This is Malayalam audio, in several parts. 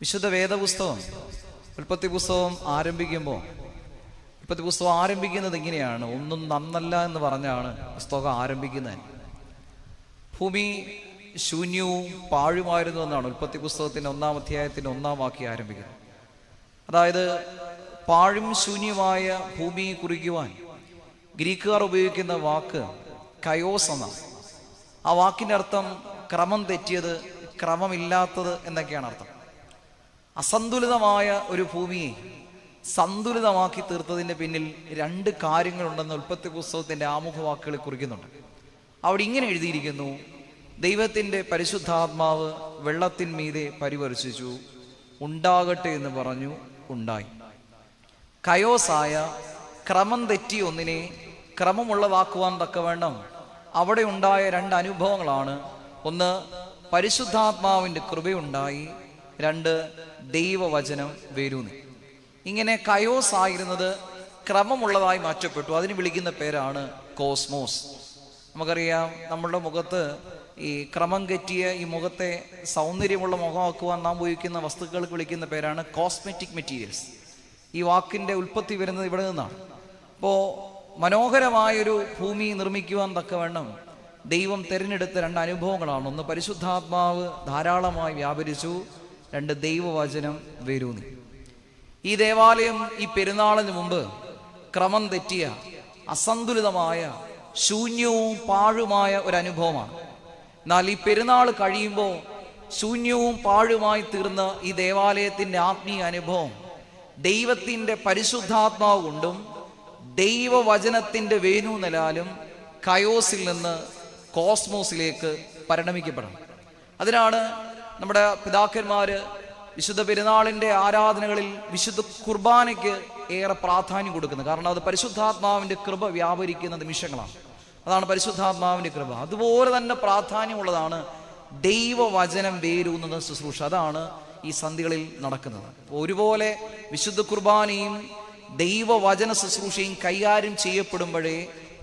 വിശുദ്ധ വേദപുസ്തകം ഉൽപ്പത്തി പുസ്തകം ആരംഭിക്കുന്നത് ഇങ്ങനെയാണ്. ഒന്നും നന്നല്ല എന്ന് പറഞ്ഞാണ് പുസ്തകം ആരംഭിക്കുന്നത്. ഭൂമി ശൂന്യവും പാഴുമായിരുന്നു എന്നാണ് ഉൽപ്പത്തി പുസ്തകത്തിൻ്റെ 1-ാം അധ്യായത്തിൻ്റെ 1-ാം വാക്യം ആരംഭിക്കുന്നത്. അതായത് പാഴും ശൂന്യമായ ഭൂമിയെ കുറിക്കുവാൻ ഗ്രീക്കുകാർ ഉപയോഗിക്കുന്ന വാക്ക് കയോസ് എന്നാണ്. ആ വാക്കിൻ്റെ അർത്ഥം ക്രമം തെറ്റിയത്, ക്രമമില്ലാത്തത് എന്നൊക്കെയാണ് അർത്ഥം. അസന്തുലിതമായ ഒരു ഭൂമിയെ സന്തുലിതമാക്കി തീർത്തതിൻ്റെ പിന്നിൽ 2 കാര്യങ്ങളുണ്ടെന്ന് ഉൽപ്പത്തി പുസ്തകത്തിൻ്റെ ആമുഖവാക്കുകളിൽ കുറിക്കുന്നുണ്ട്. അവിടെ ഇങ്ങനെ എഴുതിയിരിക്കുന്നു: ദൈവത്തിൻ്റെ പരിശുദ്ധാത്മാവ് വെള്ളത്തിന്മീതെ പരിവർഷിച്ചു, ഉണ്ടാകട്ടെ എന്ന് പറഞ്ഞു, ഉണ്ടായി. കയോസായ ക്രമം തെറ്റി ഒന്നിനെ ക്രമമുള്ളതാക്കുവാൻ തക്കവേണം അവിടെ ഉണ്ടായ 2 അനുഭവങ്ങളാണ്. ഒന്ന്, പരിശുദ്ധാത്മാവിൻ്റെ കൃപയുണ്ടായി. 2, ദൈവവചനം വേരൂന്നി. ഇങ്ങനെ കയോസ് ആയിരുന്നത് ക്രമമുള്ളതായി മാറ്റപ്പെട്ടു. അതിന് വിളിക്കുന്ന പേരാണ് കോസ്മോസ്. നമുക്കറിയാം, നമ്മളുടെ മുഖത്ത് ഈ ക്രമം തെറ്റിയ ഈ മുഖത്തെ സൗന്ദര്യമുള്ള മുഖമാക്കുവാൻ നാം ഉപയോഗിക്കുന്ന വസ്തുക്കൾക്ക് വിളിക്കുന്ന പേരാണ് കോസ്മെറ്റിക് മെറ്റീരിയൽസ്. ഈ വാക്കിൻ്റെ ഉൽപ്പത്തി വരുന്നത് ഇവിടെ നിന്നാണ്. അപ്പോൾ മനോഹരമായൊരു ഭൂമി നിർമ്മിക്കുവാൻ തക്കവണ്ണം ദൈവം തിരഞ്ഞെടുത്ത 2 അനുഭവങ്ങളാണ്. ഒന്ന്, പരിശുദ്ധാത്മാവ് ധാരാളമായി വ്യാപരിച്ചു. 2, ദൈവവചനം വേരൂന്നി. ഈ ദേവാലയം ഈ പെരുന്നാളിന് മുമ്പ് ക്രമം തെറ്റിയ, അസന്തുലിതമായ, ശൂന്യവും പാഴുമായ ഒരു അനുഭവമാണ്. എന്നാൽ ഈ പെരുന്നാൾ കഴിയുമ്പോൾ ശൂന്യവും പാഴുമായി തീർന്ന ഈ ദേവാലയത്തിൻ്റെ ആത്മീയ അനുഭവം ദൈവത്തിൻ്റെ പരിശുദ്ധാത്മാവ് കൊണ്ടും ദൈവവചനത്തിൻ്റെ വേനൂന്നലാലും കയോസിൽ നിന്ന് കോസ്മോസിലേക്ക് പരിണമിക്കപ്പെടണം. അതിനാണ് നമ്മുടെ പിതാക്കന്മാർ വിശുദ്ധ പെരുന്നാളിൻ്റെ ആരാധനകളിൽ വിശുദ്ധ കുർബാനയ്ക്ക് ഏറെ പ്രാധാന്യം കൊടുക്കുന്നത്. കാരണം അത് പരിശുദ്ധാത്മാവിൻ്റെ കൃപ വ്യാപരിക്കുന്ന നിമിഷങ്ങളാണ്. അതാണ് പരിശുദ്ധാത്മാവിൻ്റെ കൃപ. അതുപോലെ തന്നെ പ്രാധാന്യമുള്ളതാണ് ദൈവവചനം വേരൂന്നുന്ന ശുശ്രൂഷ. അതാണ് ഈ സന്ധികളിൽ നടക്കുന്നത്. ഒരുപോലെ വിശുദ്ധ കുർബാനയും ദൈവവചന ശുശ്രൂഷയും കൈകാര്യം ചെയ്യപ്പെടുമ്പോഴേ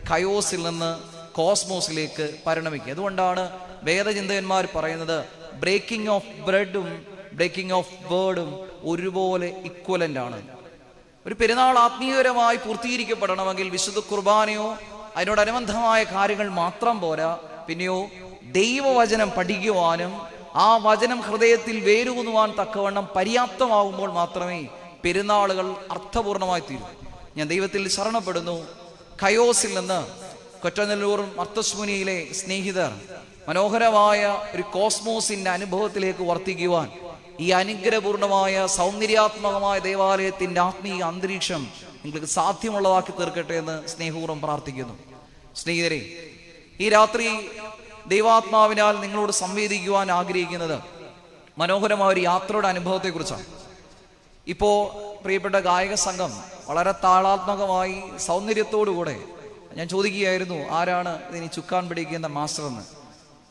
കയോസിൽ നിന്ന് കോസ്മോസിലേക്ക് പരിണമിക്കുക. അതുകൊണ്ടാണ് വേദചിന്തകന്മാർ പറയുന്നത് ബ്രേക്കിംഗ് ഓഫ് ബ്രെഡും ബ്രേക്കിംഗ് ഓഫ് വേർഡും ഒരുപോലെ ഇക്വലൻ്റ് ആണ്. ഒരു പെരുന്നാൾ ആത്മീയപരമായി പൂർത്തീകരിക്കപ്പെടണമെങ്കിൽ വിശുദ്ധ കുർബാനയോ അതിനോടനുബന്ധമായ കാര്യങ്ങൾ മാത്രം പോരാ, പിന്നെയോ ദൈവവചനം പഠിക്കുവാനും ആ വചനം ഹൃദയത്തിൽ വേരൂന്നുവാൻ തക്കവണ്ണം പര്യാപ്തമാകുമ്പോൾ മാത്രമേ പെരുന്നാളുകൾ അർത്ഥപൂർണമായി തീരൂ. ഞാൻ ദൈവത്തിൽ ശരണപ്പെടുന്നു. കയോസിൽ നിന്ന് കൊറ്റനെല്ലൂർ മർത്തസ്മുനിയിലെ സ്നേഹിതർ മനോഹരമായ ഒരു കോസ്മോസിൻ്റെ അനുഭവത്തിലേക്ക് വർത്തിക്കുവാൻ ഈ അനുഗ്രഹപൂർണമായ സൗന്ദര്യാത്മകമായ ദേവാലയത്തിൻ്റെ ആത്മീയ അന്തരീക്ഷം നിങ്ങൾക്ക് സാധ്യമുള്ളതാക്കി തീർക്കട്ടെ എന്ന് സ്നേഹപൂർവ്വം പ്രാർത്ഥിക്കുന്നു. സ്നേഹിതരെ, ഈ രാത്രി ദൈവാത്മാവിനാൽ നിങ്ങളോട് സംവേദിക്കുവാൻ ആഗ്രഹിക്കുന്നത് മനോഹരമായ ഒരു യാത്രയുടെ അനുഭവത്തെക്കുറിച്ചാണ്. ഇപ്പോൾ പ്രിയപ്പെട്ട ഗായക സംഘം വളരെ താളാത്മകമായി സൗന്ദര്യത്തോടുകൂടെ, ഞാൻ ചോദിക്കുകയായിരുന്നു ആരാണ് ഇതിന് ചുക്കാൻ പിടിക്കുന്ന മാസ്റ്റർ എന്ന്.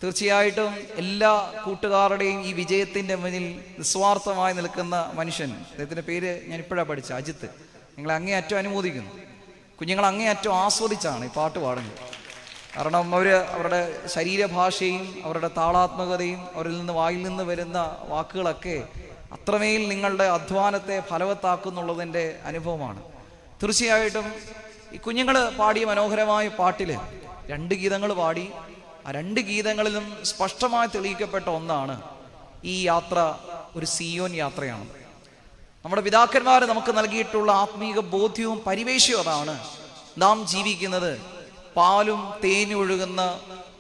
തീർച്ചയായിട്ടും എല്ലാ കൂട്ടുകാരുടെയും ഈ വിജയത്തിൻ്റെ മുന്നിൽ നിസ്വാർത്ഥമായി നിൽക്കുന്ന മനുഷ്യൻ, അദ്ദേഹത്തിൻ്റെ പേര് ഞാൻ ഇപ്പോഴാണ് പഠിച്ചത്, അജിത്ത്. നിങ്ങളെ അങ്ങേയറ്റം അനുമോദിക്കുന്നു. കുഞ്ഞുങ്ങൾ അങ്ങേയറ്റം ആസ്വദിച്ചാണ് ഈ പാട്ട് പാടുന്നത്. കാരണം അവരുടെ ശരീരഭാഷയും അവരുടെ താളാത്മകതയും അവരിൽ നിന്ന് വായിൽ നിന്ന് വരുന്ന വാക്കുകളൊക്കെ അത്രമേൽ നിങ്ങളുടെ അധ്വാനത്തെ ഫലവത്താക്കുന്നുള്ളതിൻ്റെ അനുഭവമാണ്. തീർച്ചയായിട്ടും ഈ കുഞ്ഞുങ്ങൾ പാടിയ മനോഹരമായ പാട്ടിൽ 2 ഗീതങ്ങൾ പാടി. ആ 2 ഗീതങ്ങളിലും സ്പഷ്ടമായി തെളിയിക്കപ്പെട്ട ഒന്നാണ്, ഈ യാത്ര ഒരു സിയോൻ യാത്രയാണ്. നമ്മുടെ പിതാക്കന്മാർ നമുക്ക് നൽകിയിട്ടുള്ള ആത്മീക ബോധ്യവും പരിവേഷവും അതാണ്. നാം ജീവിക്കുന്നത് പാലും തേനും ഒഴുകുന്ന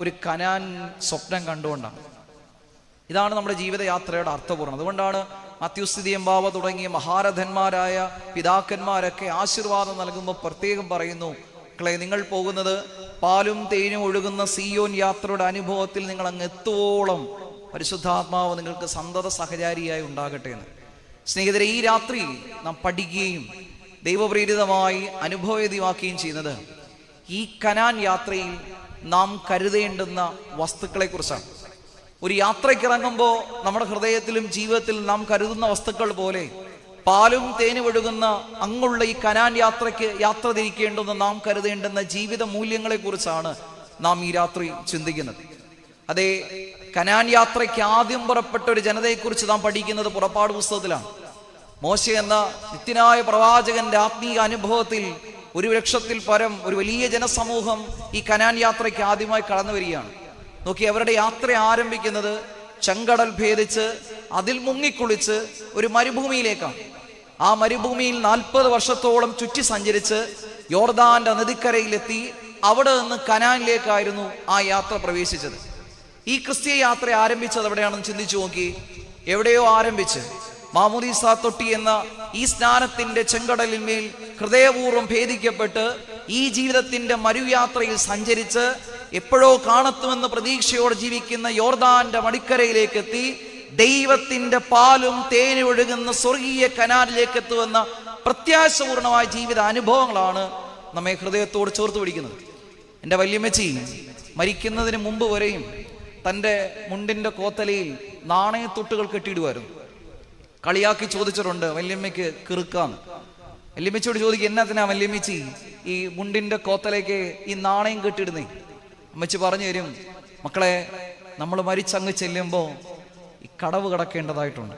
ഒരു കനാൻ സ്വപ്നം കണ്ടുകൊണ്ടാണ്. ഇതാണ് നമ്മുടെ ജീവിതയാത്രയുടെ അർത്ഥപൂർണ്ണം. അതുകൊണ്ടാണ് മത്യുസ്ഥിതിയമ്പാവ തുടങ്ങിയ മഹാരഥന്മാരായ പിതാക്കന്മാരൊക്കെ ആശീർവാദം നൽകുമ്പോൾ പ്രത്യേകം പറയുന്നു, മക്കളെ, നിങ്ങൾ പോകുന്നത് പാലും തേനും ഒഴുകുന്ന സിയോൻ യാത്രയുടെ അനുഭവത്തിൽ നിങ്ങൾ അങ്ങ് എത്തുവോളം പരിശുദ്ധാത്മാവ് നിങ്ങൾക്ക് സന്തത സഹചാരിയായി ഉണ്ടാകട്ടെ എന്ന്. സ്നേഹിതരെ, ഈ രാത്രി നാം പഠിക്കുകയും ദൈവപ്രേരിതമായി അനുഭവവേദ്യമാക്കുകയും ചെയ്യുന്നത് ഈ കനാൻ യാത്രയിൽ നാം കരുതേണ്ടുന്ന വസ്തുക്കളെ കുറിച്ചാണ്. ഒരു യാത്രയ്ക്കിറങ്ങുമ്പോൾ നമ്മുടെ ഹൃദയത്തിലും ജീവിതത്തിലും നാം കരുതുന്ന വസ്തുക്കൾ പോലെ പാലും തേനും ഒഴുകുന്ന അങ്ങുള്ള ഈ കനാൻ യാത്രയ്ക്ക് യാത്ര തിരിക്കേണ്ടുന്ന നാം കരുതേണ്ടുന്ന ജീവിത മൂല്യങ്ങളെ കുറിച്ചാണ് നാം ഈ രാത്രി ചിന്തിക്കുന്നത്. അതേ കനാൻ യാത്രയ്ക്ക് ആദ്യം പുറപ്പെട്ട ഒരു ജനതയെക്കുറിച്ച് നാം പഠിക്കുന്നത് പുറപ്പാട് പുസ്തകത്തിലാണ്. മോശ എന്ന നിത്യനായ പ്രവാചകന്റെ ആത്മീയ അനുഭവത്തിൽ 1,00,000-ൽ പരം ഒരു വലിയ ജനസമൂഹം ഈ കനാൻ യാത്രയ്ക്ക് ആദ്യമായി കടന്നു വരികയാണ്. നോക്കി, അവരുടെ യാത്ര ആരംഭിക്കുന്നത് ചെങ്കടൽ ഭേദിച്ച് അതിൽ മുങ്ങിക്കുളിച്ച് ഒരു മരുഭൂമിയിലേക്കാണ്. ആ മരുഭൂമിയിൽ 40 വർഷത്തോളം ചുറ്റി സഞ്ചരിച്ച് യോർദാന്റെ നദിക്കരയിലെത്തി അവിടെ നിന്ന് കനാനിലേക്കായിരുന്നു ആ യാത്ര പ്രവേശിച്ചത്. ഈ ക്രിസ്തീയ യാത്ര ആരംഭിച്ചത് എവിടെയാണെന്ന് ചിന്തിച്ചു നോക്കി. എവിടെയോ ആരംഭിച്ച് മാമോദീസ തൊട്ടി എന്ന ഈ സ്നാനത്തിന്റെ ചെങ്കടലിന്മേൽ ഹൃദയപൂർവ്വം ഭേദിക്കപ്പെട്ട് ഈ ജീവിതത്തിന്റെ മരുയാത്രയിൽ സഞ്ചരിച്ച് എപ്പോഴോ കാണത്തുമെന്ന് പ്രതീക്ഷയോടെ ജീവിക്കുന്ന യോർദാന്റെ മടിക്കരയിലേക്ക് എത്തി ദൈവത്തിന്റെ പാലും തേനും ഒഴുകുന്ന സ്വർഗീയ കനാലിലേക്ക് എത്തുമെന്ന പ്രത്യാശപൂർണമായ ജീവിത അനുഭവങ്ങളാണ് നമ്മെ ഹൃദയത്തോട് ചേർത്ത് പിടിക്കുന്നത്. എൻ്റെ വല്യമ്മച്ചി മരിക്കുന്നതിന് മുമ്പ് വരെയും തൻ്റെ മുണ്ടിൻ്റെ കോത്തലയിൽ നാണയത്തൊട്ടുകൾ കെട്ടിയിടുമായിരുന്നു. കളിയാക്കി ചോദിച്ചിട്ടുണ്ട്, വല്യമ്മയ്ക്ക് കിറുക്കാന്ന്. വല്യമ്മച്ചിയോട് ചോദിക്കും, എന്നാത്തിനാ വല്യമ്മച്ചി ഈ മുണ്ടിൻ്റെ കോത്തലേക്ക് ഈ നാണയം കെട്ടിയിടുന്നേ? അമ്മച്ചി പറഞ്ഞു തരും, മക്കളെ, നമ്മൾ മരിച്ചങ്ങ് ചെല്ലുമ്പോൾ ഈ കടവ് കടക്കേണ്ടതായിട്ടുണ്ട്.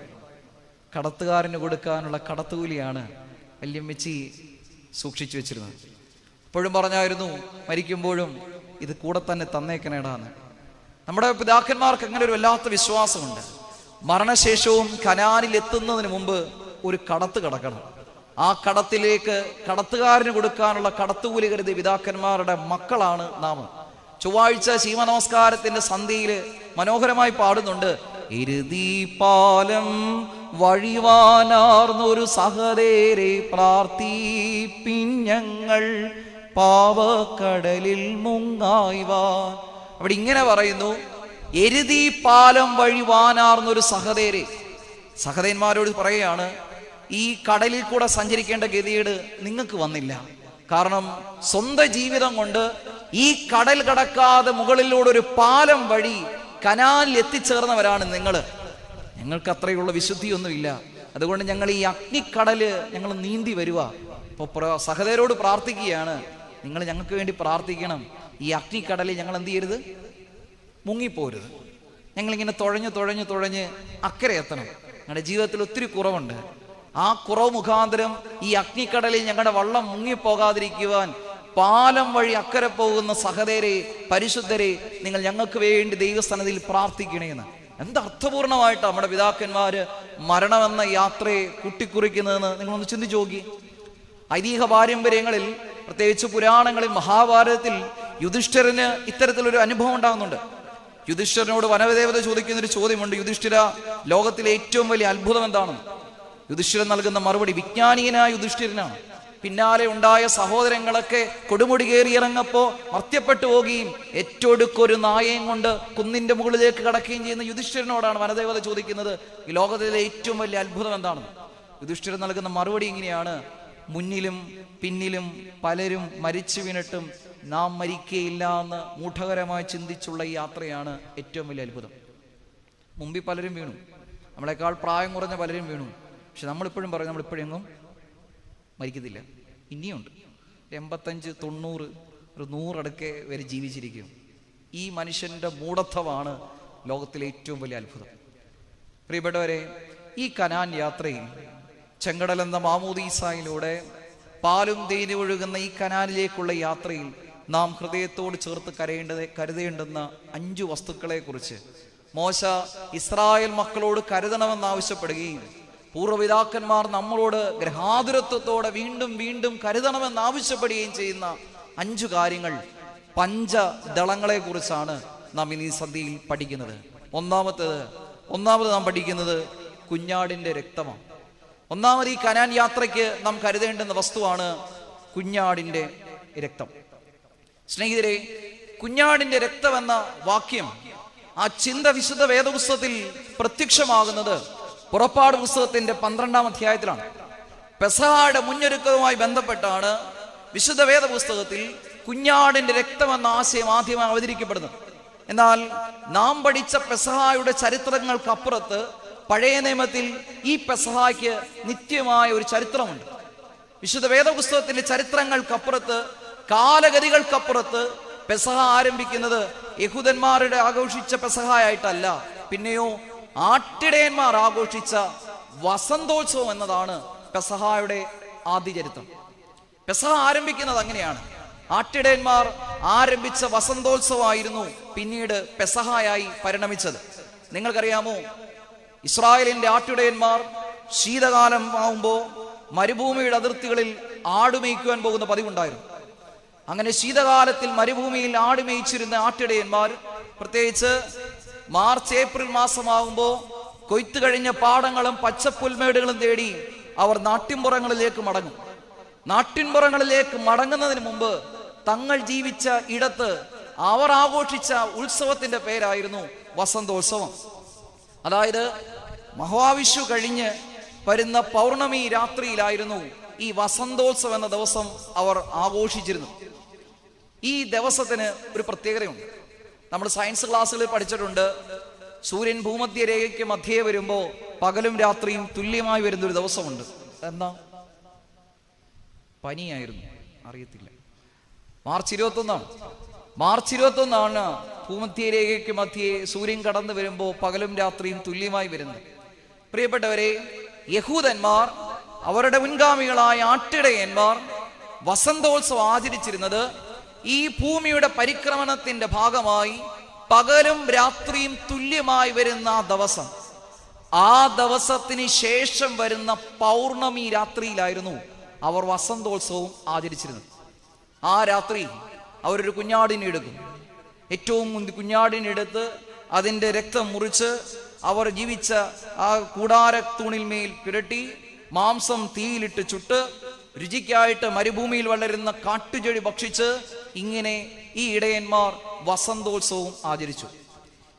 കടത്തുകാരന് കൊടുക്കാനുള്ള കടത്തുകൂലിയാണ് വല്യമ്മച്ചി സൂക്ഷിച്ചു വെച്ചിരുന്നത്. എപ്പോഴും പറഞ്ഞായിരുന്നു, മരിക്കുമ്പോഴും ഇത് കൂടെ തന്നെ തന്നേക്കണേടാന്ന്. നമ്മുടെ പിതാക്കന്മാർക്ക് അങ്ങനെ ഒരു വല്ലാത്ത വിശ്വാസമുണ്ട്. മരണശേഷവും കനാനിൽ എത്തുന്നതിന് മുമ്പ് ഒരു കടത്ത് കടക്കണം. ആ കടത്തിലേക്ക് കടത്തുകാരന് കൊടുക്കാനുള്ള കടത്തുകൂലി കരുതിയ പിതാക്കന്മാരുടെ മക്കളാണ് നാം. ചൊവ്വാഴ്ച ശീമനമസ്കാരത്തിന്റെ സന്ധ്യയില് മനോഹരമായി പാടുന്നുണ്ട്, ഇരുതി പാലം വഴിവാനാർന്നൊരു സഹദേരെ പ്രാർത്ഥിപ്പിഞ്ഞങ്ങൾ പാവക്കടലിൽ മുങ്ങായ്വാൻ. അവിടെ ഇങ്ങനെ പറയുന്നു, എരുതി പാലം വഴി വാനാർന്നൊരു സഹദേരെ. സഹദേന്മാരോട് പറയുകയാണ്, ഈ കടലിൽ കൂടെ സഞ്ചരിക്കേണ്ട ഗതികേട് നിങ്ങൾക്ക് വന്നില്ല. കാരണം സ്വന്തം ജീവിതം കൊണ്ട് ഈ കടൽ കടക്കാതെ മുകളിലൂടെ ഒരു പാലം വഴി കനാലിൽ എത്തിച്ചേർന്നവരാണ് നിങ്ങൾ. ഞങ്ങൾക്ക് അത്രയുള്ള വിശുദ്ധിയൊന്നുമില്ല. അതുകൊണ്ട് ഞങ്ങൾ ഈ അഗ്നിക്കടല് ഞങ്ങൾ നീന്തി വരുക. ഇപ്പോൾ സഹദേരോട് പ്രാർത്ഥിക്കുകയാണ്, നിങ്ങൾ ഞങ്ങൾക്ക് വേണ്ടി പ്രാർത്ഥിക്കണം. ഈ അഗ്നിക്കടലിൽ ഞങ്ങൾ എന്ത് ചെയ്യരുത്? മുങ്ങിപ്പോരുത്. ഞങ്ങളിങ്ങനെ തുഴഞ്ഞ് അക്കരെ എത്തണം. ഞങ്ങളുടെ ജീവിതത്തിൽ ഒത്തിരി കുറവുണ്ട്. ആ കുറവ് മുഖാന്തരം ഈ അഗ്നിക്കടലിൽ ഞങ്ങളുടെ വള്ളം മുങ്ങിപ്പോകാതിരിക്കുവാൻ പാലം വഴി അക്കരെ പോകുന്ന സഹദേരെ, പരിശുദ്ധരെ, നിങ്ങൾ ഞങ്ങൾക്ക് വേണ്ടി ദൈവസ്ഥാനത്തിൽ പ്രാർത്ഥിക്കണേന്ന്. എന്ത് അർത്ഥപൂർണമായിട്ടാണ് നമ്മുടെ പിതാക്കന്മാര് മരണമെന്ന യാത്രയെ കുട്ടിക്കുറിക്കുന്നതെന്ന് നിങ്ങളൊന്ന് ചിന്തിച്ചു നോക്കി. ഐതിഹ്യ പാരമ്പര്യങ്ങളിൽ, പ്രത്യേകിച്ച് പുരാണങ്ങളിൽ, മഹാഭാരതത്തിൽ യുധിഷ്ഠിരന് ഇത്തരത്തിലൊരു അനുഭവം ഉണ്ടാകുന്നുണ്ട്. യുധിഷ്ഠിരനോട് വനദേവത ചോദിക്കുന്നൊരു ചോദ്യമുണ്ട്, യുധിഷ്ഠിര, ലോകത്തിലെ ഏറ്റവും വലിയ അത്ഭുതം എന്താണെന്ന്. യുധിഷ്ഠിരൻ നൽകുന്ന മറുപടി, വിജ്ഞാനീയനായ യുധിഷ്ഠിരനാണ്. പിന്നാലെ ഉണ്ടായ സഹോദരങ്ങളൊക്കെ കൊടുമുടി കയറി ഇറങ്ങപ്പോ മർത്യപ്പെട്ടു പോവുകയും ഏറ്റൊടുക്കൊരു നായയും കൊണ്ട് കുന്നിന്റെ മുകളിലേക്ക് കടക്കുകയും ചെയ്യുന്ന യുധിഷ്ഠിരനോടാണ് വനദേവത ചോദിക്കുന്നത്, ഈ ലോകത്തിലെ ഏറ്റവും വലിയ അത്ഭുതം എന്താണെന്ന്. യുധിഷ്ഠിരൻ നൽകുന്ന മറുപടി ഇങ്ങനെയാണ്, മുന്നിലും പിന്നിലും പലരും മരിച്ചു വീണിട്ടും നാം മരിക്കുകയില്ല എന്ന് മൂഢകരമായി ചിന്തിച്ചുള്ള ഈ യാത്രയാണ് ഏറ്റവും വലിയ അത്ഭുതം. മുമ്പിൽ പലരും വീണു, നമ്മളെക്കാൾ പ്രായം കുറഞ്ഞ പലരും വീണു. പക്ഷെ നമ്മളിപ്പോഴും പറയും, നമ്മളിപ്പോഴെങ്ങും മരിക്കത്തില്ല, ഇനിയുണ്ട്. 85, 90, ഒരു 100 അടുക്കെ വരെ ജീവിച്ചിരിക്കും. ഈ മനുഷ്യന്റെ മൂഢത്വമാണ് ലോകത്തിലെ ഏറ്റവും വലിയ അത്ഭുതം. പ്രിയപ്പെട്ടവരെ, ഈ കനാൻ യാത്രയിൽ ചെങ്കടൽ എന്ന മാമോദീസായിലൂടെ പാലും തേനും ഒഴുകുന്ന ഈ കനാലിലേക്കുള്ള യാത്രയിൽ നാം ഹൃദയത്തോട് ചേർത്ത് കരുതേണ്ടുന്ന 5 വസ്തുക്കളെ കുറിച്ച് മോശ ഇസ്രായേൽ മക്കളോട് കരുതണമെന്ന് ആവശ്യപ്പെടുകയും പൂർവ്വപിതാക്കന്മാർ നമ്മളോട് ഗ്രഹാതുരത്വത്തോടെ വീണ്ടും വീണ്ടും കരുതണമെന്ന് ആവശ്യപ്പെടുകയും ചെയ്യുന്ന 5 കാര്യങ്ങൾ, പഞ്ചദളങ്ങളെ കുറിച്ചാണ് നാം ഇനി സന്ധ്യയിൽ പഠിക്കുന്നത്. ഒന്നാമത് നാം പഠിക്കുന്നത് കുഞ്ഞാടിന്റെ രക്തമാണ്. ഒന്നാമത് ഈ കനാൻ യാത്രയ്ക്ക് നാം കരുതേണ്ടുന്ന വസ്തുവാണ് കുഞ്ഞാടിന്റെ രക്തം. സ്നേഹിതരെ, കുഞ്ഞാടിന്റെ രക്തം എന്ന വാക്യം, ആ ചിന്ത വിശുദ്ധ വേദപുസ്തകത്തിൽ പ്രത്യക്ഷമാകുന്നത് പുറപ്പാട് പുസ്തകത്തിന്റെ 12-ാം അധ്യായത്തിലാണ്. പെസഹയുടെ മുന്നൊരുക്കവുമായി ബന്ധപ്പെട്ടാണ് വിശുദ്ധ വേദപുസ്തകത്തിൽ കുഞ്ഞാടിന്റെ രക്തം എന്ന ആശയം ആദ്യമായി അവതരിക്കപ്പെടുന്നത്. എന്നാൽ നാം പഠിച്ച പെസഹായുടെ ചരിത്രങ്ങൾക്കപ്പുറത്ത് പഴയ നിയമത്തിൽ ഈ പെസഹായ്ക്ക് നിത്യമായ ഒരു ചരിത്രമുണ്ട്. വിശുദ്ധ വേദപുസ്തകത്തിന്റെ ചരിത്രങ്ങൾക്കപ്പുറത്ത്, കാലഗതികൾക്കപ്പുറത്ത് പെസഹ ആരംഭിക്കുന്നത് യഹൂദന്മാരുടെ ആഘോഷിച്ച പെസഹയായിട്ടല്ല, പിന്നെയോ ആട്ടിടയന്മാർ ആഘോഷിച്ച വസന്തോത്സവം എന്നതാണ് പെസഹയുടെ ആദ്യ ചരിത്രം. പെസഹ ആരംഭിക്കുന്നത് അങ്ങനെയാണ്. ആട്ടിടയന്മാർ ആരംഭിച്ച വസന്തോത്സവമായിരുന്നു പിന്നീട് പെസഹയായി പരിണമിച്ചത്. നിങ്ങൾക്കറിയാമോ, ഇസ്രായേലിന്റെ ആട്ടിടയന്മാർ ശീതകാലം ആവുമ്പോൾ മരുഭൂമിയുടെ അതിർത്തികളിൽ ആടുമേയ്ക്കുവാൻ പോകുന്ന പതിവുണ്ടായിരുന്നു. അങ്ങനെ ശീതകാലത്തിൽ മരുഭൂമിയിൽ ആടുമേയിച്ചിരുന്ന ആട്ടിടയന്മാർ പ്രത്യേകിച്ച് മാർച്ച് ഏപ്രിൽ മാസമാകുമ്പോൾ കൊയ്ത്ത് കഴിഞ്ഞ പാടങ്ങളും പച്ചപ്പുൽമേടുകളും തേടി അവർ നാട്ടിൻപുറങ്ങളിലേക്ക് മടങ്ങും. നാട്ടിൻപുറങ്ങളിലേക്ക് മടങ്ങുന്നതിന് മുമ്പ് തങ്ങൾ ജീവിച്ച ഇടത്ത് അവർ ആഘോഷിച്ച ഉത്സവത്തിന്റെ പേരായിരുന്നു വസന്തോത്സവം. അതായത് മഹാവിഷു കഴിഞ്ഞ് വരുന്ന പൗർണമി രാത്രിയിലായിരുന്നു ഈ വസന്തോത്സവം എന്ന ദിവസം അവർ ആഘോഷിച്ചിരുന്നു. ഈ ദിവസത്തിന് ഒരു പ്രത്യേകതയുണ്ട്. നമ്മൾ സയൻസ് ക്ലാസ്സുകളിൽ പഠിച്ചിട്ടുണ്ട്, സൂര്യൻ ഭൂമധ്യരേഖയ്ക്ക് മധ്യേ വരുമ്പോൾ പകലും രാത്രിയും തുല്യമായി വരുന്നൊരു ദിവസമുണ്ട്. എന്താ? പനിയായിരുന്നു, അറിയത്തില്ല. മാർച്ച് 21 ഭൂമധ്യരേഖയ്ക്ക് മധ്യേ സൂര്യൻ കടന്നു വരുമ്പോൾ പകലും രാത്രിയും തുല്യമായി വരുന്നത്. പ്രിയപ്പെട്ടവരെ, യഹൂദന്മാർ, അവരുടെ മുൻഗാമികളായ ആട്ടിടയന്മാർ വസന്തോത്സവം ആചരിച്ചിരുന്നത് ഈ ഭൂമിയുടെ പരിക്രമണത്തിന്റെ ഭാഗമായി പകലും രാത്രിയും തുല്യമായി വരുന്ന ആ ദിവസത്തിന് ശേഷം വരുന്ന പൗർണമി രാത്രിയിലായിരുന്നു അവർ വസന്തോത്സവം ആചരിച്ചിരുന്നത്. ആ രാത്രി അവരൊരു കുഞ്ഞാടിനെ എടുക്കും. ഏറ്റവും കുഞ്ഞാടിനെടുത്ത് അതിൻ്റെ രക്തം മുറിച്ച് അവർ ജീവിച്ച ആ കൂടാരത്തൂണിന്മേൽ പുരട്ടി മാംസം തീയിലിട്ട് ചുട്ട് രുചിക്കായിട്ട് മരുഭൂമിയിൽ വളരുന്ന കാട്ടുചെടി ഭക്ഷിച്ച് ഇങ്ങനെ ഈ ഇടയന്മാർ വസന്തോത്സവം ആചരിച്ചു.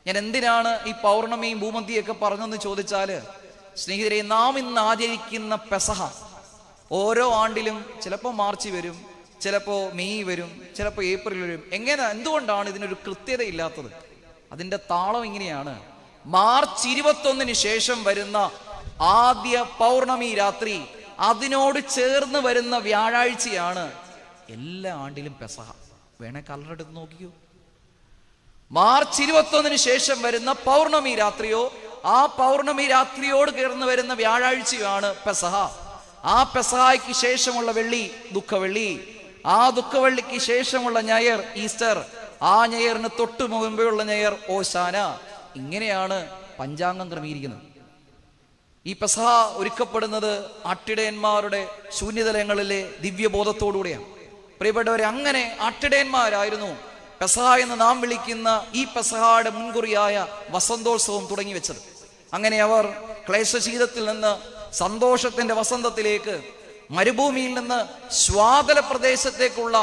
ഞാൻ എന്തിനാണ് ഈ പൗർണമിയും ഭൂമധ്യയൊക്കെ പറഞ്ഞെന്ന് ചോദിച്ചാല്, സ്നേഹിതരെ, നാം ഇന്ന് ആചരിക്കുന്ന പെസഹ ഓരോ ആണ്ടിലും ചിലപ്പോൾ മാർച്ച് വരും, ചിലപ്പോൾ മെയ് വരും, ചിലപ്പോൾ ഏപ്രിൽ വരും. എന്തുകൊണ്ടാണ് ഇതിനൊരു കൃത്യത ഇല്ലാത്തത്? അതിൻ്റെ താളം ഇങ്ങനെയാണ്. മാർച്ച് 21 ശേഷം വരുന്ന ആദ്യ പൗർണമി രാത്രി, അതിനോട് ചേർന്ന് വരുന്ന വ്യാഴാഴ്ചയാണ് എല്ലാ ആണ്ടിലും പെസഹ. വേണേ കലറെടുത്ത് നോക്കിയോ. മാർച്ച് 21 ശേഷം വരുന്ന പൗർണമി രാത്രിയോ ആ പൗർണമി രാത്രിയോട് ചേർന്ന് വരുന്ന വ്യാഴാഴ്ചയാണ് പെസഹ. ആ പെസഹായ്ക്ക് ശേഷമുള്ള വെള്ളി ദുഃഖവെള്ളി, ആ ദുഃഖവെള്ളിക്ക് ശേഷമുള്ള ഞായർ ഈസ്റ്റർ, ആ ഞായറിന് തൊട്ടു മുമ്പെയുള്ള ഞായർ ഓശാന. ഇങ്ങനെയാണ് പഞ്ചാംഗം ക്രമീകരിക്കുന്നത്. ഈ പെസഹ ഒരുക്കപ്പെടുന്നത് ആട്ടിടയന്മാരുടെ ശൂന്യതലങ്ങളിലെ ദിവ്യബോധത്തോടുകൂടിയാണ്. പ്രിയപ്പെട്ടവരെ, അങ്ങനെ ആട്ടിടയന്മാരായിരുന്നു പെസഹ എന്ന് നാം വിളിക്കുന്ന ഈ പെസഹയുടെ മുൻകുറിയായ വസന്തോത്സവം തുടങ്ങി വെച്ചത്. അങ്ങനെ അവർ ക്ലേശശീലത്തിൽ നിന്ന് സന്തോഷത്തിന്റെ വസന്തത്തിലേക്ക്, മരുഭൂമിയിൽ നിന്ന് സ്വാതല പ്രദേശത്തേക്കുള്ള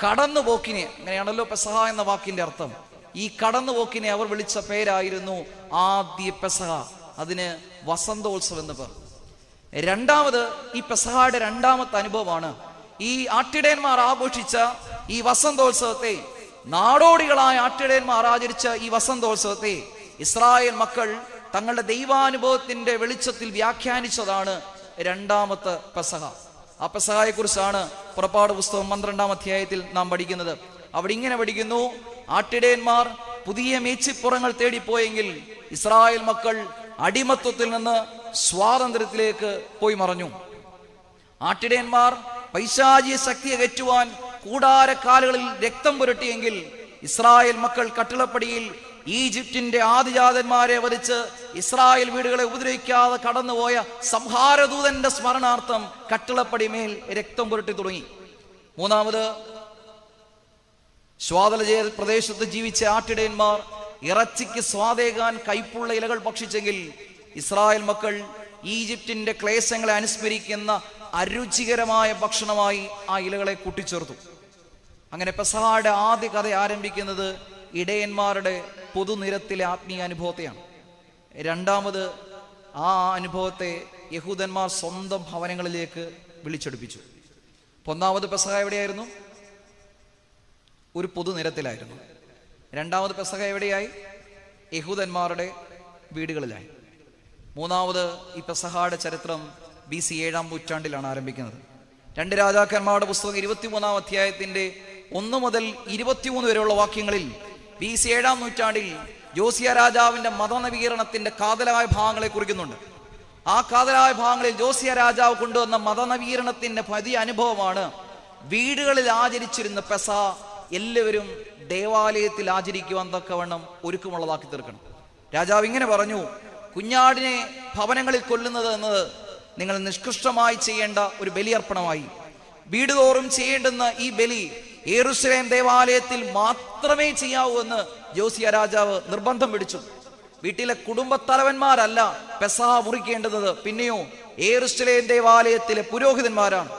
കടന്നുപോക്കിനെ, അങ്ങനെയാണല്ലോ പെസഹ എന്ന വാക്കിന്റെ അർത്ഥം, ഈ കടന്നുപോക്കിനെ അവർ വിളിച്ച പേരായിരുന്നു ആദ്യ പെസഹ. അതിന് വസന്തോത്സവം എന്ന് പേർ. രണ്ടാമത്, ഈ പെസഹയുടെ രണ്ടാമത്തെ അനുഭവമാണ് ഈ ആട്ടിടയന്മാർ ആഘോഷിച്ച ഈ വസന്തോത്സവത്തെ, നാടോടികളായ ആട്ടിടയന്മാർ ആചരിച്ച ഈ വസന്തോത്സവത്തെ ഇസ്രായേൽ മക്കൾ തങ്ങളുടെ ദൈവാനുഭവത്തിന്റെ വെളിച്ചത്തിൽ വ്യാഖ്യാനിച്ചതാണ് രണ്ടാമത്തെ പെസഹ. ആ പെസഹയെ കുറിച്ചാണ് പുറപ്പാട് പുസ്തകം 12-ാം അധ്യായത്തിൽ നാം പഠിക്കുന്നത്. അവിടെ ഇങ്ങനെ പഠിക്കുന്നു: ആട്ടിടയന്മാർ പുതിയ മേച്ചിപ്പുറങ്ങൾ തേടിപ്പോയെങ്കിൽ ഇസ്രായേൽ മക്കൾ അടിമത്വത്തിൽ നിന്ന് സ്വാതന്ത്ര്യത്തിലേക്ക് പോയി മറഞ്ഞു. ആട്ടിടയന്മാർ പൈശാചിക ശക്തി അകറ്റുവാൻ കൂടാരക്കാലുകളിൽ രക്തം പുരട്ടിയെങ്കിൽ ഇസ്രായേൽ മക്കൾ കട്ടിളപ്പടിയിൽ ഈജിപ്തിന്റെ ആദിജാതന്മാരെ വധിച്ച് ഇസ്രായേൽ വീടുകളെ ഉപദ്രവിക്കാതെ കടന്നുപോയ സംഹാരദൂതന്റെ സ്മരണാർത്ഥം കട്ടിളപ്പടിമേൽ രക്തം പുരട്ടി തുടങ്ങി. മൂന്നാമത്, സ്വാതല പ്രദേശത്ത് ജീവിച്ച ആട്ടിടയന്മാർ ഇറച്ചിക്ക് സ്വാദേകാൻ കൈപ്പുള്ള ഇലകൾ ഭക്ഷിച്ചെങ്കിൽ ഇസ്രായേൽ മക്കൾ ഈജിപ്തിന്റെ ക്ലേശങ്ങളെ അനുസ്മരിക്കുന്ന അരുചികരമായ ഭക്ഷണമായി ആ ഇലകളെ കൂട്ടിച്ചേർത്തു. അങ്ങനെ പെസഹയുടെ ആദ്യ കഥ ആരംഭിക്കുന്നത് ഇടയന്മാരുടെ പൊതുനിരത്തിലെ ആത്മീയ അനുഭവത്തെയാണ്. രണ്ടാമത്, ആ അനുഭവത്തെ യഹൂദന്മാർ സ്വന്തം ഭവനങ്ങളിലേക്ക് വിളിച്ചെടുപ്പിച്ചു. ഒന്നാമത് പെസഹ എവിടെയായിരുന്നു? ഒരു പൊതുനിരത്തിലായിരുന്നു. രണ്ടാമത് പെസഹ എവിടെയായി? യഹൂദന്മാരുടെ വീടുകളിലായി. മൂന്നാമത്, ഈ പെസഹയുടെ ചരിത്രം BC 7-ാം നൂറ്റാണ്ടിലാണ് ആരംഭിക്കുന്നത്. 2 രാജാക്കന്മാരുടെ പുസ്തകം 23-ാം അധ്യായത്തിന്റെ 1 മുതൽ 23 വരെയുള്ള വാക്യങ്ങളിൽ BC 7-ാം നൂറ്റാണ്ടിൽ ജോസിയ രാജാവിന്റെ മതനവീകരണത്തിന്റെ കാതലായ ഭാഗങ്ങളെ കുറിക്കുന്നുണ്ട്. ആ കാതലായ ഭാഗങ്ങളിൽ ജോസിയ രാജാവ് കൊണ്ടുവന്ന മതനവീകരണത്തിന്റെ വലിയ അനുഭവമാണ് വീടുകളിൽ ആചരിച്ചിരുന്ന പെസഹ എല്ലാവരും ദേവാലയത്തിൽ ആചരിക്കുവാൻ തക്കവണ്ണം ഒരുക്കമുള്ളതാക്കി തീർക്കണം. രാജാവ് ഇങ്ങനെ പറഞ്ഞു, കുഞ്ഞാടിനെ ഭവനങ്ങളിൽ കൊല്ലുന്നത് എന്നത് നിങ്ങൾ നിഷ്കൃഷ്ടമായി ചെയ്യേണ്ട ഒരു ബലിയർപ്പണമായി. വീടുതോറും ചെയ്യേണ്ടുന്ന ഈ ബലി യെരൂശലേം ദേവാലയത്തിൽ മാത്രമേ ചെയ്യാവൂ എന്ന് ജോസിയ രാജാവ് നിർബന്ധം പിടിച്ചു. വീട്ടിലെ കുടുംബത്തലവന്മാരല്ല പെസഹ മുറിക്കേണ്ടത്, പിന്നെയോ യെരൂശലേം ദേവാലയത്തിലെ പുരോഹിതന്മാരാണ്.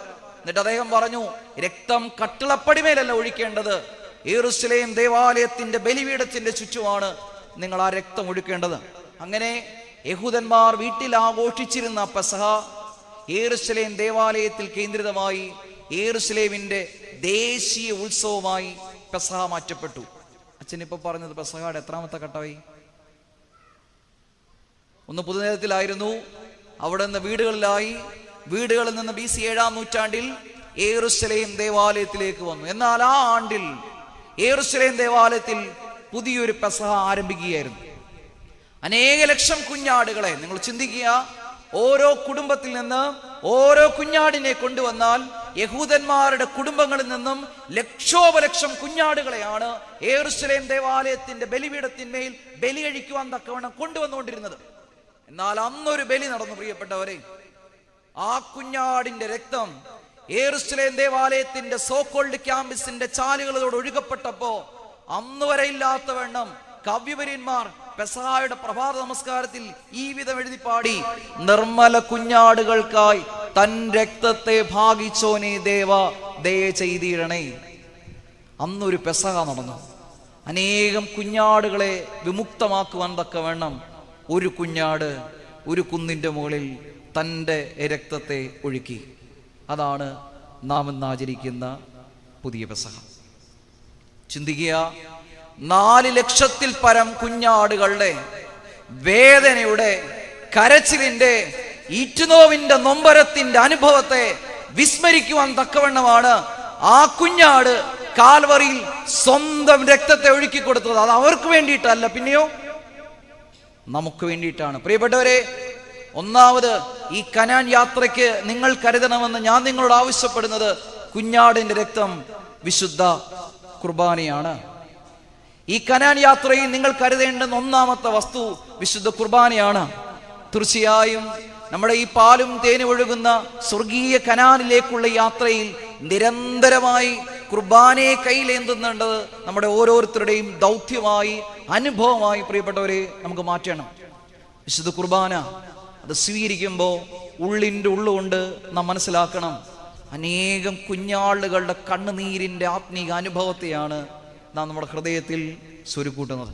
എന്നിട്ട് അദ്ദേഹം പറഞ്ഞു, രക്തം കട്ടിളപ്പടിമേലല്ല ഒഴിക്കേണ്ടത്, യെരൂശലേം ദേവാലയത്തിന്റെ ബലിപീഠത്തിന്റെ ചുറ്റുമാണ് നിങ്ങൾ ആ രക്തം ഒഴിക്കേണ്ടത്. അങ്ങനെ യഹൂദന്മാർ വീട്ടിൽ ആഘോഷിച്ചിരുന്ന പെസഹ യെരൂശലേം ദേവാലയത്തിൽ കേന്ദ്രിതമായി യെരൂശലേമിന്റെ ദേശീയ ഉത്സവമായി പെസഹ മാറ്റപ്പെട്ടു. അച്ഛൻ ഇപ്പൊ പറഞ്ഞത് പെസഹയുടെ എത്രാമത്തെ ഘട്ടമായി? ഒന്ന് പുതുനേരത്തിലായിരുന്നു, അവിടെ നിന്ന് വീടുകളിലായി, വീടുകളിൽ നിന്ന് BC 7-ാം നൂറ്റാണ്ടിൽ യെരൂശലേം ദേവാലയത്തിലേക്ക് വന്നു. എന്നാൽ ആ ആണ്ടിൽ യെരൂശലേം ദേവാലയത്തിൽ പുതിയൊരു പെസഹ ആരംഭിക്കുകയായിരുന്നു. അനേക ലക്ഷം കുഞ്ഞാടുകളെ നിങ്ങൾ ചിന്തിക്കുക, ഓരോ കുടുംബത്തിൽ നിന്ന് ഓരോ കുഞ്ഞാടിനെ കൊണ്ടുവന്നാൽ യഹൂദന്മാരുടെ കുടുംബങ്ങളിൽ നിന്നും ലക്ഷോപലക്ഷം കുഞ്ഞാടുകളെയാണ് യെരൂശലേം ദേവാലയത്തിന്റെ ബലിപീഠത്തിന്മേൽ ബലി കഴിക്കുവാൻ തക്കവണ്ണം കൊണ്ടുവന്നുകൊണ്ടിരുന്നത്. എന്നാൽ അന്നൊരു ബലി നടന്നു പ്രിയപ്പെട്ടവരെ. ആ കുഞ്ഞാടിന്റെ രക്തം യെരൂശലേം ദേവാലയത്തിന്റെ സോക്കോൾഡ് ക്യാമ്പസിന്റെ ചാലുകളോട് ഒഴുകപ്പെട്ടപ്പോ അന്ന് വരെ ഇല്ലാത്ത വണ്ണം കവ്യവര്യന്മാർ പെസഹായുടെ പ്രഭാത നമസ്കാരത്തിൽ ഈ വിധം എഴുതി പാടി, നിർമ്മല കുഞ്ഞാടുകൾക്കായി തൻ രക്തത്തെ ഭാഗിച്ചോനെ ദേവ ദയ ചെയ്തിടണേ. അന്നൊരു പെസഹ നടന്നു. അനേകം കുഞ്ഞാടുകളെ വിമുക്തമാക്കുവാൻ തക്കവണ്ണം ഒരു കുഞ്ഞാട് ഒരു കുന്നിന്റെ മുകളിൽ തൻ്റെ രക്തത്തെ ഒഴുക്കി. അതാണ് നാം ഇന്ന് ആചരിക്കുന്ന പുതിയ പെസഹ. ചിന്തിക്കുക, 4 ലക്ഷത്തിൽ പരം കുഞ്ഞാടുകളുടെ വേദനയുടെ, കരച്ചിലിന്റെ, ഈറ്റുനോവിന്റെ, നൊമ്പരത്തിന്റെ അനുഭവത്തെ വിസ്മരിക്കുവാൻ തക്കവണ്ണമാണ് ആ കുഞ്ഞാട് കാൽവറിയിൽ സ്വന്തം രക്തത്തെ ഒഴുക്കി കൊടുത്തത്. അത് അവർക്ക് വേണ്ടിയിട്ടല്ല, പിന്നെയോ നമുക്ക് വേണ്ടിയിട്ടാണ്. പ്രിയപ്പെട്ടവരെ, ഒന്നാമത് ഈ കനാൻ യാത്രയ്ക്ക് നിങ്ങൾ കരുതണമെന്ന് ഞാൻ നിങ്ങളോട് ആവശ്യപ്പെടുന്നത് കുഞ്ഞാടിന്റെ രക്തം, വിശുദ്ധ കുർബാനയാണ്. ഈ കനാൻ യാത്രയിൽ നിങ്ങൾ കരുതേണ്ടുന്ന ഒന്നാമത്തെ വസ്തു വിശുദ്ധ കുർബാനയാണ്. തീർച്ചയായും നമ്മുടെ ഈ പാലും തേനും ഒഴുകുന്ന സ്വർഗീയ കനാനിലേക്കുള്ള യാത്രയിൽ നിരന്തരമായി കുർബാനയെ കയ്യിലേന്തുന്നുണ്ടത് നമ്മുടെ ഓരോരുത്തരുടെയും ദൗത്യമായി, അനുഭവമായി പ്രിയപ്പെട്ടവരെ നമുക്ക് മാറ്റണം. വിശുദ്ധ കുർബാന അത് സ്വീകരിക്കുമ്പോൾ ഉള്ളിൻ്റെ ഉള്ളുകൊണ്ട് നാം മനസ്സിലാക്കണം, അനേകം കുഞ്ഞാളുകളുടെ കണ്ണുനീരിൻ്റെ ആത്മീക അനുഭവത്തെയാണ് നാം നമ്മുടെ ഹൃദയത്തിൽ സ്വരുക്കൂട്ടുന്നത്.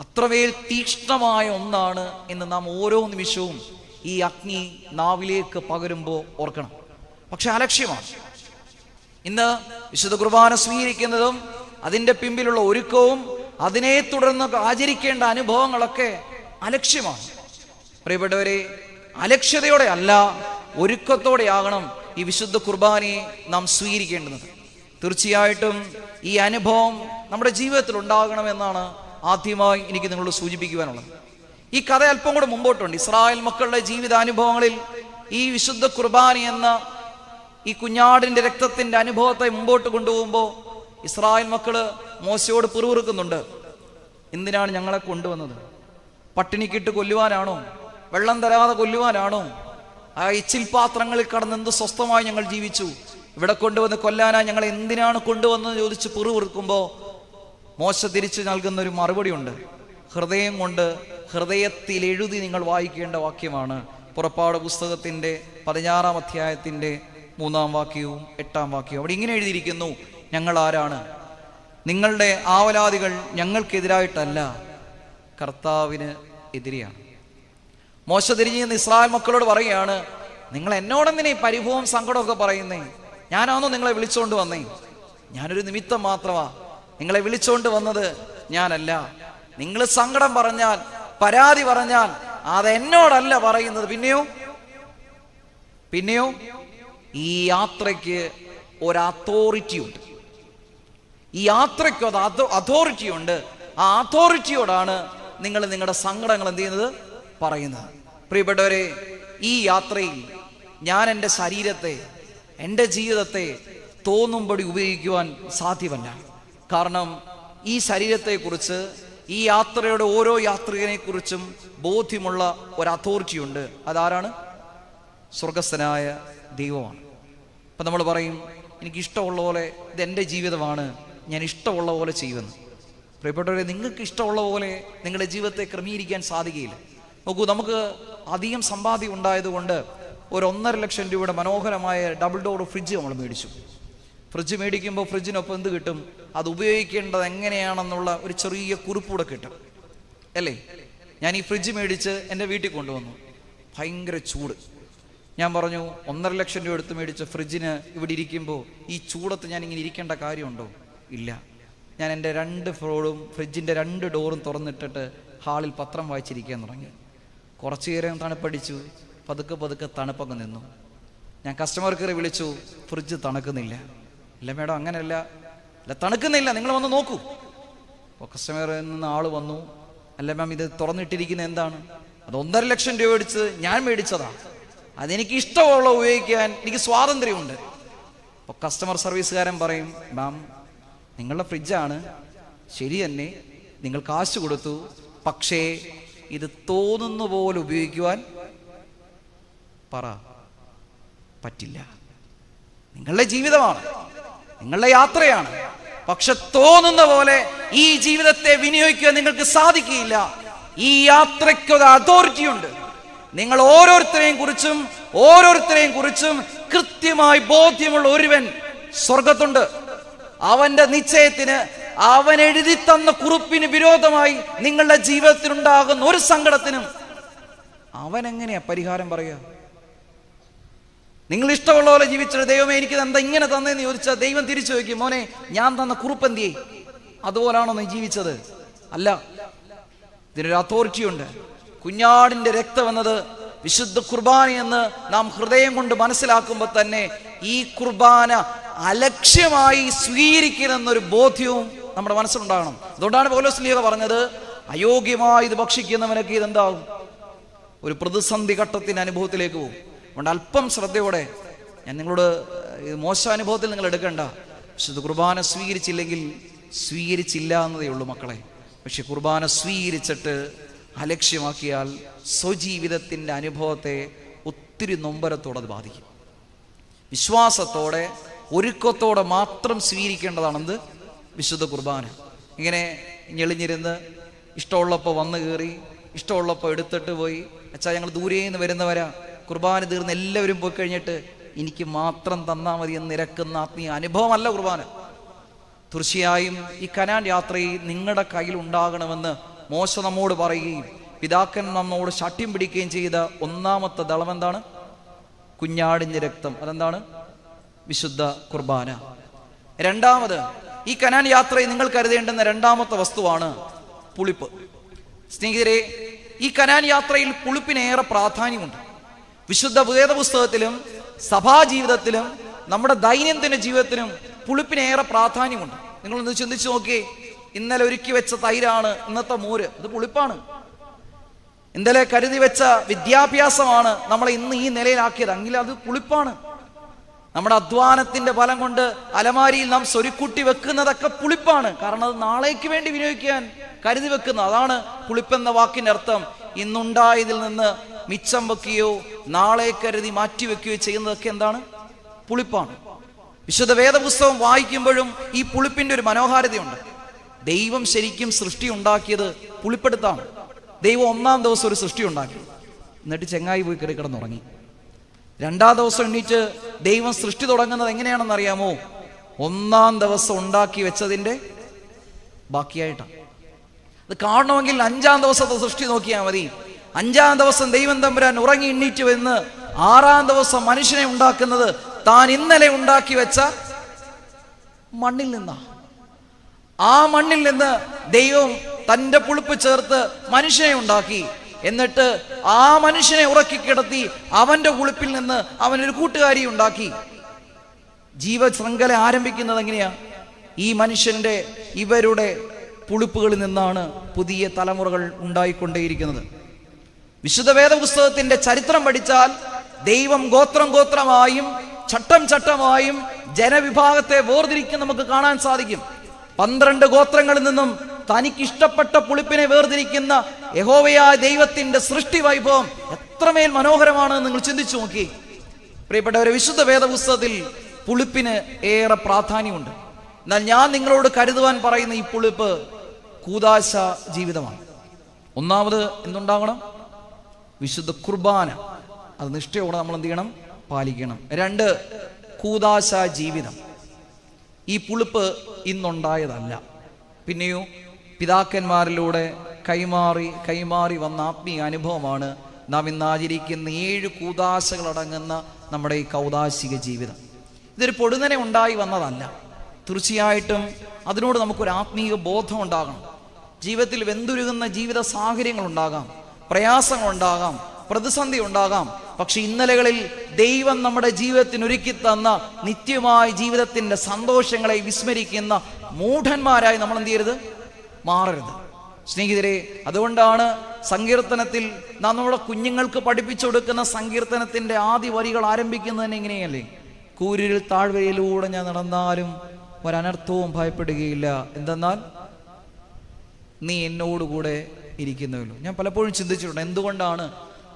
അത്രമേൽ തീക്ഷ്ണമായ ഒന്നാണ് എന്ന് നാം ഓരോ നിമിഷവും ഈ അഗ്നി നാവിലേക്ക് പകരുമ്പോൾ ഓർക്കണം. പക്ഷെ അലക്ഷ്യമാണ്. ഇന്ന് വിശുദ്ധ കുർബാന സ്വീകരിക്കുന്നതും അതിൻ്റെ പിമ്പിലുള്ള ഒരുക്കവും അതിനെ തുടർന്ന് ആചരിക്കേണ്ട അനുഭവങ്ങളൊക്കെ അലക്ഷ്യമാണ്. പ്രിയപ്പെട്ടവരെ, അലക്ഷ്യതയോടെ അല്ല, ഒരുക്കത്തോടെയാകണം ഈ വിശുദ്ധ കുർബാനയെ നാം സ്വീകരിക്കേണ്ടുന്നത്. തീർച്ചയായിട്ടും ഈ അനുഭവം നമ്മുടെ ജീവിതത്തിൽ ഉണ്ടാകണമെന്നാണ് ആദ്യമായി എനിക്ക് നിങ്ങളോട് സൂചിപ്പിക്കുവാനുള്ളത്. ഈ കഥ അല്പം കൂടെ മുമ്പോട്ടുണ്ട്. ഇസ്രായേൽ മക്കളുടെ ജീവിതാനുഭവങ്ങളിൽ ഈ വിശുദ്ധ കുർബാന എന്ന ഈ കുഞ്ഞാടിന്റെ രക്തത്തിന്റെ അനുഭവത്തെ മുമ്പോട്ട് കൊണ്ടുപോകുമ്പോൾ ഇസ്രായേൽ മക്കള് മോശയോട് പിറുപിറുക്കുന്നുണ്ട്. എന്തിനാണ് ഞങ്ങളെ കൊണ്ടുവന്നത്? പട്ടിണിക്കിട്ട് കൊല്ലുവാനാണോ? വെള്ളം തരാതെ കൊല്ലുവാനാണോ? ആ എച്ചിൽ പാത്രങ്ങളിൽ കടന്ന് എന്ത് സ്വസ്ഥമായി ഞങ്ങൾ ജീവിച്ചു, ഇവിടെ കൊണ്ടുവന്ന് കൊല്ലാനായി ഞങ്ങൾ എന്തിനാണ് കൊണ്ടുവന്നത് ചോദിച്ച് പിറുപിറുക്കുമ്പോൾ മോശ തിരിച്ചു നൽകുന്ന ഒരു മറുപടി ഉണ്ട്. ഹൃദയം കൊണ്ട് ഹൃദയത്തിൽ എഴുതി നിങ്ങൾ വായിക്കേണ്ട വാക്യമാണ്. പുറപ്പാട് പുസ്തകത്തിന്റെ 16-ാം അധ്യായത്തിന്റെ 3-ാം വാക്യവും 8-ാം വാക്യവും. അവിടെ ഇങ്ങനെ എഴുതിയിരിക്കുന്നു, ഞങ്ങൾ ആരാണ്? നിങ്ങളുടെ ആവലാദികൾ ഞങ്ങൾക്കെതിരായിട്ടല്ല, കർത്താവിന് എതിരെയാണ്. മോശ തിരിഞ്ഞ് നിന്ന് ഇസ്രായേൽ മക്കളോട് പറയുകയാണ്, നിങ്ങൾ എന്നോടെന്തിനാ ഈ പരിഭവം സങ്കടമൊക്കെ പറയുന്നേ? ഞാനാണോ നിങ്ങളെ വിളിച്ചോണ്ട് വന്നേ? ഞാനൊരു നിമിത്തം മാത്രമാ. നിങ്ങളെ വിളിച്ചോണ്ട് വന്നത് ഞാനല്ല. നിങ്ങൾ സങ്കടം പറഞ്ഞാൽ, പരാതി പറഞ്ഞാൽ അതെന്നോടല്ല പറയുന്നത്. പിന്നെയോ ഈ യാത്രയ്ക്ക് ഒരു അതോറിറ്റി ഉണ്ട്. ഈ യാത്രയ്ക്ക് അതോറിറ്റി ഉണ്ട്. ആ അതോറിറ്റിയോടാണ് നിങ്ങൾ നിങ്ങളുടെ സങ്കടങ്ങൾ എന്ത് ചെയ്യുന്നത്, പറയുന്നത്. പ്രിയപ്പെട്ടവരെ, ഈ യാത്രയിൽ ഞാൻ എൻ്റെ ശരീരത്തെ, എൻ്റെ ജീവിതത്തെ തോന്നുമ്പടി ഉപയോഗിക്കുവാൻ സാധ്യമല്ല. കാരണം ഈ ശരീരത്തെക്കുറിച്ച്, ഈ യാത്രയുടെ ഓരോ യാത്രികനെ കുറിച്ചും ബോധ്യമുള്ള ഒരു അതോറിറ്റി ഉണ്ട്. അതാരാണ്? സ്വർഗസ്ഥനായ ദൈവമാണ്. അപ്പം നമ്മൾ പറയും, എനിക്കിഷ്ടമുള്ള പോലെ, ഇതെൻ്റെ ജീവിതമാണ്, ഞാൻ ഇഷ്ടമുള്ള പോലെ ചെയ്യുമെന്ന്. പ്രിയപ്പെട്ടവരെ, നിങ്ങൾക്ക് ഇഷ്ടമുള്ള പോലെ നിങ്ങളുടെ ജീവിതത്തെ ക്രമീകരിക്കാൻ സാധിക്കുകയില്ല. നോക്കൂ, നമുക്ക് അധികം സമ്പാദ്യം ഉണ്ടായതുകൊണ്ട് ഒരു 1.5 ലക്ഷം രൂപയുടെ മനോഹരമായ ഡബിൾ ഡോർ ഫ്രിഡ്ജ് നമ്മൾ മേടിച്ചു. ഫ്രിഡ്ജ് മേടിക്കുമ്പോൾ ഫ്രിഡ്ജിനൊപ്പം എന്ത് കിട്ടും? അത് ഉപയോഗിക്കേണ്ടത് എങ്ങനെയാണെന്നുള്ള ഒരു ചെറിയ കുറിപ്പൂടെ കിട്ടും, അല്ലേ? ഞാൻ ഈ ഫ്രിഡ്ജ് മേടിച്ച് എൻ്റെ വീട്ടിൽ കൊണ്ടുവന്നു. ഭയങ്കര ചൂട്. ഞാൻ പറഞ്ഞു, 1.5 ലക്ഷം രൂപ എടുത്ത് മേടിച്ച ഫ്രിഡ്ജിന് ഇവിടെ ഇരിക്കുമ്പോൾ ഈ ചൂടത്ത് ഞാൻ ഇങ്ങനെ ഇരിക്കേണ്ട കാര്യമുണ്ടോ? ഇല്ല. ഞാൻ എൻ്റെ 2 ഫ്ലോറും ഫ്രിഡ്ജിൻ്റെ 2 ഡോറും തുറന്നിട്ടിട്ട് ഹാളിൽ പത്രം വായിച്ചിരിക്കാൻ തുടങ്ങി. കുറച്ചു നേരം തണുപ്പടിച്ചു. പതുക്കെ പതുക്കെ തണുപ്പൊക്കെ നിന്നു. ഞാൻ കസ്റ്റമർ കയറി വിളിച്ചു, ഫ്രിഡ്ജ് തണുക്കുന്നില്ല. ഇല്ല മേഡം, അങ്ങനെയല്ല. അല്ല, തണുക്കുന്നില്ല, നിങ്ങൾ വന്ന് നോക്കൂ. അപ്പോൾ കസ്റ്റമറിൽ നിന്ന് ആൾ വന്നു. അല്ല മാം, ഇത് തുറന്നിട്ടിരിക്കുന്ന എന്താണ്? അത് 1.5 ലക്ഷം രൂപ മേടിച്ച് ഞാൻ മേടിച്ചതാണ്. അതെനിക്ക് ഇഷ്ടമുള്ള ഉപയോഗിക്കാൻ എനിക്ക് സ്വാതന്ത്ര്യമുണ്ട്. അപ്പോൾ കസ്റ്റമർ സർവീസുകാരൻ പറയും, മാം, നിങ്ങളുടെ ഫ്രിഡ്ജാണ്, ശരി തന്നെ, നിങ്ങൾ കാശ് കൊടുത്തു, പക്ഷേ ഇത് തോന്നുന്ന പോലെ ഉപയോഗിക്കുവാൻ പറ്റില്ല. നിങ്ങളുടെ ജീവിതമാണ്, നിങ്ങളുടെ യാത്രയാണ്, പക്ഷെ തോന്നുന്ന പോലെ ഈ ജീവിതത്തെ വിനിയോഗിക്കാൻ നിങ്ങൾക്ക് സാധിക്കില്ല. ഈ യാത്രയ്ക്ക് ഒരു അതോറിറ്റി ഉണ്ട്. നിങ്ങൾ ഓരോരുത്തരെയും കുറിച്ചും കൃത്യമായി ബോധ്യമുള്ള ഒരുവൻ സ്വർഗത്തുണ്ട്. അവന്റെ നിശ്ചയത്തിന്, അവൻ എഴുതി തന്ന കുറിപ്പിന് വിരോധമായി നിങ്ങളുടെ ജീവിതത്തിൽ ഉണ്ടാകുന്ന ഒരു സങ്കടത്തിനും അവൻ എങ്ങനെയാ പരിഹാരം പറയുക? നിങ്ങൾ ഇഷ്ടമുള്ള പോലെ ജീവിച്ചിട്ട് ദൈവമേ എനിക്ക് എന്താ ഇങ്ങനെ തന്നെന്ന് ചോദിച്ചാൽ ദൈവം തിരിച്ചു ചോദിക്കും, മോനെ ഞാൻ തന്ന കുറിപ്പ് എന്തിയേ? അതുപോലാണോ നീ ജീവിച്ചത്? അല്ല. ഇതിനൊരു അതോറിറ്റി ഉണ്ട്. കുഞ്ഞാടിന്റെ രക്തം എന്നത് വിശുദ്ധ കുർബാന എന്ന് നാം ഹൃദയം കൊണ്ട് മനസ്സിലാക്കുമ്പോൾ തന്നെ ഈ കുർബാന അലക്ഷ്യമായി സ്വീകരിക്കണമെന്നൊരു ബോധ്യവും നമ്മുടെ മനസ്സിലുണ്ടാകണം. അതുകൊണ്ടാണ് പൗലോസ് ശ്ലീഹ പറഞ്ഞത്, അയോഗ്യമായി ഇത് ഭക്ഷിക്കുന്നവനൊക്കെ ഇതെന്താകും? ഒരു പ്രതിസന്ധി ഘട്ടത്തിന്റെ അനുഭവത്തിലേക്ക് പോകും. അതുകൊണ്ട് അല്പം ശ്രദ്ധയോടെ, ഞാൻ നിങ്ങളോട് മോശം അനുഭവത്തിൽ നിങ്ങൾ എടുക്കണ്ട. വിശുദ്ധ കുർബാന സ്വീകരിച്ചില്ലെങ്കിൽ സ്വീകരിച്ചില്ല എന്നതേ ഉള്ളൂ മക്കളെ. പക്ഷെ കുർബാന സ്വീകരിച്ചിട്ട് അലക്ഷ്യമാക്കിയാൽ സ്വജീവിതത്തിൻ്റെ അനുഭവത്തെ ഒത്തിരി നൊമ്പരത്തോടെ അത് ബാധിക്കും. വിശ്വാസത്തോടെ, ഒരുക്കത്തോടെ മാത്രം സ്വീകരിക്കേണ്ടതാണെന്ന് വിശുദ്ധ കുർബാന. ഇങ്ങനെ ഞെളിഞ്ഞിരുന്ന് ഇഷ്ടമുള്ളപ്പോൾ വന്നു കയറി, ഇഷ്ടമുള്ളപ്പോൾ എടുത്തിട്ട് പോയി, അച്ഛാ ഞങ്ങൾ ദൂരേന്ന് വരുന്നവരാ, കുർബാന തീർന്ന് എല്ലാവരും പോയി കഴിഞ്ഞിട്ട് എനിക്ക് മാത്രം തന്നാൽ മതി എന്ന് നിരക്കുന്ന ആത്മീയ അനുഭവമല്ല കുർബാന. തീർച്ചയായും ഈ കനാൻ യാത്രയിൽ നിങ്ങളുടെ കയ്യിൽ ഉണ്ടാകണമെന്ന് മോശ നമ്മോട് പറയുകയും പിതാക്കൻ നമ്മോട് ശഠ്യം പിടിക്കുകയും ചെയ്ത ഒന്നാമത്തെ ദളം എന്താണ്? കുഞ്ഞാടിന്റെ രക്തം. അതെന്താണ്? വിശുദ്ധ കുർബാന. രണ്ടാമത്, ഈ കനാൻ യാത്രയിൽ നിങ്ങൾ കരുതേണ്ടുന്ന രണ്ടാമത്തെ വസ്തുവാണ് പുളിപ്പ്. സ്നേഹിതരെ, ഈ കനാൻ യാത്രയിൽ പുളിപ്പിനേറെ പ്രാധാന്യമുണ്ട്. വിശുദ്ധ വേദപുസ്തകത്തിലും സഭാജീവിതത്തിലും നമ്മുടെ ദൈനംദിന ജീവിതത്തിലും പുളിപ്പിനേറെ പ്രാധാന്യമുണ്ട്. നിങ്ങളൊന്ന് ചിന്തിച്ചു നോക്കിയേ. ഇന്നലെ ഒരുക്കി വെച്ച തൈരാണ് ഇന്നത്തെ മോര്, അത് പുളിപ്പാണ്. ഇന്നലെ കരുതി വെച്ച വിദ്യാഭ്യാസമാണ് നമ്മളെ ഇന്ന് ഈ നിലയിലാക്കിയത്, എങ്കിൽ അത് പുളിപ്പാണ്. നമ്മുടെ അധ്വാനത്തിന്റെ ഫലം കൊണ്ട് അലമാരിയിൽ നാം സ്വരുക്കൂട്ടി വെക്കുന്നതൊക്കെ പുളിപ്പാണ്. കാരണം അത് നാളേക്ക് വേണ്ടി വിനിയോഗിക്കാൻ കരുതി വെക്കുന്ന, അതാണ് പുളിപ്പെന്ന വാക്കിന്റെ അർത്ഥം. ഇന്നുണ്ടായതിൽ നിന്ന് മിച്ചം വെക്കുകയോ നാളെ കരുതി മാറ്റി വെക്കുകയോ ചെയ്യുന്നതൊക്കെ എന്താണ്? പുളിപ്പാണ്. വിശുദ്ധ വേദപുസ്തകം വായിക്കുമ്പോഴും ഈ പുളിപ്പിന്റെ ഒരു മനോഹാരിതയുണ്ട്. ദൈവം ശരിക്കും സൃഷ്ടി ഉണ്ടാക്കിയത് പുളിപ്പെടുത്താണ്. ദൈവം 1-ാം ദിവസം ഒരു സൃഷ്ടി ഉണ്ടാക്കി, എന്നിട്ട് ചെങ്ങായി പോയി കയറി കിടന്നുറങ്ങി. 2-ാം ദിവസം എണ്ണീറ്റ് ദൈവം സൃഷ്ടി തുടങ്ങുന്നത് എങ്ങനെയാണെന്ന് അറിയാമോ? 1-ാം ദിവസം ഉണ്ടാക്കി വെച്ചതിന്റെ ബാക്കിയായിട്ടാണ്. അത് കാണണമെങ്കിൽ 5-ാം ദിവസത്തെ സൃഷ്ടി നോക്കിയാൽ മതി. 5-ാം ദിവസം ദൈവം തമ്പുരാൻ ഉറങ്ങി എണ്ണീറ്റ് വന്ന് 6-ാം ദിവസം മനുഷ്യനെ ഉണ്ടാക്കുന്നത് താൻ ഇന്നലെ ഉണ്ടാക്കി വെച്ച മണ്ണിൽ നിന്നാ. ആ മണ്ണിൽ നിന്ന് ദൈവം തന്റെ പുളിപ്പ് ചേർത്ത് മനുഷ്യനെ ഉണ്ടാക്കി. എന്നിട്ട് ആ മനുഷ്യനെ ഉറക്കി കിടത്തി അവന്റെ പുളിപ്പിൽ നിന്ന് അവനൊരു കൂട്ടുകാരി ഉണ്ടാക്കി. ജീവശൃംഖല ആരംഭിക്കുന്നത് എങ്ങനെയാ? ഈ മനുഷ്യന്റെ ഇവരുടെ പുളിപ്പുകളിൽ നിന്നാണ് പുതിയ തലമുറകൾ ഉണ്ടായിക്കൊണ്ടേയിരിക്കുന്നത്. വിശുദ്ധ വേദപുസ്തകത്തിന്റെ ചരിത്രം പഠിച്ചാൽ ദൈവം ഗോത്രം ഗോത്രമായും ചട്ടം ചട്ടമായും ജനവിഭാഗത്തെ വേർതിരിക്കാൻ നമുക്ക് കാണാൻ സാധിക്കും. 12 ഗോത്രങ്ങളിൽ നിന്നും തനിക്ക് ഇഷ്ടപ്പെട്ട പുളിപ്പിനെ വേർതിരിക്കുന്ന യഹോവയായ ദൈവത്തിന്റെ സൃഷ്ടി വൈഭവം എത്രമേൽ മനോഹരമാണ് നിങ്ങൾ ചിന്തിച്ചു നോക്കി. പ്രിയപ്പെട്ടവരെ, വിശുദ്ധ വേദപുസ്തകത്തിൽ പുളിപ്പിന് ഏറെ പ്രാധാന്യമുണ്ട്. എന്നാൽ ഞാൻ നിങ്ങളോട് കരുതുവാൻ പറയുന്ന ഈ പുളിപ്പ് കൂദാശ ജീവിതമാണ്. ഒന്നാമത് എന്തുണ്ടാകണം? വിശുദ്ധ കുർബാന. അത് നിഷ്ഠയോടെ നമ്മൾ എന്ത് ചെയ്യണം? പാലിക്കണം. 2, കൂദാശ ജീവിതം. ഈ പുളിപ്പ് ഇന്നുണ്ടായതല്ല, പിന്നെയോ പിതാക്കന്മാരിലൂടെ കൈമാറി വന്ന ആത്മീയ അനുഭവമാണ് നാം ഇന്ന് ആചരിക്കുന്ന 7 കൂദാശകളടങ്ങുന്ന നമ്മുടെ ഈ കൗദാശിക ജീവിതം. ഇതൊരു പൊടുന്നനെ ഉണ്ടായി വന്നതല്ല. തീർച്ചയായിട്ടും അതിനോട് നമുക്കൊരു ആത്മീയ ബോധം ഉണ്ടാകണം. ജീവിതത്തിൽ വെന്തുരുകുന്ന ജീവിത സാഹചര്യങ്ങൾ ഉണ്ടാകാം, പ്രയാസങ്ങളുണ്ടാകാം, പ്രതിസന്ധി ഉണ്ടാകാം. പക്ഷെ ഇന്നലകളിൽ ദൈവം നമ്മുടെ ജീവിതത്തിന് ഒരുക്കി തന്ന നിത്യമായ ജീവിതത്തിന്റെ സന്തോഷങ്ങളെ വിസ്മരിക്കുന്ന മൂഢന്മാരായി നമ്മൾ എന്ത് ചെയ്യരുത്? മാറരുത്. സ്നേഹിതരെ, അതുകൊണ്ടാണ് സങ്കീർത്തനത്തിൽ നാം നമ്മുടെ കുഞ്ഞുങ്ങൾക്ക് പഠിപ്പിച്ചു കൊടുക്കുന്ന സങ്കീർത്തനത്തിന്റെ ആദ്യ വരികൾ ആരംഭിക്കുന്നത് ഇങ്ങനെയല്ലേ? കൂരിരുൾ താഴ്വരയിലൂടെ ഞാൻ നടന്നാലും ഒരനർത്ഥവും ഭയപ്പെടുകയില്ല, എന്തെന്നാൽ നീ എന്നോടുകൂടെ ഇരിക്കുന്നുവല്ലോ. ഞാൻ പലപ്പോഴും ചിന്തിച്ചിട്ടുണ്ട്, എന്തുകൊണ്ടാണ്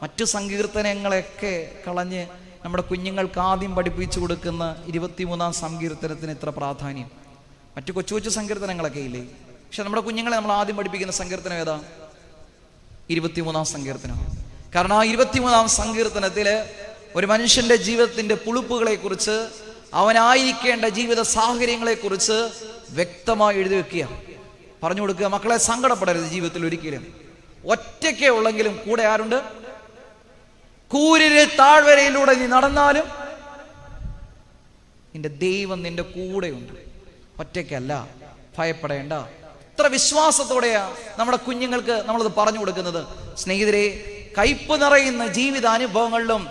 മറ്റു സങ്കീർത്തനങ്ങളെയൊക്കെ കളഞ്ഞ് നമ്മുടെ കുഞ്ഞുങ്ങൾക്ക് ആദ്യം പഠിപ്പിച്ചു കൊടുക്കുന്ന 23-ാം സങ്കീർത്തനത്തിന് ഇത്ര പ്രാധാന്യം? മറ്റു കൊച്ചു കൊച്ചു സങ്കീർത്തനങ്ങളൊക്കെ ഇല്ലേ? പക്ഷെ നമ്മുടെ കുഞ്ഞുങ്ങളെ നമ്മൾ ആദ്യം പഠിപ്പിക്കുന്ന സങ്കീർത്തനം ഏതാ? 23-ാം സങ്കീർത്തനം. കാരണം ആ 23-ാം സങ്കീർത്തനത്തില് ഒരു മനുഷ്യന്റെ ജീവിതത്തിന്റെ പുളിപ്പുകളെ കുറിച്ച്, അവനായിരിക്കേണ്ട ജീവിത സാഹചര്യങ്ങളെ കുറിച്ച് വ്യക്തമായി എഴുതി വെക്കുക, പറഞ്ഞു കൊടുക്കുക. മക്കളെ, സങ്കടപ്പെടരുത് ജീവിതത്തിൽ ഒരിക്കലും. ഒറ്റയ്ക്കേ ഉള്ളെങ്കിലും കൂടെ ആരുണ്ട്? കൂരിരുൾ താഴ്വരയിലൂടെ നീ നടന്നാലും നിന്റെ ദൈവം നിന്റെ കൂടെയുണ്ട്, ഒറ്റയ്ക്കല്ല, ഭയപ്പെടേണ്ട. ഇത്ര വിശ്വാസത്തോടെയാ നമ്മുടെ കുഞ്ഞുങ്ങൾക്ക് നമ്മളത് പറഞ്ഞു കൊടുക്കുന്നത്. സ്നേഹിതരെ, കയ്പ് നിറയുന്ന ജീവിതാനുഭവങ്ങളിലും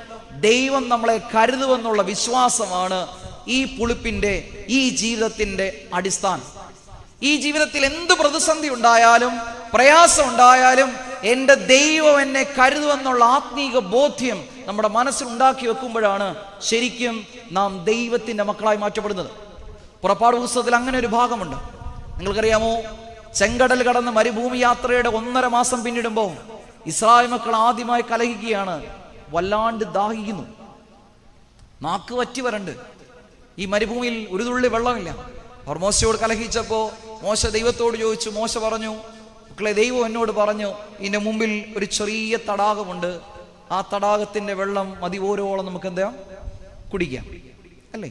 ദൈവം നമ്മളെ കരുതുമെന്നുള്ള വിശ്വാസമാണ് ഈ പുളിപ്പിന്റെ, ഈ ജീവിതത്തിന്റെ അടിസ്ഥാനം. ഈ ജീവിതത്തിൽ എന്ത് പ്രതിസന്ധി ഉണ്ടായാലും പ്രയാസം ഉണ്ടായാലും എൻ്റെ ദൈവം എന്നെ കരുതുമെന്നുള്ള ആത്മീക ബോധ്യം നമ്മുടെ മനസ്സിൽ ഉണ്ടാക്കി വെക്കുമ്പോഴാണ് ശരിക്കും നാം ദൈവത്തിന്റെ മക്കളായി മാറ്റപ്പെടുന്നത്. പുറപ്പാട് പുസ്തകത്തിൽ അങ്ങനെ ഒരു ഭാഗമുണ്ട്. നിങ്ങൾക്കറിയാമോ? ചെങ്കടൽ കടന്ന് മരുഭൂമി യാത്രയുടെ 1.5 മാസം പിന്നിടുമ്പോൾ ഇസ്രായേൽ മക്കൾ ആദ്യമായി കലഹിക്കുകയാണ്. വല്ലാണ്ട് ദാഹിക്കുന്നു, നാക്ക് വറ്റി വരണ്ട്. ഈ മരുഭൂമിയിൽ ഒരു തുള്ളി വെള്ളമില്ല. അവർ മോശയോട് കലഹിച്ചപ്പോ മോശ ദൈവത്തോട് ചോദിച്ചു. മോശ പറഞ്ഞു, മക്കളെ, ദൈവം എന്നോട് പറഞ്ഞു, ഇതിന്റെ മുമ്പിൽ ഒരു ചെറിയ തടാകമുണ്ട്, ആ തടാകത്തിന്റെ വെള്ളം മതിപോരോളം നമുക്ക് എന്താ കുടിക്കാം അല്ലേ?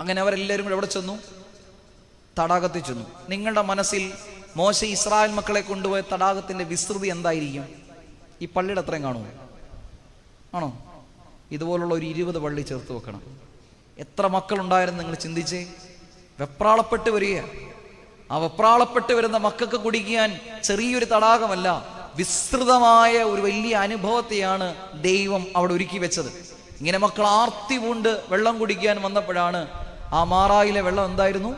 അങ്ങനെ അവരെല്ലാവരും കൂടെ എവിടെ ചെന്നു? തടാകത്തിൽ ചെന്നു. നിങ്ങളുടെ മനസ്സിൽ മോശ ഇസ്രായേൽ മക്കളെ കൊണ്ടുപോയ തടാകത്തിന്റെ വിസ്തൃതി എന്തായിരിക്കും? ഈ പള്ളിയുടെ അത്രയും കാണുമോ? ആണോ? ഇതുപോലുള്ള ഒരു 20 പള്ളി ചേർത്ത് വെക്കണം. എത്ര മക്കളുണ്ടായിരുന്നു നിങ്ങൾ ചിന്തിച്ചേ? വെപ്രാളപ്പെട്ട് വരിക. ആ വെപ്രാളപ്പെട്ട് വരുന്ന മക്കൾക്ക് കുടിക്കാൻ ചെറിയൊരു തടാകമല്ല, വിസ്തൃതമായ ഒരു വലിയ അനുഭവത്തെയാണ് ദൈവം അവിടെ ഒരുക്കി വെച്ചത്. ഇങ്ങനെ മക്കൾ ആർത്തി പൂണ്ട് വെള്ളം കുടിക്കാൻ വന്നപ്പോഴാണ് ആ മാറായിലെ വെള്ളം എന്തായിരുന്നു?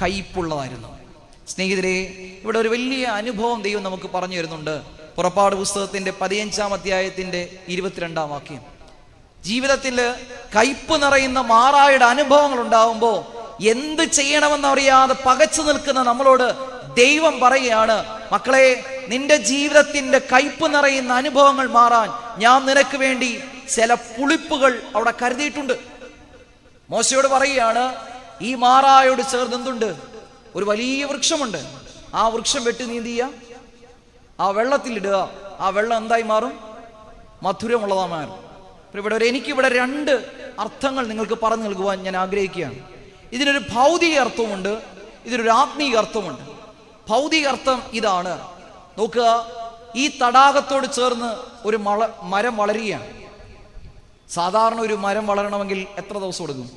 കയ്പുള്ളതായിരുന്നു. സ്നേഹിതരെ, ഇവിടെ ഒരു വലിയ അനുഭവം ദൈവം നമുക്ക് പറഞ്ഞു തരുന്നുണ്ട്. പുറപ്പാട് പുസ്തകത്തിന്റെ 15-ാം അധ്യായത്തിന്റെ 22-ാം വാക്യം. ജീവിതത്തിൽ കയ്പ് നിറയുന്ന മാറായുടെ അനുഭവങ്ങൾ ഉണ്ടാവുമ്പോൾ എന്ത് ചെയ്യണമെന്നറിയാതെ പകച്ചു നിൽക്കുന്ന നമ്മളോട് ദൈവം പറയുകയാണ്, മക്കളെ, നിന്റെ ജീവിതത്തിന്റെ കയ്പ് നിറയുന്ന അനുഭവങ്ങൾ മാറാൻ ഞാൻ നിനക്ക് വേണ്ടി ചില പുളിപ്പുകൾ അവിടെ കരുതിയിട്ടുണ്ട്. മോശയോട് പറയുകയാണ്, ഈ മാറായോട് ചേർന്ന് എന്തുണ്ട്? ഒരു വലിയ വൃക്ഷമുണ്ട്. ആ വൃക്ഷം വെട്ടി നീന്തിയ ആ വെള്ളത്തിലിടുക. ആ വെള്ളം എന്തായി മാറും? മധുരമുള്ളതായി മാറും. ഇവിടെ എനിക്കിവിടെ 2 അർത്ഥങ്ങൾ നിങ്ങൾക്ക് പറഞ്ഞു നൽകുവാൻ ഞാൻ ആഗ്രഹിക്കുകയാണ്. ഇതിനൊരു ഭൗതിക അർത്ഥമുണ്ട്, ഇതിനൊരു ആത്മീക അർത്ഥമുണ്ട്. ഭൗതിക അർത്ഥം ഇതാണ്. നോക്കുക, ഈ തടാകത്തോട് ചേർന്ന് ഒരു മരം വളരുകയാണ്. സാധാരണ ഒരു മരം വളരണമെങ്കിൽ എത്ര ദിവസം എടുക്കും?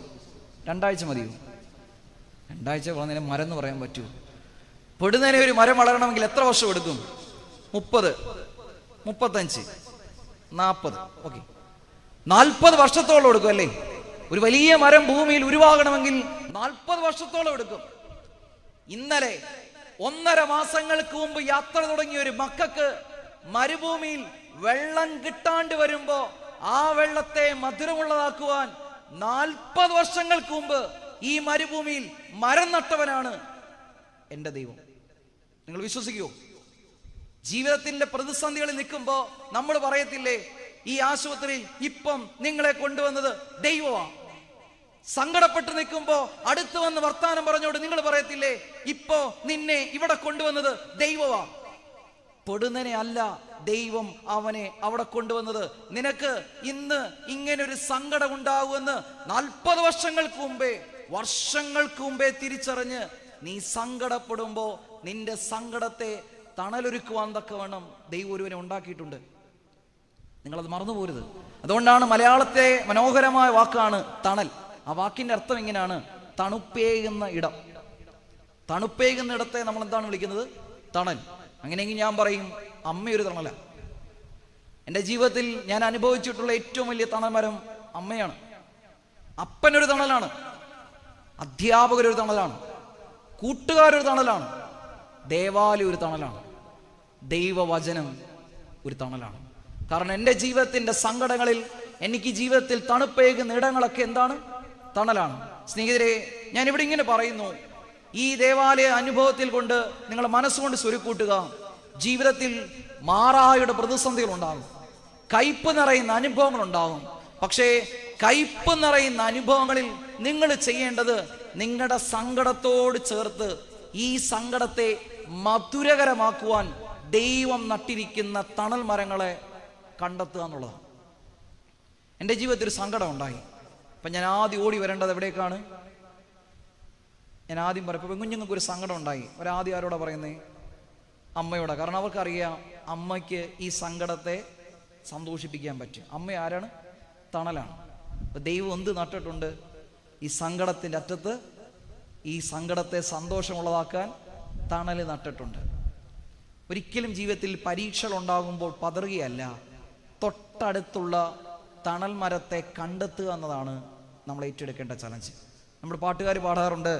2 ആഴ്ച മതിയോ? 2 ആഴ്ച വളർന്നതിനെ മരം എന്ന് പറയാൻ പറ്റുമോ? പെടുന്നതിനെ ഒരു മരം വളരണമെങ്കിൽ എത്ര വർഷം എടുക്കും? 30, 35, 40, ഓക്കെ, 40 വർഷത്തോളം എടുക്കും അല്ലേ? ഒരു വലിയ മരം ഭൂമിയിൽ ഉരുവാകണമെങ്കിൽ 40 വർഷത്തോളം എടുക്കും. ഇന്നലെ 1.5 മാസങ്ങൾക്ക് മുമ്പ് യാത്ര തുടങ്ങിയ ഒരു മക്കൾക്ക് മരുഭൂമിയിൽ വെള്ളം കിട്ടാണ്ട് വരുമ്പോ ആ വെള്ളത്തെ മധുരമുള്ളതാക്കുവാൻ 40 വർഷങ്ങൾക്ക് മുമ്പ് ഈ മരുഭൂമിയിൽ മരം നട്ടവനാണ് എന്റെ ദൈവം. നിങ്ങൾ വിശ്വസിക്കുമോ? ജീവിതത്തിന്റെ പ്രതിസന്ധികളിൽ നിൽക്കുമ്പോ നമ്മൾ പറയത്തില്ലേ, ഈ ആശുപത്രിയിൽ ഇപ്പം നിങ്ങളെ കൊണ്ടുവന്നത് ദൈവമാണ്. സങ്കടപ്പെട്ട് നിൽക്കുമ്പോ അടുത്ത് വന്ന് വർത്താനം പറഞ്ഞോട് നിങ്ങൾ പറയത്തില്ലേ, ഇപ്പോ നിന്നെ ഇവിടെ കൊണ്ടുവന്നത് ദൈവമാണ്. പെടുന്നനെ അല്ല ദൈവം അവനെ അവിടെ കൊണ്ടുവന്നത്. നിനക്ക് ഇന്ന് ഇങ്ങനൊരു സങ്കടം ഉണ്ടാവുമെന്ന് 40 വർഷങ്ങൾക്ക് മുമ്പേ തിരിച്ചറിഞ്ഞ് നീ സങ്കടപ്പെടുമ്പോ നിന്റെ സങ്കടത്തെ തണലൊരുക്കുവാൻ തക്കവണ്ണം ദൈവം ഒരുവനെ ഉണ്ടാക്കിയിട്ടുണ്ട്. നിങ്ങളത് മറന്നുപോരുത്. അതുകൊണ്ടാണ് മലയാളത്തെ മനോഹരമായ വാക്കാണ് തണൽ. ആ വാക്കിന്റെ അർത്ഥം ഇങ്ങനെയാണ്, തണുപ്പേകുന്ന ഇടം. തണുപ്പേകുന്ന ഇടത്തെ നമ്മൾ എന്താണ് വിളിക്കുന്നത്? തണൽ. അങ്ങനെയെങ്കിൽ ഞാൻ പറയും, അമ്മയൊരു തണല. എൻ്റെ ജീവിതത്തിൽ ഞാൻ അനുഭവിച്ചിട്ടുള്ള ഏറ്റവും വലിയ തണൽ മരം അമ്മയാണ്. അപ്പനൊരു തണലാണ്, അധ്യാപകരൊരു തണലാണ്, കൂട്ടുകാരൊരു തണലാണ്, ദേവാലയം ഒരു തണലാണ്, ദൈവവചനം ഒരു തണലാണ്. കാരണം എൻ്റെ ജീവിതത്തിന്റെ സങ്കടങ്ങളിൽ എനിക്ക് ജീവിതത്തിൽ തണുപ്പേകുന്ന ഇടങ്ങളൊക്കെ എന്താണ്? തണലാണ്. സ്നേഹിതരെ, ഞാൻ ഇവിടെ ഇങ്ങനെ പറയുന്നു, ഈ ദേവാലയ അനുഭവത്തിൽ കൊണ്ട് നിങ്ങളുടെ മനസ്സുകൊണ്ട് സ്വരുക്കൂട്ടുക. ജീവിതത്തിൽ മാറായുടെ പ്രതിസന്ധികൾ ഉണ്ടാകും, കയ്പ് നിറയുന്ന അനുഭവങ്ങൾ ഉണ്ടാകും. പക്ഷേ കയ്പ് നിറയുന്ന അനുഭവങ്ങളിൽ നിങ്ങൾ ചെയ്യേണ്ടത് നിങ്ങളുടെ സങ്കടത്തോട് ചേർത്ത് ഈ സങ്കടത്തെ മധുരകരമാക്കുവാൻ ദൈവം നട്ടിരിക്കുന്ന തണൽ മരങ്ങളെ കണ്ടെത്തുക എന്നുള്ളതാണ്. എൻ്റെ ജീവിതത്തിൽ ഒരു സങ്കടം ഉണ്ടായി. അപ്പം ഞാൻ ആദ്യം ഓടി വരേണ്ടത് എവിടേക്കാണ്? ഞാൻ ആദ്യം പറയും, കുഞ്ഞുങ്ങൾക്ക് ഒരു സങ്കടം ഉണ്ടായി, ഒരാദ്യം ആരോടാ പറയുന്നേ? അമ്മയോടാ. കാരണം അവർക്കറിയാം അമ്മയ്ക്ക് ഈ സങ്കടത്തെ സന്തോഷിപ്പിക്കാൻ പറ്റും. അമ്മ ആരാണ്? തണലാണ്. അപ്പൊ ദൈവം എന്ത് നട്ടിട്ടുണ്ട്? ഈ സങ്കടത്തിൻ്റെ അറ്റത്ത് ഈ സങ്കടത്തെ സന്തോഷമുള്ളതാക്കാൻ തണൽ നട്ടിട്ടുണ്ട്. ഒരിക്കലും ജീവിതത്തിൽ പരീക്ഷകൾ ഉണ്ടാകുമ്പോൾ പതറുകയല്ല, തൊട്ടടുത്തുള്ള തണൽ മരത്തെ കണ്ടെത്തുക എന്നതാണ് നമ്മൾ ഏറ്റെടുക്കേണ്ട ചലഞ്ച്. നമ്മുടെ പാട്ടുകാർ പാടാറുണ്ട്,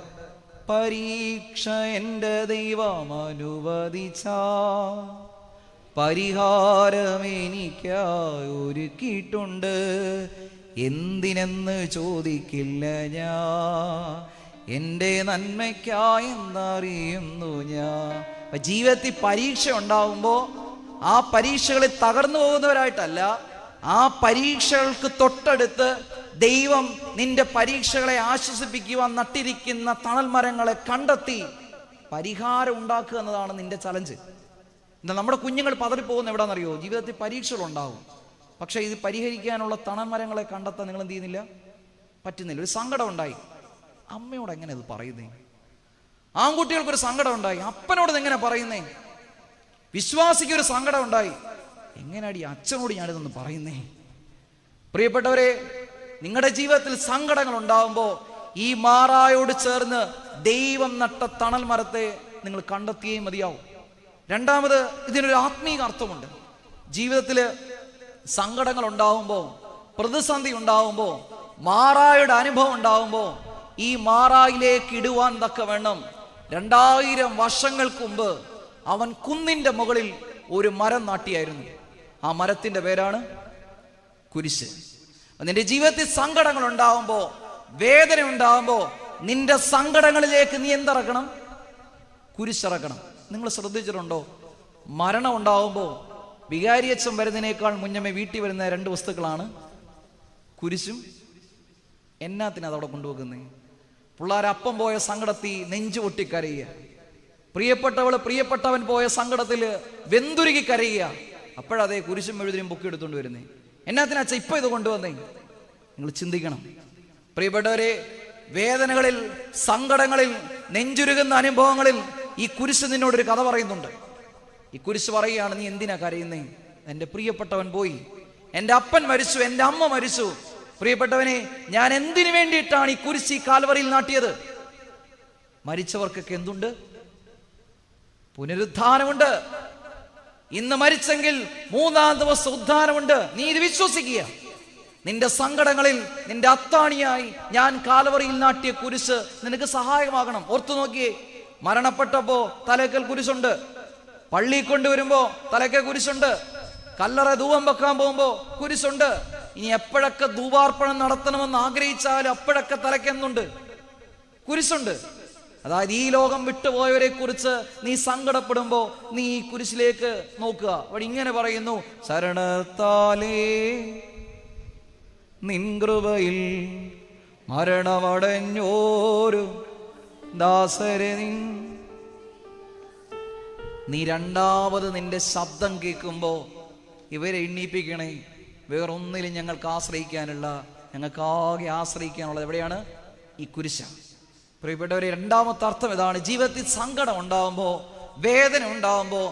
പരീക്ഷ എൻ്റെ ദൈവം അനുവദിച്ച പരിഹാരം എനിക്കായി ഒരുക്കിയിട്ടുണ്ട്, എന്തിനെന്ന് ചോദിക്കില്ല ഞാൻ, എൻ്റെ നന്മയ്ക്കായെന്നറിയുന്നു ഞാൻ. ജീവിതത്തിൽ പരീക്ഷ ഉണ്ടാവുമ്പോൾ ആ പരീക്ഷകളിൽ തകർന്നു പോകുന്നവരായിട്ടല്ല, ആ പരീക്ഷകൾക്ക് തൊട്ടടുത്ത് ദൈവം നിന്റെ പരീക്ഷകളെ ആശ്വസിപ്പിക്കുവാൻ നട്ടിരിക്കുന്ന തണൽ മരങ്ങളെ കണ്ടെത്തി പരിഹാരം ഉണ്ടാക്കുക എന്നതാണ് നിന്റെ ചലഞ്ച്. എന്താ നമ്മുടെ കുഞ്ഞുങ്ങൾ പതറിപ്പോകുന്ന എവിടാന്നറിയോ? ജീവിതത്തിൽ പരീക്ഷകൾ ഉണ്ടാവും, പക്ഷെ ഇത് പരിഹരിക്കാനുള്ള തണൽ മരങ്ങളെ കണ്ടെത്താൻ നിങ്ങൾ എന്ത് ചെയ്യുന്നില്ല? പറ്റുന്നില്ല. ഒരു സങ്കടം ഉണ്ടായി, അമ്മയോട് എങ്ങനെ ഇത് പറയുന്നേ? ആൺകുട്ടികൾക്കൊരു സങ്കടം ഉണ്ടായി, അപ്പനോട് എങ്ങനെ പറയുന്നേ? വിശ്വാസിക്ക് ഒരു സങ്കടം ഉണ്ടായി, എങ്ങനെയാടി അച്ഛനോട് ഞാനിതൊന്ന് പറയുന്നേ? പ്രിയപ്പെട്ടവരെ, നിങ്ങളുടെ ജീവിതത്തിൽ സങ്കടങ്ങൾ ഉണ്ടാവുമ്പോൾ ഈ മാറായോട് ചേർന്ന് ദൈവം നട്ട തണൽ മരത്തെ നിങ്ങൾ കണ്ടെത്തിയേ മതിയാവും. രണ്ടാമത്, ഇതിനൊരു ആത്മീക അർത്ഥമുണ്ട്. ജീവിതത്തിൽ സങ്കടങ്ങൾ ഉണ്ടാവുമ്പോൾ, പ്രതിസന്ധി ഉണ്ടാവുമ്പോൾ, മാറായുടെ അനുഭവം ഉണ്ടാവുമ്പോൾ ഈ മാറായിലേക്ക് ഇടുവാൻ തക്കവണ്ണം 2000 വർഷങ്ങൾക്ക് മുമ്പ് അവൻ കുന്നിന്റെ മുകളിൽ ഒരു മരം നാട്ടിയായിരുന്നു. ആ മരത്തിന്റെ പേരാണ് കുരിശ്. നിന്റെ ജീവിതത്തിൽ സങ്കടങ്ങൾ ഉണ്ടാവുമ്പോ, വേദന ഉണ്ടാവുമ്പോ നിന്റെ സങ്കടങ്ങളിലേക്ക് നീ എന്തിറക്കണം? കുരിശിറക്കണം. നിങ്ങൾ ശ്രദ്ധിച്ചിട്ടുണ്ടോ? മരണം ഉണ്ടാവുമ്പോ വികാരിയച്ഛൻ വരുന്നതിനേക്കാൾ മുന്നമേ വീട്ടിൽ വരുന്ന 2 വസ്തുക്കളാണ് കുരിശും. എന്നാത്തിനാ അതവിടെ കൊണ്ടുവെക്കുന്നേ? പിള്ളേരപ്പം പോയ സങ്കടത്തിൽ നെഞ്ചു പൊട്ടി കരയുക, പ്രിയപ്പെട്ടവള് പ്രിയപ്പെട്ടവൻ പോയ സങ്കടത്തിൽ വെന്തുരുകി കരയുക. അപ്പോഴതേ കുരിശും എഴുതിനും പൊക്കി എടുത്തുകൊണ്ട് വരുന്നേ. എന്നാത്തിനാച്ച ഇപ്പൊ ഇത് കൊണ്ടുവന്നേ? നിങ്ങൾ ചിന്തിക്കണം. പ്രിയപ്പെട്ടവരെ, വേദനകളിൽ, സങ്കടങ്ങളിൽ, നെഞ്ചുരുകുന്ന അനുഭവങ്ങളിൽ ഈ കുരിശ് നിന്നോടൊരു കഥ പറയുന്നുണ്ട്. ഈ കുരിശ് പറയുകയാണ്, നീ എന്തിനാ കരയുന്നേ? എൻ്റെ പ്രിയപ്പെട്ടവൻ പോയി, എൻ്റെ അപ്പൻ മരിച്ചു, എൻ്റെ അമ്മ മരിച്ചു. പ്രിയപ്പെട്ടവനെ, ഞാൻ എന്തിനു വേണ്ടിയിട്ടാണ് ഈ കുരിശ് ഈ കാൽവറിയിൽ നാട്ടിയത്? മരിച്ചവർക്കൊക്കെ എന്തുണ്ട്? പുനരുദ്ധാനമുണ്ട്. ഇന്ന് മരിച്ചെങ്കിൽ 3-ാം ദിവസം ഉദ്ധാനമുണ്ട്. നീ ഇത് വിശ്വസിക്കുക. നിന്റെ സങ്കടങ്ങളിൽ നിന്റെ അത്താണിയായി ഞാൻ കാൽവറിയിൽ നാട്ടിയ കുരിശ് നിനക്ക് സഹായമാകണം. ഓർത്തു നോക്കിയേ, മരണപ്പെട്ടപ്പോ തലക്കൽ കുരിശുണ്ട്, പള്ളി കൊണ്ടുവരുമ്പോ തലക്കൽ കുരിശുണ്ട്, കല്ലറ ധൂപം വെക്കാൻ പോകുമ്പോ കുരിശുണ്ട്. ഇനി എപ്പോഴൊക്കെ ധൂപാർപ്പണം നടത്തണമെന്ന് ആഗ്രഹിച്ചാലും അപ്പോഴൊക്കെ തലക്കെന്നുണ്ട്, കുരിശുണ്ട്. അതായത് ഈ ലോകം വിട്ടുപോയവരെ കുറിച്ച് നീ സങ്കടപ്പെടുമ്പോ നീ ഈ കുരിശിലേക്ക് നോക്കുക. അവിടെ ഇങ്ങനെ പറയുന്നു, ശരണത്താലേ നിൻ കൃപയിൽ മരണമടഞ്ഞോരു ദാസരെ നീ രണ്ടാമത് നിന്റെ ശബ്ദം കേൾക്കുമ്പോ ഇവരെ എണ്ണീപ്പിക്കണേ. വേറൊന്നിലും ഞങ്ങൾക്ക് ആശ്രയിക്കാനുള്ള, ഞങ്ങൾക്കാകെ ആശ്രയിക്കാനുള്ളത് എവിടെയാണ്? ഈ കുരിശാണ്. പ്രിയപ്പെട്ടവരെ, രണ്ടാമത്തെ അർത്ഥം ഇതാണ്. ജീവിതത്തിൽ സങ്കടം ഉണ്ടാവുമ്പോ, വേദന ഉണ്ടാവുമ്പോ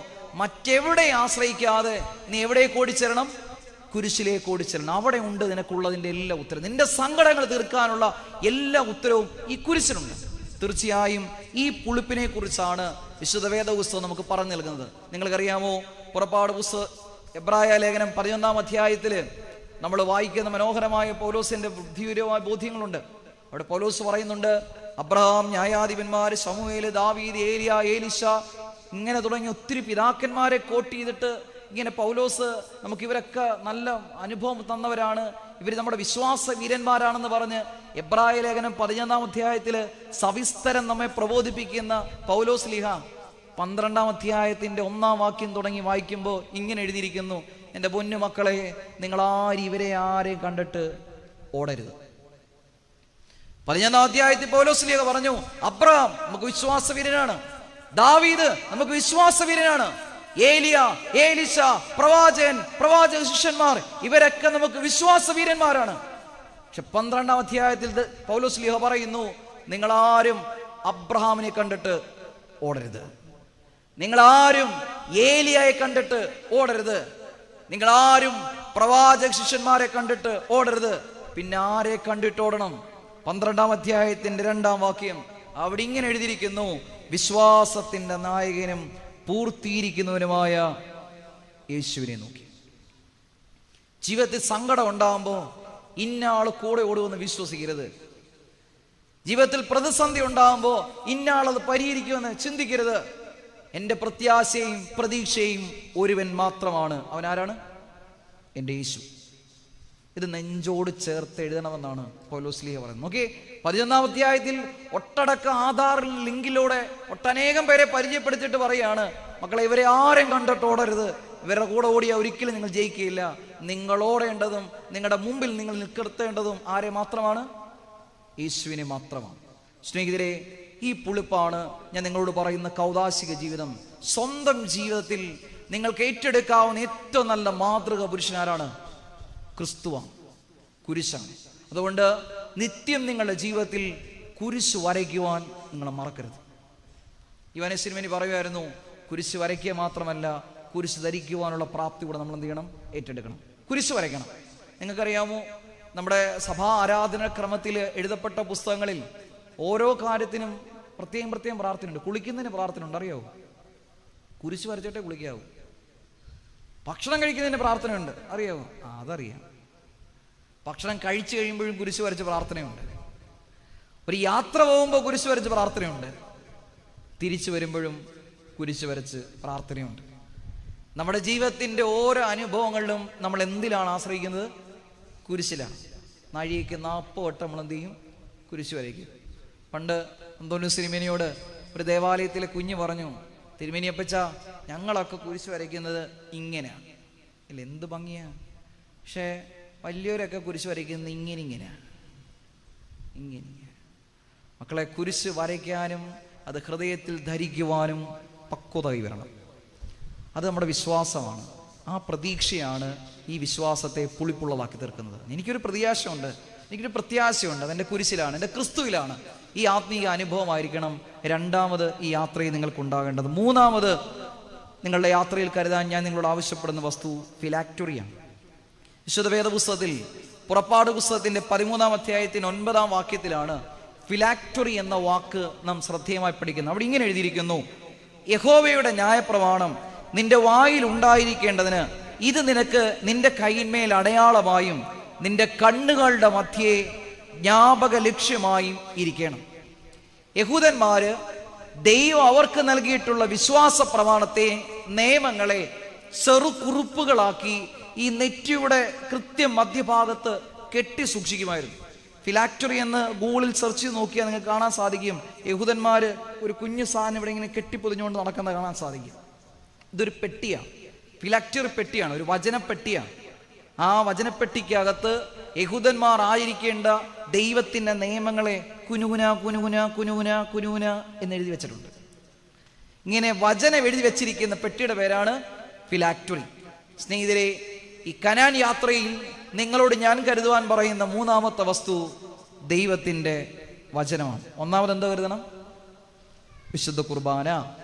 മറ്റെവിടെ ആശ്രയിക്കാതെ നീ എവിടേക്ക് ഓടിച്ചേരണം? കുരിശിലേക്ക് ഓടിച്ചേരണം. അവിടെ ഉണ്ട് നിനക്കുള്ളതിൻ്റെ എല്ലാ ഉത്തരവും. നിന്റെ സങ്കടങ്ങൾ തീർക്കാനുള്ള എല്ലാ ഉത്തരവും ഈ കുരിശിലുണ്ട്. തീർച്ചയായും ഈ പുളിപ്പിനെ കുറിച്ചാണ് വിശുദ്ധ വേദപുസ്തകം നമുക്ക് പറഞ്ഞു നൽകുന്നത്. നിങ്ങൾക്കറിയാമോ, പുറപ്പാട് പുസ്തകം എബ്രായ ലേഖനം 11-ാം അധ്യായത്തില് നമ്മൾ വായിക്കുന്ന മനോഹരമായ പൗലോസിന്റെ ബുദ്ധിപരമായ ബോധ്യങ്ങളുണ്ട്. അവിടെ പൗലോസ് പറയുന്നുണ്ട്, അബ്രഹാം, ന്യായാധിപന്മാര്, ശമൂവേല്, ദാവീദ്, ഏലിയ, ഏലിശ, ഇങ്ങനെ തുടങ്ങി ഒത്തിരി പിതാക്കന്മാരെ കോട്ട് ചെയ്തിട്ട് ഇങ്ങനെ പൗലോസ് നമുക്ക് ഇവരൊക്കെ നല്ല അനുഭവം തന്നവരാണ്, ഇവർ നമ്മുടെ വിശ്വാസ വീരന്മാരാണെന്ന് പറഞ്ഞ് എബ്രായ ലേഖനം 11-ാം അധ്യായത്തില് സവിസ്തരം നമ്മെ പ്രബോധിപ്പിക്കുന്ന പൗലോസ് ലീഹ 12-ാം അധ്യായത്തിന്റെ 1-ാം വാക്യം തുടങ്ങി വായിക്കുമ്പോൾ ഇങ്ങനെ എഴുതിയിരിക്കുന്നു, എൻ്റെ പൊന്നു മക്കളെ, നിങ്ങളാരും ഇവരെ ആരെയും കണ്ടിട്ട് ഓടരുത്. 11-ാം അധ്യായത്തിൽ പൗലോസ് ലീഹ പറഞ്ഞു, അബ്രഹാം നമുക്ക് വിശ്വാസവീരനാണ്, ദാവീദ് നമുക്ക് വിശ്വാസവീരനാണ്, ഏലിയ, ഏലിശ, പ്രവാചക ശിഷ്യന്മാർ ഇവരൊക്കെ നമുക്ക് വിശ്വാസവീരന്മാരാണ്. പക്ഷെ 12-ാം അധ്യായത്തിൽ പൗലോസ് ലീഹ പറയുന്നു, നിങ്ങളാരും അബ്രഹാമിനെ കണ്ടിട്ട് ഓടരുത്, നിങ്ങളാരും ഏലിയയെ കണ്ടിട്ട് ഓടരുത്, നിങ്ങളാരും പ്രവാചക ശിഷ്യന്മാരെ കണ്ടിട്ട് ഓടരുത്. പിന്നെ ആരെ കണ്ടിട്ട് ഓടണം? 12-ാം അധ്യായത്തിന്റെ 2-ാം വാക്യം അവിടെ ഇങ്ങനെ എഴുതിയിരിക്കുന്നു, വിശ്വാസത്തിന്റെ നായകനും പൂർത്തീകരിക്കുന്നവനുമായ യേശുവിനെ നോക്കി. ജീവിതത്തിൽ സങ്കടം ഉണ്ടാകുമ്പോൾ ഇന്ന ആൾ കൂടെ ഓടുമെന്ന് വിശ്വസിക്കരുത്. ജീവിതത്തിൽ പ്രതിസന്ധി ഉണ്ടാകുമ്പോൾ ഇന്ന ആളത് പരിഹരിക്കുമെന്ന് ചിന്തിക്കരുത്. എൻ്റെ പ്രത്യാശയും പ്രതീക്ഷയും ഒരുവൻ മാത്രമാണ്. അവൻ ആരാണ്? എൻ്റെ യേശു. ഇത് നെഞ്ചോട് ചേർത്ത് എഴുതണമെന്നാണ് പൗലോസ് ലീഹ പറയുന്നത്. നോക്കി, 11-ാം അധ്യായത്തിൽ ഒട്ടടക്ക ആധാർ ലിങ്കിലൂടെ ഒട്ടനേകം പേരെ പരിചയപ്പെടുത്തിയിട്ട് പറയാണ്, മക്കളെ, ഇവരെ ആരെയും കണ്ടിട്ട് ഓടരുത്, ഇവരുടെ കൂടെ ഓടിയാൽ ഒരിക്കലും നിങ്ങൾ ജയിക്കുകയില്ല. നിങ്ങൾ ഓടേണ്ടതും നിങ്ങളുടെ മുമ്പിൽ നിങ്ങൾ നിൽക്കേണ്ടതും ആരെ മാത്രമാണ്? യേശുവിനെ മാത്രമാണ്. സ്നേഹിതരെ, ഈ പുളിപ്പാണ് ഞാൻ നിങ്ങളോട് പറയുന്ന കൗദാശിക ജീവിതം. സ്വന്തം ജീവിതത്തിൽ നിങ്ങൾക്ക് ഏറ്റെടുക്കാവുന്ന ഏറ്റവും നല്ല മാതൃക പുരുഷനാരാണ്? ക്രിസ്തുവാണ്, കുരിശാണ്. അതുകൊണ്ട് നിത്യം നിങ്ങളുടെ ജീവിതത്തിൽ കുരിശ് വരയ്ക്കുവാൻ നിങ്ങൾ മറക്കരുത്. യോഹന്നാൻ സിനിമനി പറയുമായിരുന്നു, കുരിശ് വരയ്ക്കുക മാത്രമല്ല, കുരിശ് ധരിക്കുവാനുള്ള പ്രാപ്തി കൂടെ നമ്മൾ എന്ത് ചെയ്യണം? ഏറ്റെടുക്കണം. കുരിശ് വരയ്ക്കണം. നിങ്ങൾക്കറിയാമോ, നമ്മുടെ സഭാ ആരാധനാക്രമത്തിൽ എഴുതപ്പെട്ട പുസ്തകങ്ങളിൽ ഓരോ കാര്യത്തിനും പ്രത്യേകം പ്രാർത്ഥനയുണ്ട്. കുളിക്കുന്നതിന് പ്രാർത്ഥനയുണ്ട്, അറിയാവോ? കുരിശ് വരച്ചിട്ടേ കുളിക്കാവൂ. ഭക്ഷണം കഴിക്കുന്നതിന് പ്രാർത്ഥനയുണ്ട്, അറിയാവോ? അതറിയാം. ഭക്ഷണം കഴിച്ചു കഴിയുമ്പോഴും കുരിശ് വരച്ച് പ്രാർത്ഥനയുണ്ട്. ഒരു യാത്ര പോകുമ്പോൾ കുരിശ് വരച്ച് പ്രാർത്ഥനയുണ്ട്. തിരിച്ചു വരുമ്പോഴും കുരിശ് വരച്ച് പ്രാർത്ഥനയുണ്ട്. നമ്മുടെ ജീവിതത്തിൻ്റെ ഓരോ അനുഭവങ്ങളിലും നമ്മൾ എന്തിലാണ് ആശ്രയിക്കുന്നത്? കുരിശിലാണ്. നാഴികയ്ക്ക് 40 വട്ടം നമ്മൾ എന്ത് ചെയ്യും? കുരിശ് വരയ്ക്കും. പണ്ട് അന്തോണിയോസ് തിരുമേനിയോട് ഒരു ദേവാലയത്തിലെ കുഞ്ഞ് പറഞ്ഞു, തിരുമേനിയപ്പച്ച, ഞങ്ങളൊക്കെ കുരിശ് വരയ്ക്കുന്നത് ഇങ്ങനെയാണ്. ഇല്ല, എന്ത് ഭംഗിയാ. പക്ഷേ വലിയവരൊക്കെ കുരിശ് വരയ്ക്കുന്നത് ഇങ്ങനെ. മക്കളെ, കുരിശ് വരയ്ക്കാനും അത് ഹൃദയത്തിൽ ധരിക്കുവാനും പക്വത വരണം. അത് നമ്മുടെ വിശ്വാസമാണ്. ആ പ്രതീക്ഷയാണ് ഈ വിശ്വാസത്തെ പുളിപ്പുള്ളതാക്കി തീർക്കുന്നത്. എനിക്കൊരു പ്രത്യാശയുണ്ട്. അതെൻ്റെ കുരിശിലാണ്, എൻ്റെ ക്രിസ്തുവിലാണ്. ഈ ആത്മീയ അനുഭവമായിരിക്കണം രണ്ടാമത് ഈ യാത്രയിൽ നിങ്ങൾക്കുണ്ടാകേണ്ടത്. മൂന്നാമത് നിങ്ങളുടെ യാത്രയിൽ കരുതാൻ ഞാൻ നിങ്ങളോട് ആവശ്യപ്പെടുന്ന വസ്തു ഫിലാക്ടറിയാണ്. വിശുദ്ധ വേദപുസ്തകത്തിൽ പുറപ്പാട് പുസ്തകത്തിന്റെ 13-ാം അധ്യായത്തിന് 9-ാം വാക്യത്തിലാണ് ഫിലാക്ടറി എന്ന വാക്ക് നാം ശ്രദ്ധേയമായി പഠിക്കുന്നത്. അവിടെ ഇങ്ങനെ എഴുതിയിരിക്കുന്നു, യഹോവയുടെ ന്യായപ്രമാണം നിന്റെ വായിൽ ഉണ്ടായിരിക്കേണ്ടതിന് ഇത് നിനക്ക് നിന്റെ കൈയിന്മേൽ അടയാളമായും നിന്റെ കണ്ണുകളുടെ മധ്യേ ജ്ഞാപക ലക്ഷ്യമായും ഇരിക്കണം. യഹൂദന്മാര് ദൈവം അവർക്ക് നൽകിയിട്ടുള്ള വിശ്വാസ പ്രമാണത്തെ, നിയമങ്ങളെ ചെറുകുറിപ്പുകളാക്കി ഈ നെറ്റിയുടെ കൃത്യം മധ്യഭാഗത്ത് കെട്ടി സൂക്ഷിക്കുമായിരുന്നു. ഫിലാക്ടറി എന്ന് ഗൂഗിളിൽ സെർച്ച് ചെയ്ത് നോക്കിയാൽ നിങ്ങൾക്ക് കാണാൻ സാധിക്കും. യഹൂദന്മാര് ഒരു കുഞ്ഞു സാധനം ഇവിടെ ഇങ്ങനെ കെട്ടിപ്പൊതിഞ്ഞുകൊണ്ട് നടക്കുന്നത് കാണാൻ സാധിക്കും. ഇതൊരു പെട്ടിയാണ്, ഫിലാക്ടറി പെട്ടിയാണ്, ഒരു വചനപ്പെട്ടിയാണ്. ആ വചനപ്പെട്ടിക്കകത്ത് യഹൂദന്മാർ ആയിരിക്കേണ്ട ദൈവത്തിന്റെ നിയമങ്ങളെ കുനുകുന കുനുകുന കുനുകുന കുനുകുന എന്നെഴുതി വെച്ചിട്ടുണ്ട്. ഇങ്ങനെ വചനം എഴുതി വെച്ചിരിക്കുന്ന പെട്ടിയുടെ പേരാണ് ഫിലാക്ടറി. സ്നേഹിതരെ, ഈ കനാൻ യാത്രയിൽ നിങ്ങളോട് ഞാൻ കരുതുവാൻ പറയുന്ന മൂന്നാമത്തെ വസ്തു ദൈവത്തിന്റെ വചനമാണ്. ഒന്നാമത് എന്താ കരുതണം? വിശുദ്ധ കുർബാന.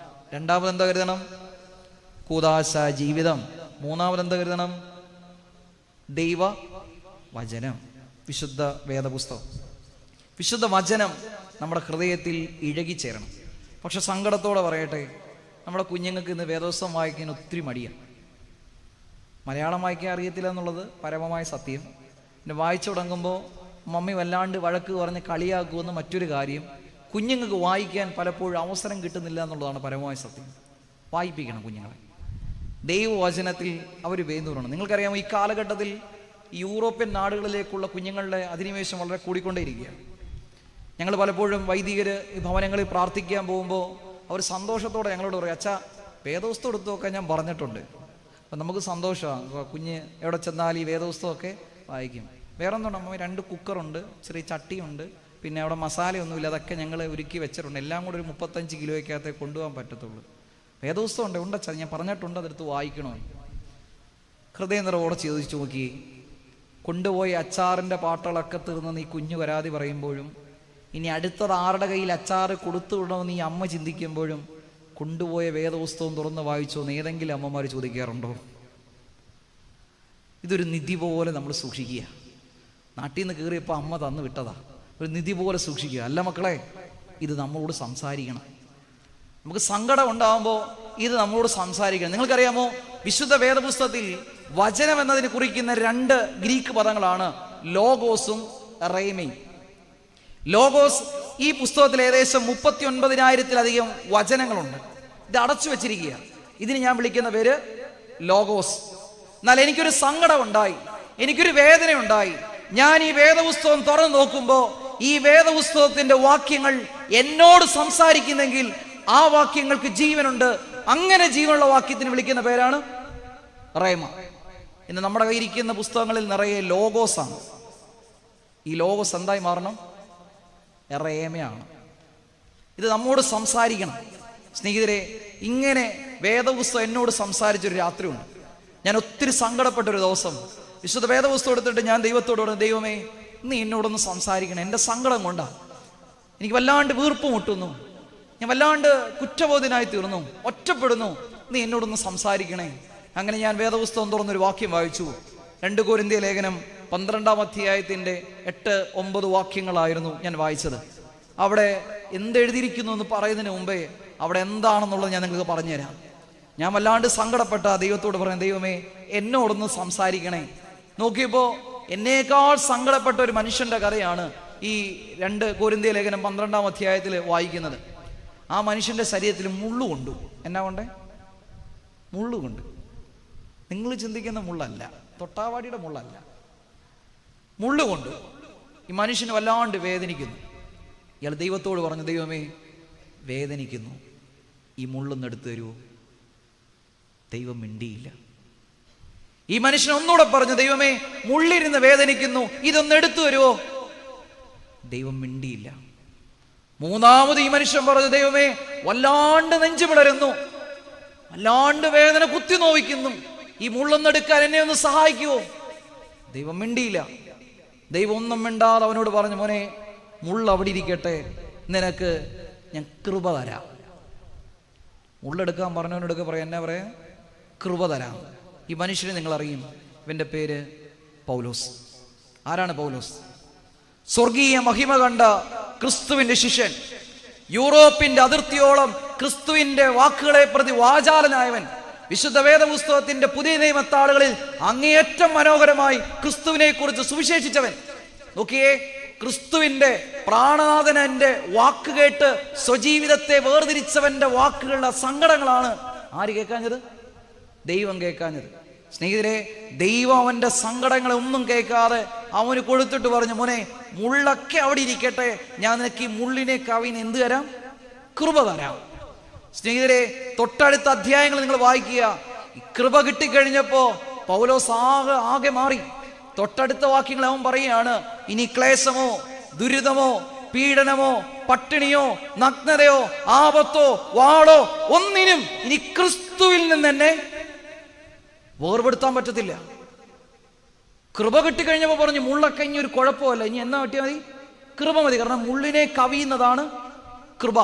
രണ്ടാമത് എന്താ കരുതണം? കൂദാശ ജീവിതം. മൂന്നാമത് എന്താ കരുതണം? ദൈവ വചനം, വിശുദ്ധ വേദപുസ്തകം. വിശുദ്ധ വചനം നമ്മുടെ ഹൃദയത്തിൽ ഇഴകിച്ചേരണം. പക്ഷെ സങ്കടത്തോടെ പറയട്ടെ, നമ്മുടെ കുഞ്ഞുങ്ങൾക്ക് ഇന്ന് വേദപുസ്തകം വായിക്കാൻ ഒത്തിരി മടിയാണ്. മലയാളം വായിക്കാൻ അറിയത്തില്ല എന്നുള്ളത് പരമമായ സത്യം. പിന്നെ വായിച്ചു തുടങ്ങുമ്പോൾ മമ്മി വല്ലാണ്ട് വഴക്ക് പറഞ്ഞ് കളിയാക്കുമെന്ന് മറ്റൊരു കാര്യം. കുഞ്ഞുങ്ങൾക്ക് വായിക്കാൻ പലപ്പോഴും അവസരം കിട്ടുന്നില്ല എന്നുള്ളതാണ് പരമമായ സത്യം. വായിപ്പിക്കണം കുഞ്ഞുങ്ങളെ. ദൈവവചനത്തിൽ അവർ വേന്തൂരണം. നിങ്ങൾക്കറിയാമോ, ഈ കാലഘട്ടത്തിൽ യൂറോപ്യൻ നാടുകളിലേക്കുള്ള കുഞ്ഞുങ്ങളുടെ അധിനിവേശം വളരെ കൂടിക്കൊണ്ടേയിരിക്കുകയാണ്. ഞങ്ങൾ പലപ്പോഴും വൈദികര് ഈ ഭവനങ്ങളിൽ പ്രാർത്ഥിക്കാൻ പോകുമ്പോൾ അവർ സന്തോഷത്തോടെ ഞങ്ങളോട് പറയും, അച്ഛാ വേദപുസ്തകം എടുത്തൊക്കെ ഞാൻ പറഞ്ഞിട്ടുണ്ട്. അപ്പം നമുക്ക് സന്തോഷമാണ്. കുഞ്ഞ് എവിടെ ചെന്നാൽ ഈ വേദപുസ്തകമൊക്കെ വായിക്കും. വേറെ ഒന്നും നമ്മൾ 2 കുക്കറുണ്ട്, ചെറിയ ചട്ടിയുണ്ട്, പിന്നെ അവിടെ മസാലയൊന്നുമില്ല, അതൊക്കെ ഞങ്ങൾ ഒരുക്കി വെച്ചിട്ടുണ്ട്. എല്ലാം കൂടെ ഒരു 35 കിലോയ്ക്കകത്തേ കൊണ്ടുപോകാൻ പറ്റത്തുള്ളൂ. വേദപുസ്തകം ഉണ്ട്, ഉണ്ടച്ചാ ഞാൻ പറഞ്ഞിട്ടുണ്ട്, അതെടുത്ത് വായിക്കണോ? ഹൃദയ നിറവോടെ ചോദിച്ചു നോക്കി. കൊണ്ടുപോയി അച്ചാറിൻ്റെ പാട്ടുകളൊക്കെ തീർന്ന് നീ കുഞ്ഞു പരാതി പറയുമ്പോഴും, ഇനി അടുത്തത് ആരുടെ കയ്യിൽ അച്ചാറ് കൊടുത്തു വിടണമെന്ന് ഈ അമ്മ ചിന്തിക്കുമ്പോഴും, കൊണ്ടുപോയ വേദപുസ്തകം തുറന്ന് വായിച്ചോന്ന് ഏതെങ്കിലും അമ്മമാർ ചോദിക്കാറുണ്ടോ? ഇതൊരു നിധി പോലെ നമ്മൾ സൂക്ഷിക്കുക. നാട്ടിൽ നിന്ന് കയറിയപ്പോൾ അമ്മ തന്നു വിട്ടതാ, ഒരു നിധി പോലെ സൂക്ഷിക്കുക. അല്ല മക്കളെ, ഇത് നമ്മളോട് സംസാരിക്കണം. നമുക്ക് സങ്കടം ഉണ്ടാകുമ്പോൾ ഇത് നമ്മളോട് സംസാരിക്കണം. നിങ്ങൾക്കറിയാമോ, വിശുദ്ധ വേദപുസ്തകത്തിൽ വചനം എന്നതിന് കുറിക്കുന്ന 2 ഗ്രീക്ക് പദങ്ങളാണ് ലോഗോസും റേമയും. ലോഗോസ്, ഈ പുസ്തകത്തിൽ ഏകദേശം 39,000-ലധികം വചനങ്ങളുണ്ട്. ഇത് അടച്ചു വെച്ചിരിക്കുക. ഇതിന് ഞാൻ വിളിക്കുന്ന പേര് ലോഗോസ്. എന്നാൽ എനിക്കൊരു സങ്കടം ഉണ്ടായി, എനിക്കൊരു വേദന ഉണ്ടായി. ഞാൻ ഈ വേദപുസ്തകം തുറന്നു നോക്കുമ്പോൾ ഈ വേദപുസ്തകത്തിന്റെ വാക്യങ്ങൾ എന്നോട് സംസാരിക്കുന്നെങ്കിൽ ആ വാക്യങ്ങൾക്ക് ജീവനുണ്ട്. അങ്ങനെ ജീവനുള്ള വാക്യത്തിന് വിളിക്കുന്ന പേരാണ് റേമ. ഇന്ന് നമ്മുടെ കയ്യിരിക്കുന്ന പുസ്തകങ്ങളിൽ നിറയെ ലോഗോസാണ്. ഈ ലോഗോസ് എന്തായി മാറണം? റേമയാണ്. ഇത് നമ്മോട് സംസാരിക്കണം. സ്നേഹിതരെ, ഇങ്ങനെ വേദപുസ്തകം എന്നോട് സംസാരിച്ചൊരു രാത്രിയുണ്ട്. ഞാൻ ഒത്തിരി സങ്കടപ്പെട്ടൊരു ദിവസം വിശുദ്ധ വേദപുസ്തകം എടുത്തിട്ട് ഞാൻ ദൈവത്തോട് പറഞ്ഞു, ദൈവമേ നീ എന്നോടൊന്ന് സംസാരിക്കണം. എൻ്റെ സങ്കടം കൊണ്ടാണ്. എനിക്ക് വല്ലാണ്ട് വീർപ്പ് മുട്ടുന്നു, ഞാൻ വല്ലാണ്ട് കുറ്റബോധനായി തീർന്നു, ഒറ്റപ്പെടുന്നു. നീ എന്നോടൊന്ന് സംസാരിക്കണേ. അങ്ങനെ ഞാൻ വേദപുസ്തകം തുറന്നൊരു വാക്യം വായിച്ചു. 2 കൊരിന്ത്യ ലേഖനം 12-ാം അധ്യായത്തിന്റെ 8-9 വാക്യങ്ങളായിരുന്നു ഞാൻ വായിച്ചത്. അവിടെ എന്തെഴുതിയിരിക്കുന്നു എന്ന് പറയുന്നതിന് മുമ്പേ അവിടെ എന്താണെന്നുള്ളത് ഞാൻ നിങ്ങൾക്ക് പറഞ്ഞുതരാം. ഞാൻ വല്ലാണ്ട് സങ്കടപ്പെട്ട ദൈവത്തോട് പറയാം, ദൈവമേ എന്നോടൊന്ന് സംസാരിക്കണേ. നോക്കിയപ്പോൾ എന്നേക്കാൾ സങ്കടപ്പെട്ട ഒരു മനുഷ്യന്റെ കഥയാണ് ഈ 2 കൊരിന്ത്യ ലേഖനം 12-ാം അധ്യായത്തിൽ വായിക്കുന്നത്. ആ മനുഷ്യന്റെ ശരീരത്തിൽ മുള്ളുകൊണ്ടു. എന്നാ കൊണ്ടേ? മുള്ളുകൊണ്ട്. നിങ്ങൾ ചിന്തിക്കുന്ന മുള്ളല്ല, തൊട്ടാവാടിയുടെ മുള്ളല്ല, മുള്ളുകൊണ്ട് ഈ മനുഷ്യന് വല്ലാണ്ട് വേദനിക്കുന്നു. ഇയാൾ ദൈവത്തോട് പറഞ്ഞു, ദൈവമേ വേദനിക്കുന്നു, ഈ മുള്ളൊന്ന് എടുത്തു തരുമോ? ദൈവം മിണ്ടിയില്ല. ഈ മനുഷ്യൻ ഒന്നുകൂടെ പറഞ്ഞു, ദൈവമേ മുള്ളിരുന്ന് വേദനിക്കുന്നു, ഇതൊന്ന് എടുത്തു തരുമോ? ദൈവം മിണ്ടിയില്ല. മൂന്നാമത് ഈ മനുഷ്യൻ പറഞ്ഞു, ദൈവമേ വല്ലാണ്ട് നെഞ്ചു പിളരുന്നു, വല്ലാണ്ട് വേദന കുത്തി നോവിക്കുന്നു, ഈ മുള്ളൊന്നെടുക്കാൻ എന്നെ ഒന്ന് സഹായിക്കുവോ? ദൈവം മിണ്ടിയില്ല. ദൈവം ഒന്നും മിണ്ടാതെ അവനോട് പറഞ്ഞു, മോനെ മുള്ള അവിടെ ഇരിക്കട്ടെ, നിനക്ക് ഞാൻ കൃപ തരാം. മുള്ളെടുക്കാൻ പറഞ്ഞവനോടൊക്കെ പറയാം, എന്നാ പറയാ? കൃപ തരാം. ഈ മനുഷ്യനെ നിങ്ങൾ അറിയും, ഇവന്റെ പേര് പൗലോസ്. ആരാണ് പൗലോസ്? സ്വർഗീയ മഹിമ കണ്ട ക്രിസ്തുവിന്റെ ശിഷ്യൻ, യൂറോപ്പിന്റെ അതിർത്തിയോളം ക്രിസ്തുവിന്റെ വാക്കുകളെ പ്രതി വാചാലനായവൻ, വിശുദ്ധ വേദപുസ്തകത്തിന്റെ പുതിയ നിയമത്താളുകളിൽ അങ്ങേയറ്റം മനോഹരമായി ക്രിസ്തുവിനെ കുറിച്ച് സുവിശേഷിച്ചവൻ. നോക്കിയേ, ക്രിസ്തുവിന്റെ പ്രാണനാഥനന്റെ വാക്ക് കേട്ട് സ്വജീവിതത്തെ വേർതിരിച്ചവന്റെ വാക്കുകളുടെ സങ്കടങ്ങളാണ് ആര് കേൾക്കാഞ്ഞത്? ദൈവം കേൾക്കാഞ്ഞത്. സ്നേഹിതരെ, ദൈവം അവന്റെ സങ്കടങ്ങളെ ഒന്നും കേൾക്കാതെ അവന് കൊടുത്തിട്ട് പറഞ്ഞു, മോനെ മുള്ളൊക്കെ അവിടെ ഇരിക്കട്ടെ, ഞാൻ നിനക്ക് ഈ മുള്ളിനെ കവിന് എന്ത് തരാം? കൃപ തരാം. സ്നേഹിതരെ, തൊട്ടടുത്ത അധ്യായങ്ങൾ നിങ്ങൾ വായിക്കുക. കൃപ കിട്ടിക്കഴിഞ്ഞപ്പോ പൗലോസ് ആകെ മാറി. തൊട്ടടുത്ത വാക്യങ്ങൾ അവൻ പറയുകയാണ്, ഇനി ക്ലേശമോ ദുരിതമോ പീഡനമോ പട്ടിണിയോ നഗ്നതയോ ആപത്തോ വാളോ ഒന്നിനും ഇനി ക്രിസ്തുവിൽ നിന്ന് തന്നെ വേർപെടുത്താൻ പറ്റത്തില്ല. കൃപ കിട്ടിക്കഴിഞ്ഞപ്പോ പറഞ്ഞു, മുള്ളൊക്കെ ഇനി ഒരു കുഴപ്പമല്ല, ഇനി എന്നാ പറ്റിയാൽ മതി? കൃപ മതി. കാരണം മുള്ളിനെ കവിയുന്നതാണ് കൃപ.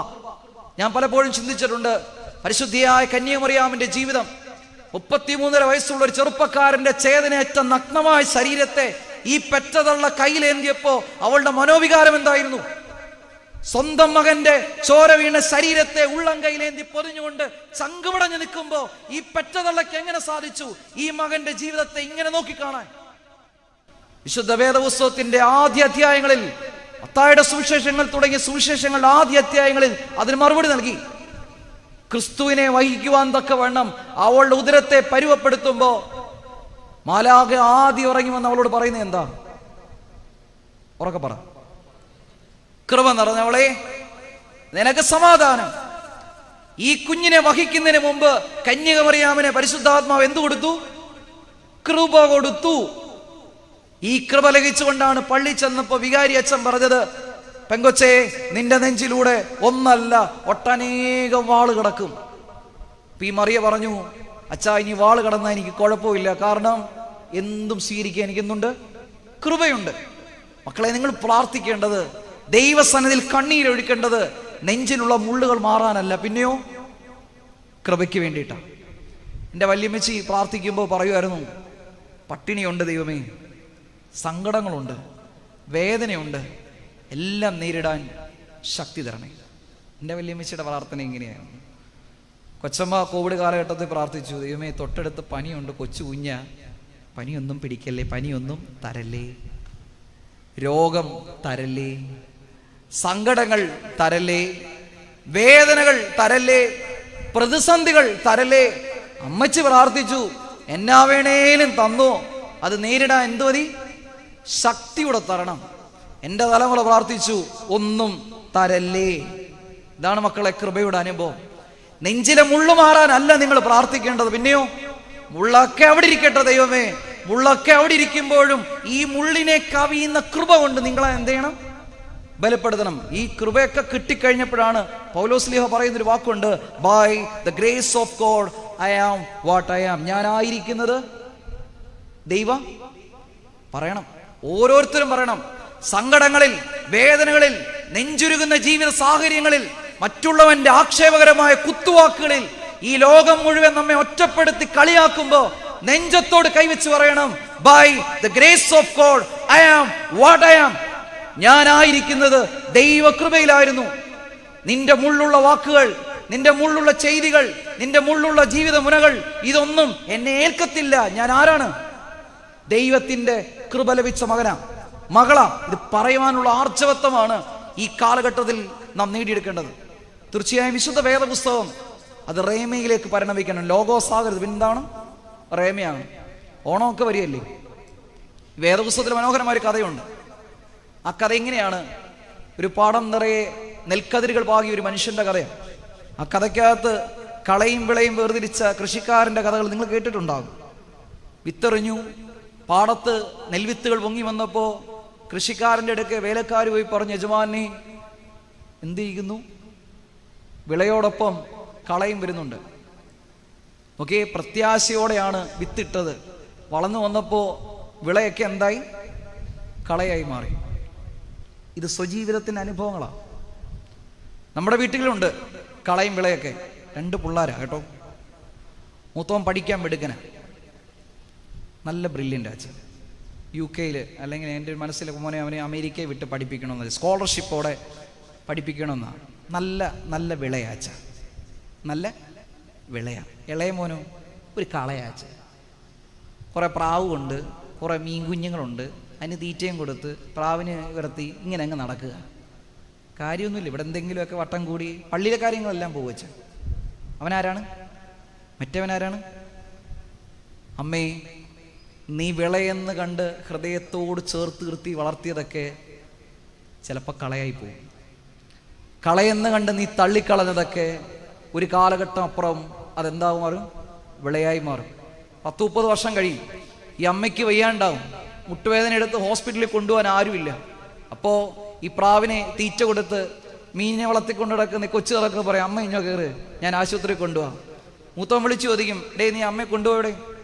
ഞാൻ പലപ്പോഴും ചിന്തിച്ചിട്ടുണ്ട്, പരിശുദ്ധിയായ കന്യാമറിയാമിന്റെ ജീവിതം, 33.5 വയസ്സുള്ള ഒരു ചെറുപ്പക്കാരന്റെ ചേതനയേറ്റ നഗ്നമായ ശരീരത്തെ ഈ പെറ്റതള്ള കയ്യിലേന്തിയപ്പോ അവളുടെ മനോവികാരം എന്തായിരുന്നു? സ്വന്തം മകന്റെ ചോര വീണ ശരീരത്തെ ഉള്ളം കയ്യിലേന്തി പൊതിഞ്ഞുകൊണ്ട് ചങ്കുപടഞ്ഞു നിൽക്കുമ്പോ ഈ പെറ്റതള്ളക്ക് എങ്ങനെ സാധിച്ചു ഈ മകന്റെ ജീവിതത്തെ ഇങ്ങനെ നോക്കിക്കാണാൻ? വിശുദ്ധ വേദപുസ്തകത്തിന്റെ ആദ്യ അധ്യായങ്ങളിൽ, മത്തായിയുടെ സുവിശേഷങ്ങൾ തുടങ്ങിയ സുവിശേഷങ്ങളുടെ ആദ്യ അധ്യായങ്ങളിൽ അതിന് മറുപടി നൽകി. ക്രിസ്തുവിനെ വഹിക്കുവാൻ തക്കവണ്ണം അവളുടെ ഉദരത്തെ പരുവപ്പെടുത്തുമ്പോ മാലാഖ ആദ്യം ഇറങ്ങി വന്ന് അവളോട് പറയുന്നത് എന്താ? ഉറക്കെ പറ. കൃപ നിറഞ്ഞവളെ, നിനക്ക് സമാധാനം. ഈ കുഞ്ഞിനെ വഹിക്കുന്നതിന് മുമ്പ് കന്യകമറിയാമിനെ പരിശുദ്ധാത്മാവ് എന്തു കൊടുത്തു? കൃപ കൊടുത്തു. ഈ കൃപ ലഭിച്ചുകൊണ്ടാണ് പള്ളി ചെന്നപ്പോ വികാരി അച്ഛൻ പറഞ്ഞത്, പെങ്കൊച്ചേ, നിന്റെ നെഞ്ചിലൂടെ ഒന്നല്ല ഒട്ടനേകം വാള് കിടക്കും. ഈ മറിയ പറഞ്ഞു, അച്ഛാ, ഇനി വാള് കിടന്നാൽ എനിക്ക് കുഴപ്പമില്ല, കാരണം എന്തും സ്വീകരിക്കാൻ എനിക്ക് എന്തുണ്ട്? കൃപയുണ്ട്. മക്കളെ, നിങ്ങൾ പ്രാർത്ഥിക്കേണ്ടത്, ദൈവസന്നിധിയിൽ കണ്ണീരൊഴിക്കേണ്ടത് നെഞ്ചിലുള്ള മുള്ളുകൾ മാറാനല്ല, പിന്നെയോ കൃപയ്ക്ക് വേണ്ടിയിട്ടാണ്. എൻ്റെ വല്യമ്മച്ചി പ്രാർത്ഥിക്കുമ്പോൾ പറയുമായിരുന്നു, പട്ടിണിയുണ്ട് ദൈവമേ, സങ്കടങ്ങളുണ്ട്, വേദനയുണ്ട്, എല്ലാം നേരിടാൻ ശക്തി തരണേ. എൻ്റെ വല്യമ്മച്ചിയുടെ പ്രാർത്ഥന ഇങ്ങനെയായിരുന്നു. കൊച്ചമ്മ കോവിഡ് കാലഘട്ടത്തിൽ പ്രാർത്ഥിച്ചു, ദൈവമേ, തൊട്ടടുത്ത് പനിയുണ്ട്, കൊച്ചു കുഞ്ഞ, പനിയൊന്നും പിടിക്കല്ലേ, പനിയൊന്നും തരല്ലേ, രോഗം തരല്ലേ, സങ്കടങ്ങൾ തരല്ലേ, വേദനകൾ തരല്ലേ, പ്രതിസന്ധികൾ തരല്ലേ. അമ്മച്ചി പ്രാർത്ഥിച്ചു, എന്നാ വേണേലും തന്നോ, അത് നേരിടാൻ എന്തു മതി? ശക്തിയുടെ തരണം. എൻ്റെ തലമുറ പ്രാർത്ഥിച്ചു, ഒന്നും തരല്ലേ. ഇതാണ് മക്കളെ കൃപയുടെ അനുഭവം. നെഞ്ചിലെ മുള്ളു മാറാനല്ല നിങ്ങൾ പ്രാർത്ഥിക്കേണ്ടത്, പിന്നെയോ മുള്ളൊക്കെ അവിടെ ഇരിക്കട്ടെ ദൈവമേ. മുള്ളൊക്കെ അവിടെ ഇരിക്കുമ്പോഴും ഈ മുള്ളിനെ കവിയുന്ന കൃപ കൊണ്ട് നിങ്ങളെ എന്ത് ചെയ്യണം? ബലപ്പെടുത്തണം. ഈ കൃപയൊക്കെ കിട്ടിക്കഴിഞ്ഞപ്പോഴാണ് പൗലോസ്ലീഹ പറയുന്നൊരു വാക്കുണ്ട്, by the grace of God I am what I am. ഞാനായിരിക്കുന്നത് ദൈവം പറയണം. ഓരോരുത്തരും പറയണം. സങ്കടങ്ങളിൽ, വേദനകളിൽ, നെഞ്ചുരുകുന്ന ജീവിത സാഹചര്യങ്ങളിൽ, മറ്റുള്ളവന്റെ ആക്ഷേപകരമായ കുത്തുവാക്കുകളിൽ, ഈ ലോകം മുഴുവൻ നമ്മെ ഒറ്റപ്പെടുത്തി കളിയാക്കുമ്പോ നെഞ്ചത്തോട് കൈവച്ച് പറയണം, by the grace of God I am what I am. ഞാനായിരിക്കുന്നത് ദൈവകൃപയിലായിരുന്നു. നിന്റെ മുള്ളുള്ള വാക്കുകൾ, നിന്റെ മുള്ളുള്ള ചെയ്തികൾ, നിന്റെ മുള്ളുള്ള ജീവിത മുനകൾ, ഇതൊന്നും എന്നെ ഏൽക്കത്തില്ല. ഞാൻ ആരാണ്? ദൈവത്തിന്റെ കൃപ ലഭിച്ച മകനാ, മകളാ. ഇത് പറയുവാനുള്ള ആർജവത്വമാണ് ഈ കാലഘട്ടത്തിൽ നാം നേടിയെടുക്കേണ്ടത്. തീർച്ചയായും വിശുദ്ധ വേദപുസ്തകം അത് റേമയിലേക്ക് പരിണമിക്കണം. ലോഗോസ് ആകരുത്, പിന്നെന്താണ്? റേമയാണ്. ഓണമൊക്കെ വരികയല്ലേ. വേദപുസ്തകത്തിൽ മനോഹരമായ കഥയുണ്ട്. ആ കഥ ഇങ്ങനെയാണ്. ഒരു പാടം നിറയെ നെൽക്കതിരുകൾ പാകിയ ഒരു മനുഷ്യന്റെ കഥയാണ്. ആ കഥയ്ക്കകത്ത് കളയും വിളയും വേർതിരിച്ച കൃഷിക്കാരന്റെ കഥകൾ നിങ്ങൾ കേട്ടിട്ടുണ്ടാകും. വിത്തെറിഞ്ഞു, പാടത്ത് നെൽവിത്തുകൾ പൊങ്ങി വന്നപ്പോ കൃഷിക്കാരൻ്റെ അടുക്ക് വേലക്കാർ പോയി പറഞ്ഞു, യജമാനെ, എന്ത് ചെയ്യുന്നു? വിളയോടൊപ്പം കളയും വരുന്നുണ്ട്. ഓക്കെ, പ്രത്യാശയോടെയാണ് വിത്തിട്ടത്. വളർന്നു വന്നപ്പോ വിളയൊക്കെ എന്തായി? കളയായി മാറി. ഇത് സ്വജീവിതത്തിന്റെ അനുഭവങ്ങളാണ്. നമ്മുടെ വീട്ടിലുണ്ട് കളയും വിളയൊക്കെ. 2 പിള്ളേരാ കേട്ടോ. മൂത്തവൻ പഠിക്കാൻ മിടുക്കന, നല്ല ബ്രില്യൻ്റ് അച്ഛൻ. UK അല്ലെങ്കിൽ എൻ്റെ മനസ്സിലെ മോനെ അവനെ അമേരിക്കയെ വിട്ട് പഠിപ്പിക്കണമെന്ന്, സ്കോളർഷിപ്പോടെ പഠിപ്പിക്കണമെന്നാണ്. നല്ല നല്ല വിളയാച്ച, നല്ല വിളയാണ്. ഇളയ മോനോ ഒരു കളയാച്ച. കുറേ പ്രാവുണ്ട്, കുറേ മീൻ കുഞ്ഞുങ്ങളുണ്ട്, അതിന് തീറ്റയും കൊടുത്ത് പ്രാവിന് കിടത്തി ഇങ്ങനെ അങ്ങ് നടക്കുക. കാര്യമൊന്നുമില്ല. ഇവിടെ എന്തെങ്കിലുമൊക്കെ വട്ടം കൂടി പള്ളിയിലെ കാര്യങ്ങളെല്ലാം പോവച്ച. അവനാരാണ്? മറ്റവനാരാണ്? അമ്മേ, നീ വിളയെന്ന് കണ്ട് ഹൃദയത്തോട് ചേർത്ത് നിർത്തി വളർത്തിയതൊക്കെ ചിലപ്പോൾ കളയായി പോകും. കളയെന്ന് കണ്ട് നീ തള്ളിക്കളഞ്ഞതൊക്കെ ഒരു കാലഘട്ടം അപ്പുറം അതെന്താവും മാറും? വിളയായി മാറും. 10-30 വർഷം കഴിയും. ഈ അമ്മയ്ക്ക് വയ്യാണ്ടാവും, മുട്ടുവേദന എടുത്ത് ഹോസ്പിറ്റലിൽ കൊണ്ടുപോകാൻ ആരുമില്ല. അപ്പോൾ ഈ പ്രാവിനെ തീറ്റ കൊടുത്ത് മീനിനെ വളർത്തിക്കൊണ്ട് നടക്കുന്ന കൊച്ചു കിടക്കുക പറയാം, അമ്മ ഇഞ്ഞോ കയറ്, ഞാൻ ആശുപത്രിയിൽ കൊണ്ടുപോകാം. മൂത്തവൻ വിളിച്ചു ചോദിക്കും, ഡേ നീ അമ്മയെ കൊണ്ടുപോയവിടെ,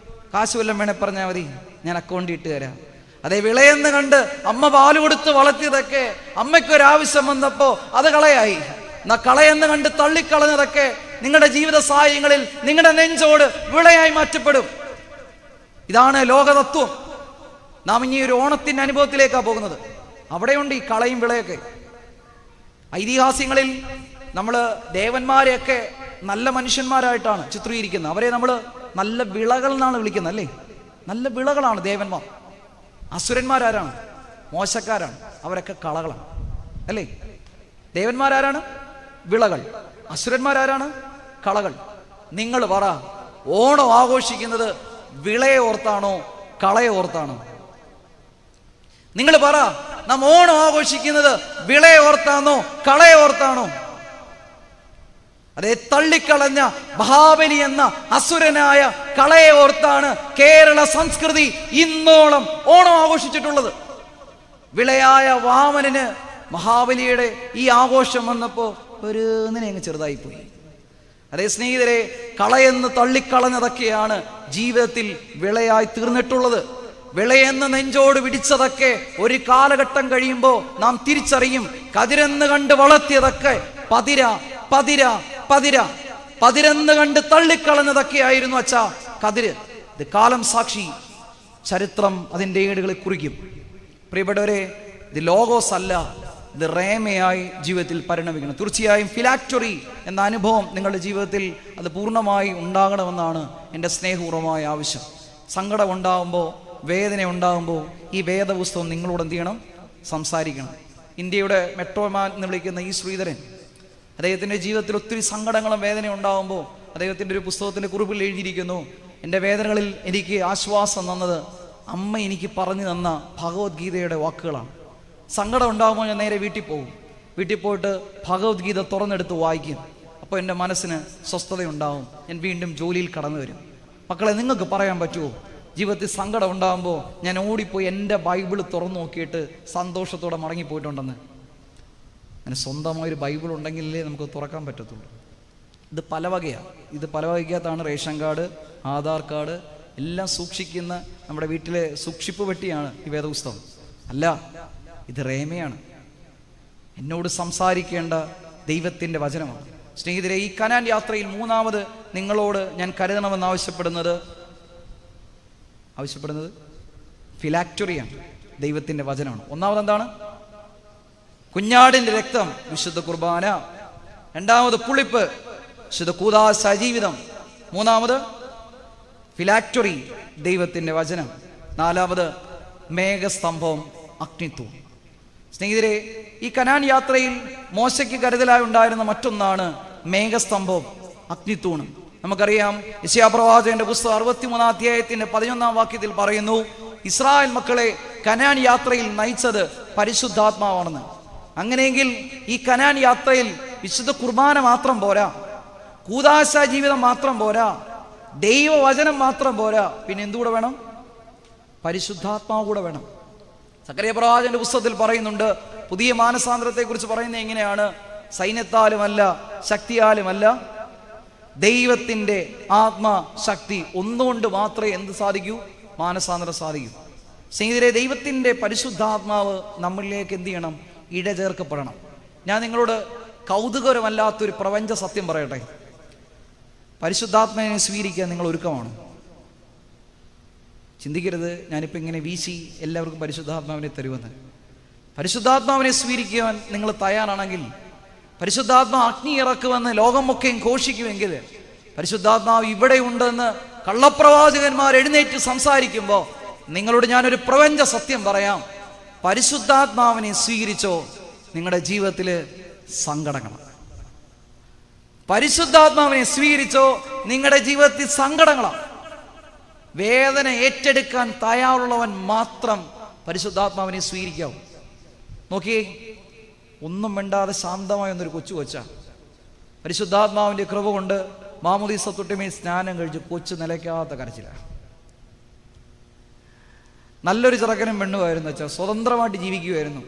കാശ് വല്ലതും വേണേ പറഞ്ഞാൽ മതി, ഞാൻ അക്കൗണ്ടിൽ ഇട്ട് തരാം. അതേ വിളയെന്ന് കണ്ട് അമ്മ പാല് കൊടുത്ത് വളർത്തിയതൊക്കെ അമ്മയ്ക്കൊരാവശ്യം വന്നപ്പോ അത് കളയായി. എന്നാ കളയെന്ന് കണ്ട് തള്ളിക്കളഞ്ഞതൊക്കെ നിങ്ങളുടെ ജീവിത സാഹചര്യങ്ങളിൽ നിങ്ങളുടെ നെഞ്ചോട് വിളയായി മാറ്റപ്പെടും. ഇതാണ് ലോകതത്വം. നാം ഇനി ഒരു ഓണത്തിന്റെ അനുഭവത്തിലേക്കാണ് പോകുന്നത്. അവിടെയുണ്ട് ഈ കളയും വിളയൊക്കെ. ഐതിഹാസികങ്ങളിൽ നമ്മൾ ദേവന്മാരെയൊക്കെ നല്ല മനുഷ്യന്മാരായിട്ടാണ് ചിത്രീകരിക്കുന്നത്. അവരെ നമ്മൾ നല്ല വിളകൾ എന്നാണ് വിളിക്കുന്നത്, അല്ലേ? നല്ല വിളകളാണ് ദേവന്മാർ. അസുരന്മാരാരാണ്? മോശക്കാരാണ്. അവരൊക്കെ കളകളാണ്, അല്ലേ? ദേവന്മാരാരാണ്? വിളകൾ. അസുരന്മാരാരാണ്? കളകൾ. നിങ്ങൾ പറ, ഓണം ആഘോഷിക്കുന്നത് വിളയെ ഓർത്താണോ കളയെ ഓർത്താണോ? നിങ്ങൾ പറ, നാം ഓണം ആഘോഷിക്കുന്നത് വിളയെ ഓർത്താണോ കളയെ ഓർത്താണോ? അതേ, തള്ളിക്കളഞ്ഞ മഹാബലി എന്ന അസുരനായ കളയെ ഓർത്താണ് കേരള സംസ്കൃതി ഇന്നോളം ഓണം ആഘോഷിച്ചിട്ടുള്ളത്. വിളയായ വാമനന് മഹാബലിയുടെ ഈ ആഘോഷം വന്നപ്പോ ഒരു അങ്ങ് ചെറുതായി പോയി. അതേ സ്നേഹിതരെ, കളയെന്ന് തള്ളിക്കളഞ്ഞതൊക്കെയാണ് ജീവിതത്തിൽ വിളയായി തീർന്നിട്ടുള്ളത്. വിളയെന്ന് നെഞ്ചോട് പിടിച്ചതൊക്കെ ഒരു കാലഘട്ടം കഴിയുമ്പോൾ നാം തിരിച്ചറിയും. കതിരെന്ന് കണ്ട് വളർത്തിയതൊക്കെ പതിര പതിര പതിര പതിരെന്ന് കണ്ട് തള്ളിക്കളഞ്ഞതൊക്കെ ആയിരുന്നു അച്ഛാ കതിര്. ഇത് കാലം സാക്ഷി, ചരിത്രം അതിൻ്റെ ഏടുകളെ കുറിക്കും. പ്രിയപ്പെട്ടവരെ, ഇത് ലോഗോസ് അല്ല, ഇത് റേമയായി ജീവിതത്തിൽ പരിണമിക്കണം. തീർച്ചയായും ഫിലാക്ടറി എന്ന അനുഭവം നിങ്ങളുടെ ജീവിതത്തിൽ അത് പൂർണ്ണമായി ഉണ്ടാകണമെന്നാണ് എൻ്റെ സ്നേഹപൂർവമായ ആവശ്യം. സങ്കടം ഉണ്ടാകുമ്പോൾ, വേദന ഉണ്ടാകുമ്പോൾ ഈ വേദപുസ്തകം നിങ്ങളോട് എന്ത് ചെയ്യണം? സംസാരിക്കണം. ഇന്ത്യയുടെ മെട്രോമാൻ എന്ന് വിളിക്കുന്ന ഈ ശ്രീധരൻ, അദ്ദേഹത്തിൻ്റെ ജീവിതത്തിൽ ഒത്തിരി സങ്കടങ്ങളും വേദന ഉണ്ടാകുമ്പോൾ അദ്ദേഹത്തിൻ്റെ ഒരു പുസ്തകത്തിൻ്റെ കുറിപ്പിൽ എഴുതിയിരിക്കുന്നു, എൻ്റെ വേദനകളിൽ എനിക്ക് ആശ്വാസം തന്നത് അമ്മ എനിക്ക് പറഞ്ഞു തന്ന ഭഗവത്ഗീതയുടെ വാക്കുകളാണ്. സങ്കടം ഉണ്ടാകുമ്പോൾ ഞാൻ നേരെ വീട്ടിൽ പോകും. വീട്ടിൽ പോയിട്ട് ഭഗവത്ഗീത തുറന്നെടുത്ത് വായിക്കും. അപ്പോൾ എൻ്റെ മനസ്സിന് സ്വസ്ഥതയുണ്ടാവും. ഞാൻ വീണ്ടും ജോലിയിൽ കടന്നു വരും. മക്കളെ, നിങ്ങൾക്ക് പറയാൻ പറ്റുമോ, ജീവിതത്തിൽ സങ്കടം ഉണ്ടാകുമ്പോൾ ഞാൻ ഓടിപ്പോയി എൻ്റെ ബൈബിൾ തുറന്നു നോക്കിയിട്ട് സന്തോഷത്തോടെ മടങ്ങിപ്പോയിട്ടുണ്ടെന്ന്? അങ്ങനെ സ്വന്തമായൊരു ബൈബിൾ ഉണ്ടെങ്കിലേ നമുക്ക് തുറക്കാൻ പറ്റത്തുള്ളൂ. ഇത് പല വകയാണ്. ഇത് പല വകയ്ക്കകത്താണ് റേഷൻ കാർഡ്, ആധാർ കാർഡ് എല്ലാം സൂക്ഷിക്കുന്ന നമ്മുടെ വീട്ടിലെ സൂക്ഷിപ്പ് പെട്ടിയാണ് ഈ വേദപുസ്തകം. അല്ല, ഇത് റേമയാണ്. എന്നോട് സംസാരിക്കേണ്ട ദൈവത്തിൻ്റെ വചനമാണ്. സ്നേഹിതരെ, ഈ കനാൻ യാത്രയിൽ മൂന്നാമത് നിങ്ങളോട് ഞാൻ കരുതണമെന്ന് ആവശ്യപ്പെടുന്നത് ഫിലാക്ടറിയാണ്, ദൈവത്തിൻ്റെ വചനമാണ്. ഒന്നാമത് എന്താണ്? കുഞ്ഞാടിൻ്റെ രക്തം, വിശുദ്ധ കുർബാന. രണ്ടാമത് പുളിപ്പ്, വിശുദ്ധ കൂദാശ ജീവിതം. മൂന്നാമത് ഫിലാക്ടറി, ദൈവത്തിൻ്റെ വചനം. നാലാമത് മേഘസ്തംഭം, അഗ്നിത്വം. സ്നേഹിതരെ, ഈ കനാൻ യാത്രയിൽ മോശയ്ക്ക് കരുതലായി ഉണ്ടായിരുന്ന മറ്റൊന്നാണ് മേഘസ്തംഭവും അഗ്നിത്തൂണും. നമുക്കറിയാം, യെശയ്യാ പ്രവാചകന്റെ പുസ്തകം 63-ാം അധ്യായത്തിന്റെ 11-ാം വാക്യത്തിൽ പറയുന്നു, ഇസ്രായേൽ മക്കളെ കനാൻ യാത്രയിൽ നയിച്ചത് പരിശുദ്ധാത്മാവാണെന്ന്. അങ്ങനെയെങ്കിൽ ഈ കനാൻ യാത്രയിൽ വിശുദ്ധ കുർബാന മാത്രം പോരാ, കൂദാശ ജീവിതം മാത്രം പോരാ, ദൈവവചനം മാത്രം പോരാ, പിന്നെ എന്തുകൂടെ വേണം? പരിശുദ്ധാത്മാവ് കൂടെ വേണം. സക്കറിയ പ്രവാചകന്റെ പുസ്തകത്തിൽ പറയുന്നുണ്ട്, പുതിയ മാനസാന്തരത്തെ കുറിച്ച് പറയുന്നത് എങ്ങനെയാണ്? സൈന്യത്താലുമല്ല, ശക്തിയാലുമല്ല, ദൈവത്തിന്റെ ആത്മശക്തി ഒന്നുകൊണ്ട് മാത്രമേ എന്ത് സാധിക്കൂ? മാനസാന്തരം സാധിക്കൂ. സ്നേഹിതരെ, ദൈവത്തിന്റെ പരിശുദ്ധാത്മാവ് നമ്മളിലേക്ക് എന്ത് ചെയ്യണം? ഇടചേർക്കപ്പെടണം. ഞാൻ നിങ്ങളോട് കൗതുകരമല്ലാത്തൊരു പ്രപഞ്ച സത്യം പറയട്ടെ. പരിശുദ്ധാത്മാവിനെ സ്വീകരിക്കാൻ നിങ്ങൾ ഒരുക്കമാണ്. ചിന്തിക്കരുത് ഞാനിപ്പോൾ ഇങ്ങനെ വീശി എല്ലാവർക്കും പരിശുദ്ധാത്മാവിനെ തരുമെന്ന്. പരിശുദ്ധാത്മാവിനെ സ്വീകരിക്കുവാൻ നിങ്ങൾ തയ്യാറാണെങ്കിൽ, പരിശുദ്ധാത്മാ അഗ്നി ഇറക്കുമെന്ന് ലോകമൊക്കെയും ഘോഷിക്കുമെങ്കിൽ, പരിശുദ്ധാത്മാവ് ഇവിടെ ഉണ്ടെന്ന് കള്ളപ്രവാചകന്മാർ എഴുന്നേറ്റ് സംസാരിക്കുമ്പോൾ നിങ്ങളോട് ഞാനൊരു പ്രപഞ്ച സത്യം പറയാം. പരിശുദ്ധാത്മാവിനെ സ്വീകരിച്ചോ, നിങ്ങളുടെ ജീവിതത്തിൽ സങ്കടങ്ങളാണ്. പരിശുദ്ധാത്മാവിനെ സ്വീകരിച്ചോ, നിങ്ങളുടെ ജീവിതത്തിൽ സങ്കടങ്ങളാണ്. വേദന ഏറ്റെടുക്കാൻ തയ്യാറുള്ളവൻ മാത്രം പരിശുദ്ധാത്മാവിനെ സ്വീകരിക്കാവും. നോക്കിയേ, ഒന്നും മിണ്ടാതെ ശാന്തമായ ഒന്നൊരു കൊച്ച പരിശുദ്ധാത്മാവിന്റെ കൃപ കൊണ്ട് മാമോദീസ തൊട്ടുമേൽ സ്നാനം കഴിച്ച് കൊച്ചു നിലയ്ക്കാത്ത കരച്ചില്ല. നല്ലൊരു ചെറുക്കനും പെണ്ണുമായിരുന്നു വെച്ചാൽ സ്വതന്ത്രമായിട്ട് ജീവിക്കുമായിരുന്നു.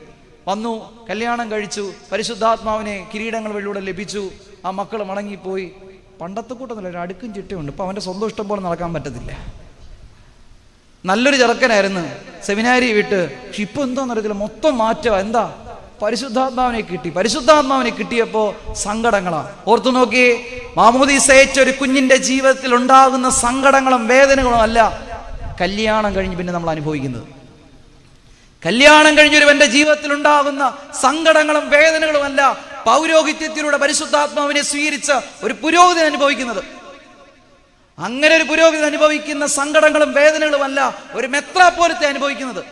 വന്നു, കല്യാണം കഴിച്ചു, പരിശുദ്ധാത്മാവിനെ കിരീടങ്ങൾ വഴിയിലൂടെ ലഭിച്ചു. ആ മക്കൾ മടങ്ങിപ്പോയി. പണ്ടത്തെ കൂട്ടത്തില്ല, ഒരു അടുക്കും ചിട്ടയുണ്ട്. ഇപ്പം അവൻ്റെ സ്വന്തം ഇഷ്ടം പോലെ നടക്കാൻ പറ്റത്തില്ല. നല്ലൊരു ചെറുക്കനായിരുന്നു, സെമിനാരി വിട്ട്. പക്ഷെ ഇപ്പൊ എന്താന്ന് അറിയത്തില്ല, മൊത്തം മാറ്റം. എന്താ? പരിശുദ്ധാത്മാവിനെ കിട്ടി. പരിശുദ്ധാത്മാവിനെ കിട്ടിയപ്പോ സങ്കടങ്ങളാ. ഓർത്തു നോക്കിയേ, മാമോദീസ ഏറ്റ ഒരു കുഞ്ഞിന്റെ ജീവിതത്തിൽ ഉണ്ടാകുന്ന സങ്കടങ്ങളും വേദനകളും അല്ല കല്യാണം കഴിഞ്ഞ് പിന്നെ നമ്മൾ അനുഭവിക്കുന്നത്. കല്യാണം കഴിഞ്ഞൊരുവന്റെ ജീവിതത്തിൽ ഉണ്ടാകുന്ന സങ്കടങ്ങളും വേദനകളും അല്ല പൗരോഹിത്യത്തിലൂടെ പരിശുദ്ധാത്മാവിനെ സ്വീകരിച്ച ഒരു പുരോഹിതൻ അനുഭവിക്കുന്നത്. അങ്ങനെ ഒരു പുരോഹിതൻ അനുഭവിക്കുന്ന സങ്കടങ്ങളും വേദനകളുമല്ല ഒരു മെത്രാപ്പോലത്തെ അനുഭവിക്കുന്നത്.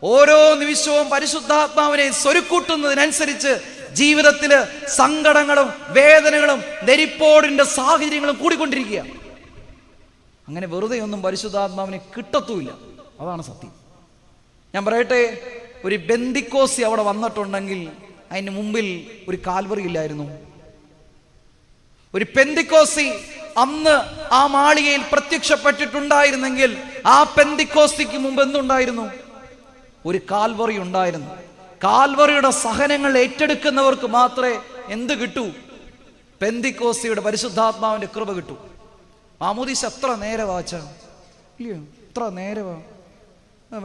ഓരോ നിമിഷവും പരിശുദ്ധാത്മാവിനെ സ്വരുക്കൂട്ടുന്നതിനനുസരിച്ച് ജീവിതത്തില് സങ്കടങ്ങളും വേദനകളും നെരിപ്പോടിന്റെ സാഹചര്യങ്ങളും കൂടിക്കൊണ്ടിരിക്കുക. അങ്ങനെ വെറുതെ ഒന്നും പരിശുദ്ധാത്മാവിനെ കിട്ടത്തുമില്ല. അതാണ് സത്യം. ഞാൻ പറയട്ടെ, ഒരു ബെന്തിക്കോസി അവിടെ വന്നിട്ടുണ്ടെങ്കിൽ അതിന് മുമ്പിൽ ഒരു കാൽവറി ഇല്ലായിരുന്നു. ഒരു പെന്തിക്കോസി അന്ന് ആ മാളികയിൽ പ്രത്യക്ഷപ്പെട്ടിട്ടുണ്ടായിരുന്നെങ്കിൽ ആ പെന്തിക്കോസ്തിക്ക് മുമ്പ് എന്തുണ്ടായിരുന്നു? ഒരു കാൽവറി ഉണ്ടായിരുന്നു. കാൽവറിയുടെ സഹനങ്ങൾ ഏറ്റെടുക്കുന്നവർക്ക് മാത്രമേ എന്ത് കിട്ടൂ? പെന്തിക്കോസ്തിയുടെ പരിശുദ്ധാത്മാവിന്റെ കൃപ കിട്ടൂ. മാമോദീസ എത്ര നേരവാ അച്ഛാ? ഇല്ലയോ, എത്ര നേരവാ?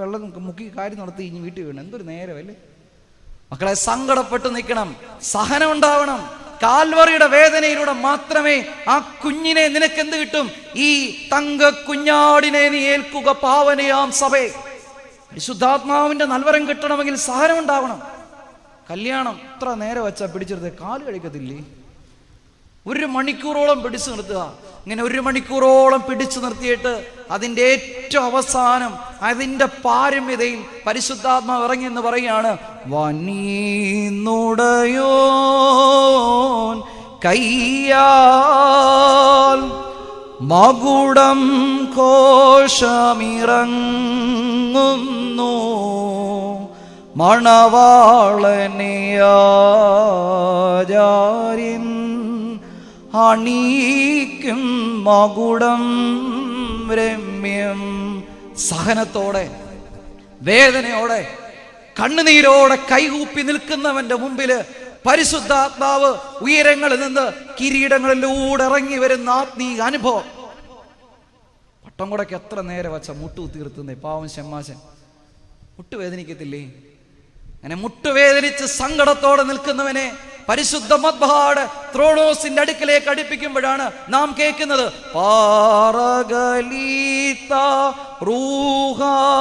വെള്ളം മുക്കി കാര്യം നടത്തി ഇനി വീട്ടിൽ വീണം. എന്തൊരു നേരമല്ലേ മക്കളെ. സങ്കടപ്പെട്ട് നിൽക്കണം, സഹനം ഉണ്ടാവണം. കാൽവറിയുടെ വേദനയിലൂടെ മാത്രമേ ആ കുഞ്ഞിനെ നിനക്കെന്ത് കിട്ടും? ഈ തങ്ക കുഞ്ഞാടിനെ നീ ഏൽക്കുക പാവനയാം സഭേ. പരിശുദ്ധാത്മാവിന്റെ നൽവരം കിട്ടണമെങ്കിൽ സഹനം ഉണ്ടാവണം. കല്യാണം എത്ര നേരം വെച്ചാ പിടിച്ചെടുത്ത് കാല് കഴിക്കത്തില്ലേ? 1 മണിക്കൂറോളം പിടിച്ചു നിർത്തുക. ഇങ്ങനെ 1 മണിക്കൂറോളം പിടിച്ചു നിർത്തിയിട്ട് അതിൻ്റെ ഏറ്റവും അവസാനം അതിൻ്റെ പാരമ്യതയിൽ പരിശുദ്ധാത്മാവ് ഇറങ്ങി എന്ന് പറയുകയാണ്, വനീന്നുടയോൻ കയ്യാൽ മകുടം കോശമിറങ്ങുന്നു മണവാളനെയാചാര്യൻ അണീക്കും മകുടം രമ്യം. സഹനത്തോടെ വേദനയോടെ കണ്ണുനീരോടെ കൈകൂപ്പി നിൽക്കുന്നവന്റെ മുമ്പില് പരിശുദ്ധാത്മാവ് ഉയരങ്ങളിൽ നിന്ന് കിരീടങ്ങളിലൂടെ ഇറങ്ങി വരുന്ന ആത്മീയ അനുഭവം. പട്ടം കൂടൊക്കെ എത്ര നേരം വച്ച മുട്ടു തീർത്തുന്നേ പാവം ശമ്മാശൻ. മുട്ടുവേദനിക്കത്തില്ലേ? അങ്ങനെ മുട്ടുവേദനിച്ച് സങ്കടത്തോടെ നിൽക്കുന്നവനെ പരിശുദ്ധ മദ്ബഹാട് ത്രോണോസിന്റെ അടുക്കലേക്ക് അടുപ്പിക്കുമ്പോഴാണ് നാം കേൾക്കുന്നത്, പാറകലീത്ത റൂഹാവന്നെത്തി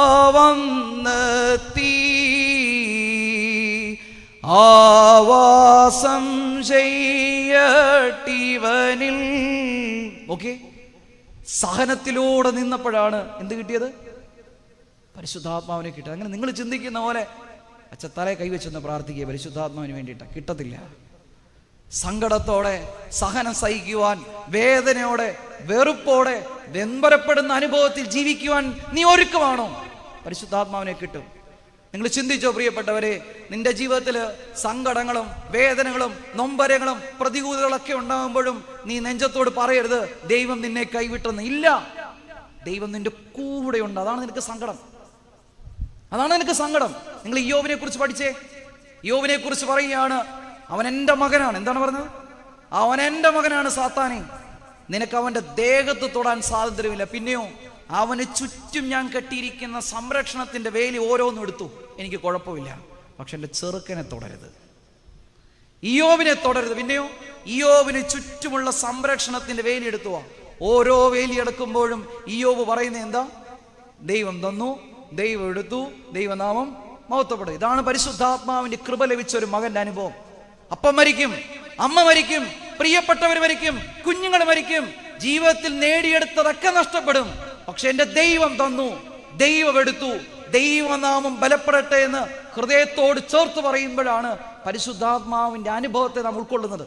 ആവാസം ചെയ്യട്ടിവനിൽ. ഓക്കെ, സഹനത്തിലൂടെ നിന്നപ്പോഴാണ് എന്ത് കിട്ടിയത്? പരിശുദ്ധാത്മാവിനെ കിട്ടുക. അങ്ങനെ നിങ്ങൾ ചിന്തിക്കുന്ന പോലെ അച്ചത്തലയെ കൈവച്ചെന്ന് പ്രാർത്ഥിക്കുക പരിശുദ്ധാത്മാവിന് വേണ്ടിയിട്ട് കിട്ടത്തില്ല. സങ്കടത്തോടെ സഹനം സഹിക്കുവാൻ, വേദനയോടെ വെറുപ്പോടെ വെമ്പരപ്പെടുന്ന അനുഭവത്തിൽ ജീവിക്കുവാൻ നീ ഒരുക്കമാണോ? പരിശുദ്ധാത്മാവിനെ കിട്ടും. നിങ്ങൾ ചിന്തിച്ചോ പ്രിയപ്പെട്ടവരെ, നിന്റെ ജീവിതത്തിൽ സങ്കടങ്ങളും വേദനകളും നൊമ്പരങ്ങളും പ്രതികൂലങ്ങളൊക്കെ ഉണ്ടാകുമ്പോഴും നീ നെഞ്ചത്തോട് പറയരുത് ദൈവം നിന്നെ കൈവിട്ടെന്ന്. ഇല്ല, ദൈവം നിന്റെ കൂടെയുണ്ട്. അതാണ് നിനക്ക് സങ്കടം, അതാണ് നിനക്ക് സങ്കടം. നിങ്ങൾ ഇയ്യോബിനെ കുറിച്ച് പഠിച്ചേ. ഇയ്യോബിനെ കുറിച്ച് പറയുകയാണ്, അവൻ എൻ്റെ മകനാണ്. എന്താണ് പറഞ്ഞത്? അവൻ എൻ്റെ മകനാണ് സാത്താനെ. നിനക്ക് അവന്റെ ദേഹത്ത് തൊടാൻ സ്വാതന്ത്ര്യമില്ല. പിന്നെയോ അവന് ചുറ്റും ഞാൻ കെട്ടിയിരിക്കുന്ന സംരക്ഷണത്തിന്റെ വേലി ഓരോന്നും എടുത്തു, എനിക്ക് കുഴപ്പമില്ല. പക്ഷെ എൻ്റെ ചെറുക്കനെ തൊടരുത്, ഇയ്യോബിനെ തൊടരുത്. പിന്നെയോ ഇയ്യോബിന് ചുറ്റുമുള്ള സംരക്ഷണത്തിന്റെ വേലി എടുത്തുവാ. ഓരോ വേലി എടുക്കുമ്പോഴും ഇയ്യോബ് പറയുന്നത് എന്താ? ദൈവം തന്നു, ദൈവം എടുത്തു, ദൈവനാമം മഹത്വപ്പെടും. ഇതാണ് പരിശുദ്ധാത്മാവിന്റെ കൃപ ലഭിച്ച ഒരു മകന്റെ അനുഭവം. അപ്പം മരിക്കും, അമ്മ മരിക്കും, പ്രിയപ്പെട്ടവർ മരിക്കും, കുഞ്ഞുങ്ങൾ മരിക്കും, ജീവിതത്തിൽ നേടിയെടുത്തതൊക്കെ നഷ്ടപ്പെടും. പക്ഷെ എന്റെ ദൈവം തന്നു, ദൈവം എടുത്തു, ദൈവനാമം ബലപ്പെടട്ടെ എന്ന് ഹൃദയത്തോട് ചേർത്ത് പറയുമ്പോഴാണ് പരിശുദ്ധാത്മാവിന്റെ അനുഭവത്തെ നാം ഉൾക്കൊള്ളുന്നത്.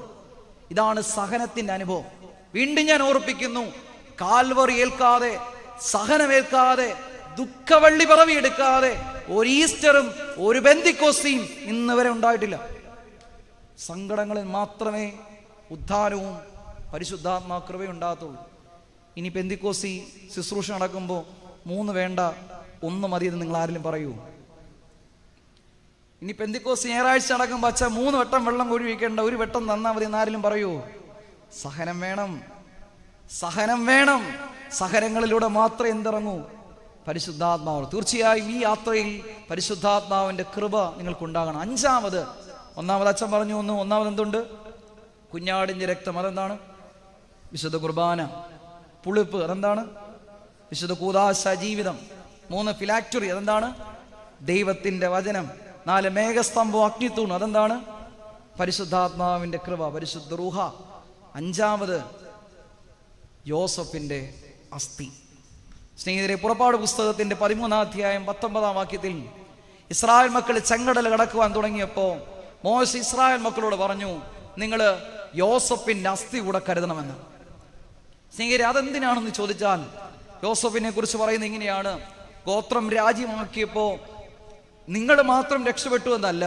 ഇതാണ് സഹനത്തിന്റെ അനുഭവം. വീണ്ടും ഞാൻ ഓർപ്പിക്കുന്നു, കാൽവറി ഏൽക്കാതെ, സഹനമേൽക്കാതെ, ദുഃഖവള്ളി പിറവിയെടുക്കാതെ ഒരു ഈസ്റ്ററും ഒരു പെന്തിക്കോസ്തിയും ഇന്ന് വരെ ഉണ്ടായിട്ടില്ല. സങ്കടങ്ങളിൽ മാത്രമേ ഉദ്ധാനവും പരിശുദ്ധാത്മാ കൃപയുണ്ടാകത്തുള്ളൂ. ഇനി പെന്തിക്കോസ്തി ശുശ്രൂഷ നടക്കുമ്പോൾ 3 വേണ്ട, 1 മതിയെന്ന് നിങ്ങൾ ആരെങ്കിലും പറയൂ? ഇനി പെന്തിക്കോസ്തി ഞായറാഴ്ച നടക്കുമ്പോൾ അച്ഛാ 3 വട്ടം വെള്ളം കോരി വയ്ക്കേണ്ട, 1 വട്ടം തന്നാൽ മതി എന്ന് ആരെങ്കിലും പറയൂ? സഹനം വേണം, സഹനം വേണം. സഹനങ്ങളിലൂടെ മാത്രമേ എന്തിറങ്ങൂ? പരിശുദ്ധാത്മാവ്. തീർച്ചയായും ഈ യാത്രയിൽ പരിശുദ്ധാത്മാവിന്റെ കൃപ നിങ്ങൾക്കുണ്ടാകണം. 5ാമത്, 1ാമത് അച്ഛൻ പറഞ്ഞു ഒന്ന്, 1ാമത് എന്തുണ്ട്? കുഞ്ഞാടിന്റെ രക്തം. അതെന്താണ്? വിശുദ്ധ കുർബാന. പുളിപ്പ്. അതെന്താണ്? വിശുദ്ധ കൂദാശ ജീവിതം. 3 ഫിലാക്ടറി. അതെന്താണ്? ദൈവത്തിന്റെ വചനം. 4 മേഘസ്തംഭം, അഗ്നിത്തൂൺ. അതെന്താണ്? പരിശുദ്ധാത്മാവിന്റെ കൃപ, പരിശുദ്ധ റൂഹ. 5ാമത് യോസഫിന്റെ അസ്ഥി. സ്നേഹിതരെ, പുറപ്പാട് പുസ്തകത്തിന്റെ 13-ാം അധ്യായം 19-ാം വാക്യത്തിൽ ഇസ്രായേൽ മക്കൾ ചെങ്കടൽ കടക്കുവാൻ തുടങ്ങിയപ്പോൾ മോശ ഇസ്രായേൽ മക്കളോട് പറഞ്ഞു, നിങ്ങൾ യോസഫിന്റെ അസ്ഥി കൂടെ കരുതണമെന്ന്. സ്നേഹിതരെ, അതെന്തിനാണെന്ന് ചോദിച്ചാൽ യോസഫിനെ കുറിച്ച് പറയുന്നത് ഇങ്ങനെയാണ്: ഗോത്രം രാജ്യമാക്കിയപ്പോ നിങ്ങൾ മാത്രം രക്ഷപ്പെട്ടു എന്നല്ല,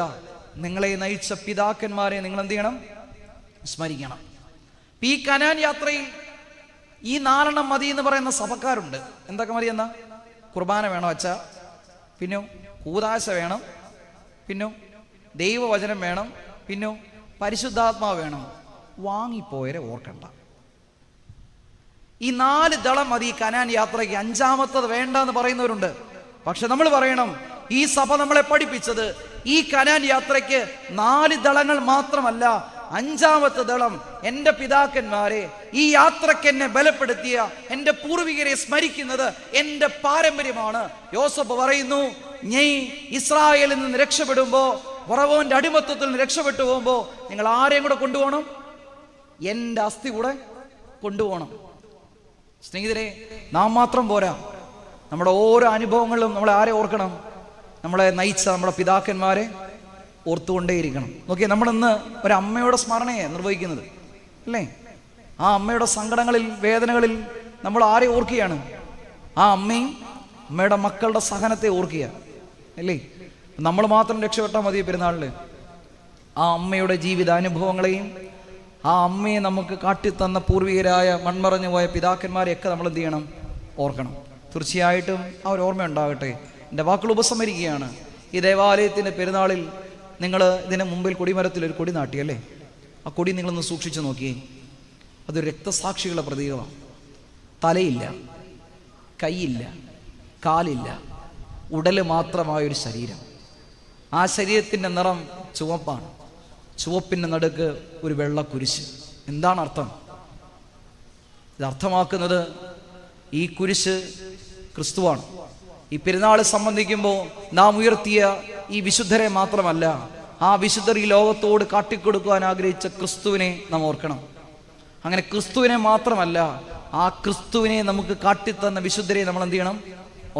നിങ്ങളെ നയിച്ച പിതാക്കന്മാരെ നിങ്ങൾ എന്ത് ചെയ്യണം? സ്മരിക്കണം. ഈ കനാൻ യാത്രയിൽ ഈ 4 മതി എന്ന് പറയുന്ന സഭക്കാരുണ്ട്. എന്തൊക്കെ മതി എന്നാ? കുർബാന വേണം അച്ഛാ, പിന്നെ കൂദാശ വേണം, പിന്നെ ദൈവവചനം വേണം, പിന്നെ പരിശുദ്ധാത്മാവ് വേണം. വാങ്ങിപ്പോയരെ ഓർക്കണ്ട. ഈ 4 ദളം മതി കനാൻ യാത്രയ്ക്ക്. 5ാമത്തത് വേണ്ട എന്ന് പറയുന്നവരുണ്ട്. പക്ഷെ നമ്മൾ പറയണം, ഈ സഭ നമ്മളെ പഠിപ്പിച്ചത് ഈ കനാൻ യാത്രയ്ക്ക് 4 ദളങ്ങൾ മാത്രമല്ല, 5ാമത്തെ ദളം എൻ്റെ പിതാക്കന്മാരെ, ഈ യാത്രയ്ക്ക് എന്നെ ബലപ്പെടുത്തിയ എൻ്റെ പൂർവികരെ സ്മരിക്കുന്നത് എൻ്റെ പാരമ്പര്യമാണ്. യോസഫ് പറയുന്നു, നീ ഇസ്രായേലിൽ നിന്ന് രക്ഷപ്പെടുമ്പോ, ഫറവോന്റെ അടിമത്തത്തിൽ നിന്ന് രക്ഷപ്പെട്ടു പോകുമ്പോ നിങ്ങൾ ആരെയും കൂടെ കൊണ്ടുപോകണം? എൻ്റെ അസ്ഥി കൂടെ കൊണ്ടുപോകണം. സ്നേഹിതരെ, നാം മാത്രം പോരാ, നമ്മുടെ ഓരോ അനുഭവങ്ങളിലും നമ്മളെ ആരെ ഓർക്കണം? നമ്മളെ നയിച്ച നമ്മുടെ പിതാക്കന്മാരെ ഓർത്തുകൊണ്ടേയിരിക്കണം. നോക്കിയേ, നമ്മളിന്ന് ഒരമ്മയുടെ സ്മരണയെ നിർവഹിക്കുന്നത് അല്ലേ? ആ അമ്മയുടെ സങ്കടങ്ങളിൽ, വേദനകളിൽ നമ്മൾ ആരെ ഓർക്കുകയാണ്? ആ അമ്മയും അമ്മയുടെ മക്കളുടെ സഹനത്തെ ഓർക്കുക അല്ലേ? നമ്മൾ മാത്രം രക്ഷപ്പെട്ടാൽ മതി പെരുന്നാളില്. ആ അമ്മയുടെ ജീവിതാനുഭവങ്ങളെയും ആ അമ്മയെ നമുക്ക് കാട്ടിത്തന്ന പൂർവികരായ മൺമറഞ്ഞു പോയ പിതാക്കന്മാരെയൊക്കെ നമ്മൾ എന്ത് ചെയ്യണം? ഓർക്കണം. തീർച്ചയായിട്ടും ആ ഒരു ഓർമ്മ ഉണ്ടാകട്ടെ. എൻ്റെ വാക്കുകൾ ഉപസംഹരിക്കുകയാണ്. ഈ ദേവാലയത്തിൻ്റെ പെരുന്നാളിൽ നിങ്ങൾ ഇതിന് മുമ്പിൽ കൊടിമരത്തിൽ ഒരു കൊടി നാട്ടിയല്ലേ? ആ കൊടി നിങ്ങളൊന്ന് സൂക്ഷിച്ചു നോക്കിയേ. അതൊരു രക്തസാക്ഷികളുടെ പ്രതീകമാണ്. തലയില്ല, കൈയില്ല, കാലില്ല, ഉടല് മാത്രമായൊരു ശരീരം. ആ ശരീരത്തിൻ്റെ നിറം ചുവപ്പാണ്. ചുവപ്പിൻ്റെ നടുക്ക് ഒരു വെള്ള കുരിശ്. എന്താണ് അർത്ഥം? ഇത് അർത്ഥമാക്കുന്നത് ഈ കുരിശ് ക്രിസ്തുവാണ്. ഈ പെരുന്നാളെ സംബന്ധിക്കുമ്പോൾ നാം ഉയർത്തിയ ഈ വിശുദ്ധരെ മാത്രമല്ല, ആ വിശുദ്ധർ ഈ ലോകത്തോട് കാട്ടിക്കൊടുക്കുവാൻ ആഗ്രഹിച്ച ക്രിസ്തുവിനെ നാം ഓർക്കണം. അങ്ങനെ ക്രിസ്തുവിനെ മാത്രമല്ല, ആ ക്രിസ്തുവിനെ നമുക്ക് കാട്ടിത്തന്ന വിശുദ്ധരെ നമ്മൾ എന്ത് ചെയ്യണം?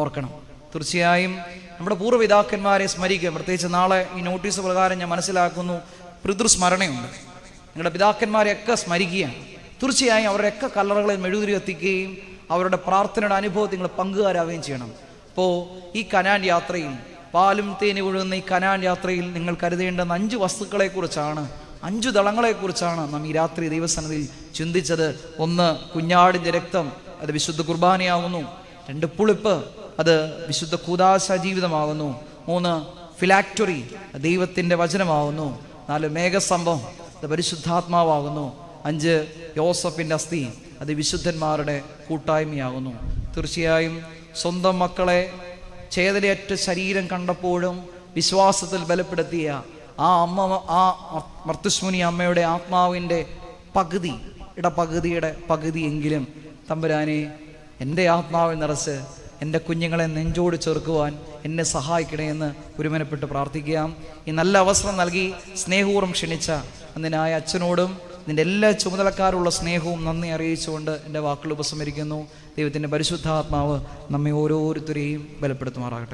ഓർക്കണം. തീർച്ചയായും നമ്മുടെ പൂർവ്വപിതാക്കന്മാരെ സ്മരിക്കുക. പ്രത്യേകിച്ച് നാളെ ഈ നോട്ടീസ് പ്രകാരം ഞാൻ മനസ്സിലാക്കുന്നു, പിതൃസ്മരണയുണ്ട്. നിങ്ങളുടെ പിതാക്കന്മാരെയൊക്കെ സ്മരിക്കുകയാണ്. തീർച്ചയായും അവരുടെയൊക്കെ കല്ലറകളിൽ മെഴുകുതിരി കത്തിക്കുകയും അവരുടെ പ്രാർത്ഥനയുടെ അനുഭവത്തിൽ നിങ്ങൾ പങ്കുകാരാവുകയും ചെയ്യണം. അപ്പോൾ ഈ കനാൻ യാത്രയിൽ, പാലും തേനി ഒഴുകുന്ന ഈ കനാൻ യാത്രയിൽ നിങ്ങൾ കരുതേണ്ടുന്ന 5 വസ്തുക്കളെക്കുറിച്ചാണ്, 5 ദളങ്ങളെക്കുറിച്ചാണ് നാം ഈ രാത്രി ദൈവസന്നിധിയിൽ ചിന്തിച്ചത്. 1, കുഞ്ഞാടിൻ്റെ രക്തം, അത് വിശുദ്ധ കുർബാനയാകുന്നു. 2, പുളിപ്പ്, അത് വിശുദ്ധ കൂദാശ ജീവിതമാകുന്നു. 3, ഫിലാക്ടറി, ദൈവത്തിൻ്റെ വചനമാകുന്നു. 4, മേഘസ്തംഭം, അത് പരിശുദ്ധാത്മാവാകുന്നു. 5, യോസഫിൻ്റെ അസ്ഥി, അത് വിശുദ്ധന്മാരുടെ കൂട്ടായ്മയാകുന്നു. തീർച്ചയായും സ്വന്തം മക്കളെ ചേതനയറ്റ ശരീരം കണ്ടപ്പോഴും വിശ്വാസത്തിൽ ബലപ്പെടുത്തിയ ആ അമ്മ, ആ മർത്തുസ്മുനി അമ്മയുടെ ആത്മാവിൻ്റെ പകുതിയുടെ പകുതിയെങ്കിലും തമ്പുരാനെ എൻ്റെ ആത്മാവിൽ നിറച്ച് എൻ്റെ കുഞ്ഞുങ്ങളെ നെഞ്ചോട് ചേർക്കുവാൻ എന്നെ സഹായിക്കണേ എന്ന് ഒരുമനപ്പെട്ട് പ്രാർത്ഥിക്കാം. ഈ നല്ല അവസരം നൽകി സ്നേഹപൂർവ്വം ക്ഷണിച്ച അന്നിനായ അച്ഛനോടും ഇതിൻ്റെ എല്ലാ ചുമതലക്കാരുള്ള സ്നേഹവും നന്ദി അറിയിച്ചുകൊണ്ട് എൻ്റെ വാക്കുകൾ ഉപസംഹരിക്കുന്നു. ദൈവത്തിൻ്റെ പരിശുദ്ധാത്മാവ് നമ്മെ ഓരോരുത്തരെയും ബലപ്പെടുത്തുമാറാകട്ടെ.